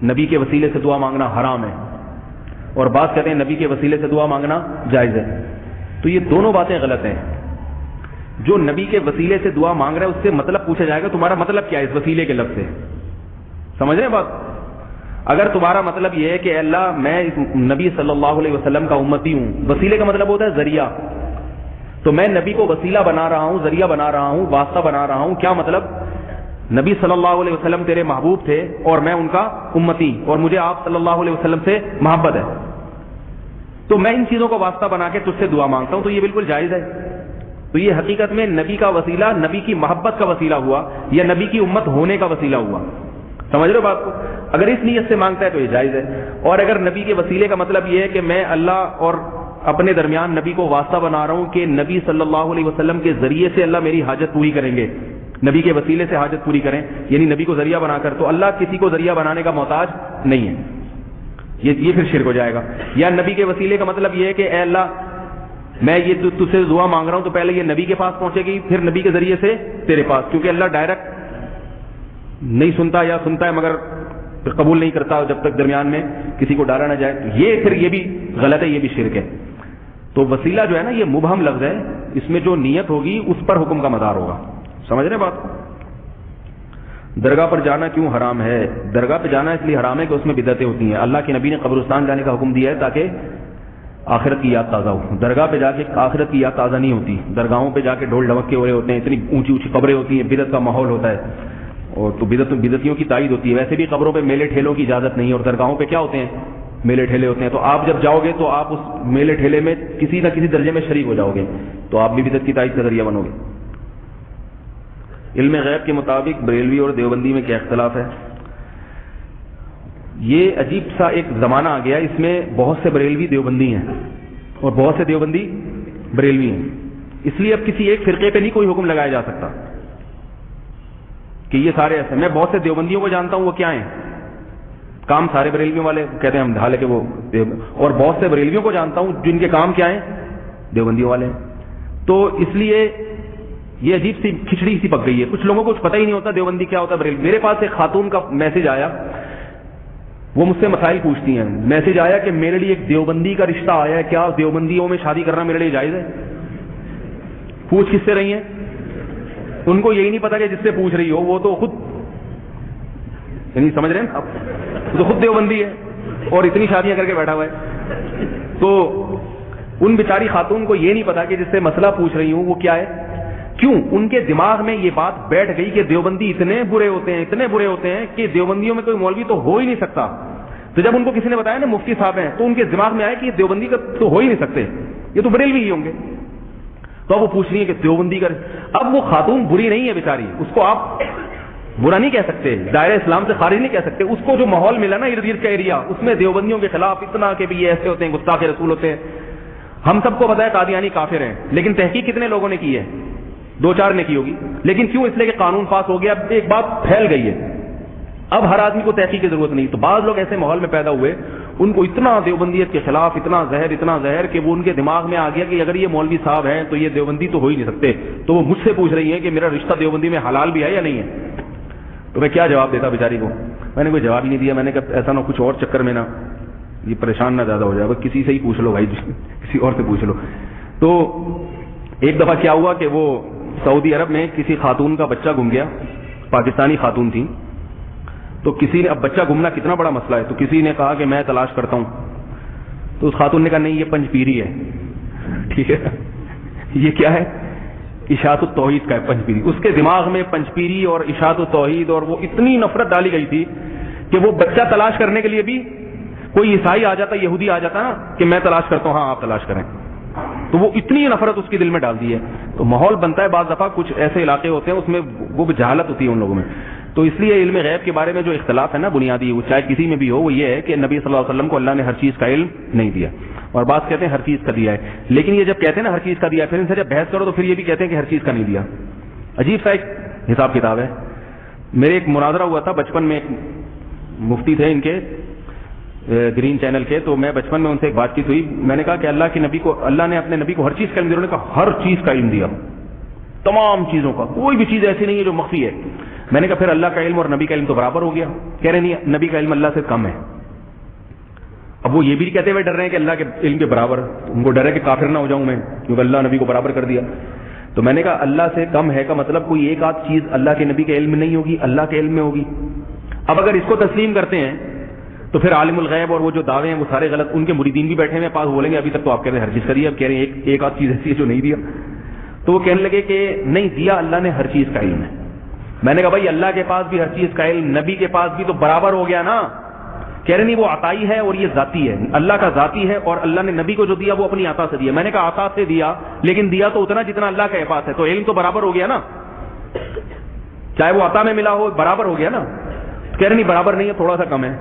نبی کے وسیلے سے دعا مانگنا حرام ہے, اور بعض کہتے ہیں نبی کے وسیلے سے دعا مانگنا جائز ہے. تو یہ دونوں باتیں غلط ہیں. جو نبی کے وسیلے سے دعا مانگ رہا ہے اس سے مطلب پوچھا جائے گا تمہارا مطلب کیا ہے اس وسیلے کے لفظ سے. سمجھ رہے ہیں بات؟ اگر تمہارا مطلب یہ ہے کہ اللہ میں نبی صلی اللہ علیہ وسلم کا امتی ہوں, وسیلے کا مطلب ہوتا ہے ذریعہ, تو میں نبی کو وسیلہ بنا رہا ہوں, ذریعہ بنا رہا ہوں, واسطہ بنا رہا ہوں. کیا مطلب؟ نبی صلی اللہ علیہ وسلم تیرے محبوب تھے اور میں ان کا امتی, اور مجھے آپ صلی اللہ علیہ وسلم سے محبت ہے, تو میں ان چیزوں کو واسطہ بنا کے تجھ سے دعا مانگتا ہوں, تو یہ بالکل جائز ہے. تو یہ حقیقت میں نبی کا وسیلہ نبی کی محبت کا وسیلہ ہوا یا نبی کی امت ہونے کا وسیلہ ہوا. سمجھ رہے ہو بات کو؟ اگر اس نیت سے مانگتا ہے تو یہ جائز ہے. اور اگر نبی کے وسیلے کا مطلب یہ ہے کہ میں اللہ اور اپنے درمیان نبی کو واسطہ بنا رہا ہوں کہ نبی صلی اللہ علیہ وسلم کے ذریعے سے اللہ میری حاجت پوری کریں گے, نبی کے وسیلے سے حاجت پوری کریں, یعنی نبی کو ذریعہ بنا کر, تو اللہ کسی کو ذریعہ بنانے کا محتاج نہیں ہے. یہ پھر شرک ہو جائے گا. یا نبی کے وسیلے کا مطلب یہ ہے کہ اے اللہ میں یہ تجھ سے دعا مانگ رہا ہوں تو پہلے یہ نبی کے پاس پہنچے گی, پھر نبی کے ذریعے سے تیرے پاس, کیونکہ اللہ ڈائریکٹ نہیں سنتا, یا سنتا ہے مگر پھر قبول نہیں کرتا جب تک درمیان میں کسی کو ڈالا نہ جائے. یہ پھر یہ بھی غلط ہے, یہ بھی شرک ہے. تو وسیلہ جو ہے نا یہ مبہم لفظ ہے, اس میں جو نیت ہوگی اس پر حکم کا مدار ہوگا. سمجھ رہے بات؟ درگاہ پر جانا کیوں حرام ہے؟ درگاہ پہ جانا اس لیے حرام ہے کہ اس میں بدعتیں ہوتی ہیں. اللہ کے نبی نے قبرستان جانے کا حکم دیا ہے تاکہ آخرت کی یاد تازہ ہو. درگاہ پہ جا کے آخرت کی یاد تازہ نہیں ہوتی. درگاہوں پہ جا کے ڈھول ڈھمکے ہو رہے ہوتے ہیں, اتنی اونچی اونچی قبریں ہوتی ہیں, بدعت کا ماحول ہوتا ہے, اور تو بدعتیوں کی تائید ہوتی ہے. ویسے بھی قبروں پہ میلے ٹھیلوں کی اجازت نہیں ہے, اور درگاہوں پہ کیا ہوتے ہیں؟ میلے ٹھیلے ہوتے ہیں. تو آپ جب جاؤ گے تو آپ اس میلے ٹھیلے میں کسی نہ کسی درجے میں شریک ہو جاؤ گے, تو آپ بھی بدعت کی تائید کا ذریعہ بنو گے. علم غیب کے مطابق بریلوی اور دیوبندی میں کیا اختلاف ہے؟ یہ عجیب سا ایک زمانہ آ گیا, اس میں بہت سے بریلوی دیوبندی ہیں اور بہت سے دیوبندی بریلوی ہیں. اس لیے اب کسی ایک فرقے پہ نہیں کوئی حکم لگایا جا سکتا کہ یہ سارے ایسے. میں بہت سے دیوبندیوں کو جانتا ہوں, وہ کیا ہیں؟ کام سارے بریلویوں والے کہتے ہیں ہم ڈھالے کہ وہ, اور بہت سے بریلویوں کو جانتا ہوں جن کے کام کیا ہیں؟ دیوبندیوں والے. تو اس لیے یہ عجیب سی کھچڑی سی پک گئی ہے. کچھ لوگوں کو کچھ پتہ ہی نہیں ہوتا دیوبندی کیا ہوتا ہے, بریلوی. میرے پاس ایک خاتون کا میسج آیا, وہ مجھ سے مسائل پوچھتی ہیں. میسج آیا کہ میرے لیے ایک دیوبندی کا رشتہ آیا ہے, کیا دیوبندیوں میں شادی کرنا میرے لیے جائز ہے؟ پوچھ کس سے رہی ہیں؟ ان کو یہی نہیں پتا کہ جس سے پوچھ رہی ہو وہ تو خود, یعنی سمجھ رہے ہیں آپ, تو خود دیوبندی ہے اور اتنی شادیاں کر کے بیٹھا ہوا ہے. تو ان بیچاری خاتون کو یہ نہیں پتا کہ جس سے مسئلہ پوچھ رہی ہوں وہ کیا ہے. کیوں؟ ان کے دماغ میں یہ بات بیٹھ گئی کہ دیوبندی اتنے برے ہوتے ہیں, اتنے برے ہوتے ہیں کہ دیوبندیوں میں کوئی مولوی تو ہو ہی نہیں سکتا. تو جب ان کو کسی نے بتایا نا مفتی صاحب ہیں, تو ان کے دماغ میں آیا کہ یہ دیوبندی کا تو ہو ہی نہیں سکتے, یہ تو بریلوی ہی ہوں گے. تو اب وہ پوچھ رہی ہے کہ دیوبندی کا. اب وہ خاتون بری نہیں ہے بیچاری, اس کو آپ برا نہیں کہہ سکتے, دائرہ اسلام سے خارج نہیں کہہ سکتے. اس کو جو ماحول ملا نا ارد گرد کا ایریا, اس میں دیوبندیوں کے خلاف اتنا کہ بھی یہ ایسے ہوتے ہیں, گستاخ رسول ہوتے ہیں. ہم سب کو پتا ہے قادیانی کافر ہیں, لیکن تحقیق کتنے لوگوں نے کی ہے؟ 2-4 نے کی ہوگی. لیکن کیوں؟ اس لیے کہ قانون پاس ہو گیا, اب ایک بات پھیل گئی ہے, اب ہر آدمی کو تحقیق کی ضرورت نہیں. تو بعض لوگ ایسے ماحول میں پیدا ہوئے, ان کو اتنا دیوبندیت کے خلاف اتنا زہر کہ وہ ان کے دماغ میں آ گیا کہ اگر یہ مولوی صاحب ہیں تو یہ دیوبندی تو ہو ہی نہیں سکتے. تو وہ مجھ سے پوچھ رہی ہیں کہ میرا رشتہ دیوبندی میں حلال بھی ہے یا نہیں ہے. تو میں کیا جواب دیتا بیچاری کو؟ میں نے کوئی جواب ہی نہیں دیا. میں نے کہا ایسا نہ کچھ اور چکر میں نا یہ پریشان نہ زیادہ ہو جائے, بس کسی سے ہی پوچھ لو بھائی, کسی اور سے پوچھ لو. تو ایک دفعہ کیا ہوا کہ وہ سعودی عرب میں کسی خاتون کا بچہ گم گیا, پاکستانی خاتون تھی. تو کسی نے, اب بچہ گمنا کتنا بڑا مسئلہ ہے, تو کسی نے کہا کہ میں تلاش کرتا ہوں. تو اس خاتون نے کہا نہیں, یہ پنج پیری ہے. ٹھیک ہے, یہ کیا ہے؟ اشاعت التوحید کا ہے پنج پیری. اس کے دماغ میں پنج پیری اور اشاعت التوحید اور وہ اتنی نفرت ڈالی گئی تھی کہ وہ بچہ تلاش کرنے کے لیے بھی کوئی عیسائی آ جاتا, یہودی آ جاتا نا کہ میں تلاش کرتا ہوں, ہاں آپ تلاش کریں, تو وہ اتنی نفرت اس کے دل میں ڈال دی ہے. تو ماحول بنتا ہے بعض دفعہ, کچھ ایسے علاقے ہوتے ہیں اس میں وہ جہالت ہوتی ہے ان لوگوں میں. تو اس لیے علم غیب کے بارے میں جو اختلاف ہے نا بنیادی, وہ چاہے کسی میں بھی ہو, وہ یہ ہے کہ نبی صلی اللہ علیہ وسلم کو اللہ نے ہر چیز کا علم نہیں دیا, اور بات کہتے ہیں ہر چیز کا دیا ہے. لیکن یہ جب کہتے ہیں نا ہر چیز کا دیا ہے, پھر ان سے جب بحث کرو تو پھر یہ بھی کہتے ہیں کہ ہر چیز کا نہیں دیا. عجیب سا ایک حساب کتاب ہے. میرے ایک مناظرہ ہوا تھا بچپن میں, ایک مفتی تھے ان کے گرین چینل کے, تو میں بچپن میں ان سے ایک بات چیت ہوئی. میں نے کہا کہ اللہ نے اپنے نبی کو ہر چیز کا علم دیا. انہوں نے کہا ہر چیز کا علم دیا, تمام چیزوں کا, کوئی بھی چیز ایسی نہیں ہے جو مخفی ہے. میں نے کہا پھر اللہ کا علم اور نبی کا علم تو برابر ہو گیا. کہہ رہے نہیں, نبی کا علم اللہ سے کم ہے. اب وہ یہ بھی کہتے ہوئے ڈر رہے ہیں کہ اللہ کے علم کے برابر, ان کو ڈر ہے کہ کافر نہ ہو جاؤں میں کیونکہ اللہ نبی کو برابر کر دیا. تو میں نے کہا اللہ سے کم ہے کا مطلب کوئی ایک آدھ چیز اللہ کے نبی کے علم میں نہیں ہوگی, اللہ کے علم میں ہوگی. اب اگر اس کو تسلیم کرتے ہیں تو پھر عالم الغیب اور وہ جو دعوے ہیں وہ سارے غلط. ان کے مریدین بھی بیٹھے ہیں پاس, بولیں گے ابھی تک تو آپ کہہ رہے ہیں ہر چیز کا دیا, اب کہہ رہے ہیں ایک آدھ چیز ایسی ہے جو نہیں دیا. تو وہ کہنے لگے کہ نہیں دیا, اللہ نے ہر چیز کا علم ہے. میں نے کہا بھائی اللہ کے پاس بھی ہر چیز کا علم, نبی کے پاس بھی, تو برابر ہو گیا نا. کہہ رہے نہیں وہ عطائی ہے اور یہ ذاتی ہے, اللہ کا ذاتی ہے اور اللہ نے نبی کو جو دیا وہ اپنی عطا سے دیا. میں نے کہا عطا سے دیا, لیکن دیا تو اتنا جتنا اللہ کے پاس ہے, تو علم تو برابر ہو گیا نا, چاہے وہ عطا میں ملا ہو, برابر ہو گیا نا. کہہ رہے نہیں برابر نہیں ہے, تھوڑا سا کم ہے.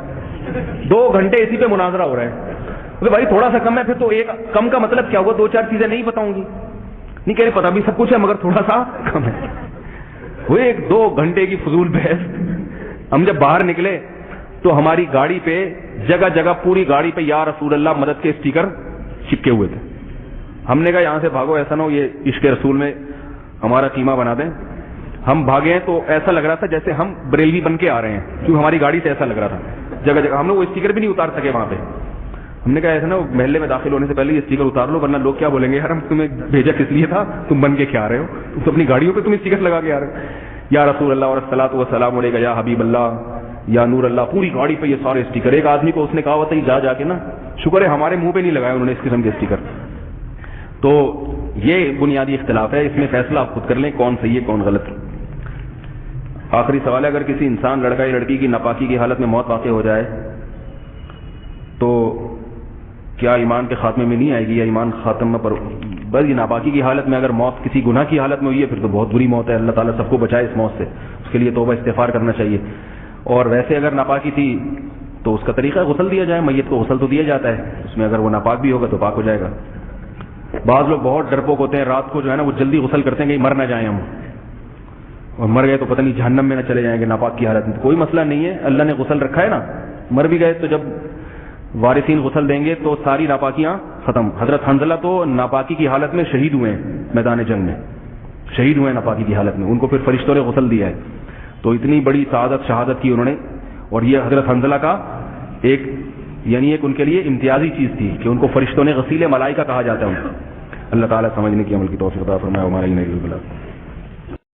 2 گھنٹے اسی پہ مناظرہ ہو رہا ہے. بھائی تھوڑا سا کم ہے, پھر تو ایک کم کا مطلب کیا ہوا, 2-4 چیزیں نہیں بتاؤں گی. نہیں کہہ رہے پتا بھی سب کچھ ہے مگر تھوڑا سا کم ہے. وہ 1-2 گھنٹے کی فضول بحث. ہم جب باہر نکلے تو ہماری گاڑی پہ جگہ جگہ, پوری گاڑی پہ یا رسول اللہ مدد کے اسٹیکر چپکے ہوئے تھے. ہم نے کہا یہاں سے بھاگو, ایسا نہ ہو یہ عشق رسول میں ہمارا قیمہ بنا دیں. ہم بھاگے ہیں تو ایسا لگ رہا تھا جیسے ہم بریلوی بن کے آ رہے ہیں، کیونکہ ہماری گاڑی سے ایسا لگ رہا تھا جگہ جگہ. ہم نے وہ اسٹیکر بھی نہیں اتار سکے وہاں پہ. ہم نے کہا ایسا نا محلے میں داخل ہونے سے پہلے یہ اسٹیکر اتار لو ورنہ لوگ کیا بولیں گے، یار ہم تمہیں بھیجا کس لیے تھا، تم بن کے کیا آ رہے ہو، تم تو اپنی گاڑیوں پہ تم اسٹیکر لگا کے آ رہے ہو. یا رسول اللہ اور الصلاۃ والسلام علیک یا حبیب اللہ یا نور اللہ، پوری گاڑی پہ یہ سارے اسٹیکر. ایک آدمی کو اس نے کہا ہوا تھا جا کے نا، شکر ہے ہمارے منہ پہ نہیں لگائے انہوں نے اس قسم کے اسٹیکر. تو یہ بنیادی اختلاف ہے، اس میں فیصلہ آپ خود کر لیں کون صحیح ہے کون غلط. آخری سوال ہے، اگر کسی انسان لڑکا یا لڑکی کی ناپاکی کی حالت میں موت واقع ہو جائے تو کیا ایمان کے خاتمے میں نہیں آئے گی یا ایمان خاتمہ پر؟ بس یہ ناپاکی کی حالت میں اگر موت کسی گناہ کی حالت میں ہوئی ہے پھر تو بہت بری موت ہے. اللہ تعالیٰ سب کو بچائے اس موت سے، اس کے لیے توبہ استغفار کرنا چاہیے. اور ویسے اگر ناپاکی تھی تو اس کا طریقہ غسل دیا جائے، میت کو غسل تو دیا جاتا ہے، اس میں اگر وہ ناپاک بھی ہوگا تو پاک ہو جائے گا. بعض لوگ بہت ڈرپوک ہوتے ہیں، رات کو جو ہے نا وہ جلدی غسل کرتے ہیں کہیں مر نہ جائیں ہم، اور مر گئے تو پتہ نہیں جہنم میں نہ چلے جائیں گے ناپاک کی حالت میں. کوئی مسئلہ نہیں ہے، اللہ نے غسل رکھا ہے نا. مر بھی گئے تو جب وارثین غسل دیں گے تو ساری ناپاکیاں ختم. حضرت حنظلہ تو ناپاکی کی حالت میں شہید ہوئے ہیں، میدان جنگ میں شہید ہوئے ہیں ناپاکی کی حالت میں، ان کو پھر فرشتوں نے غسل دیا ہے. تو اتنی بڑی سعادت شہادت کی انہوں نے. اور یہ حضرت حنظلہ کا ایک یعنی ایک ان کے لیے امتیازی چیز تھی کہ ان کو فرشتوں نے غسیل ملائکہ کہا جاتا ہے. اللہ تعالیٰ سمجھنے کی عمل کی توفیق عطا فرمائے. ہمارا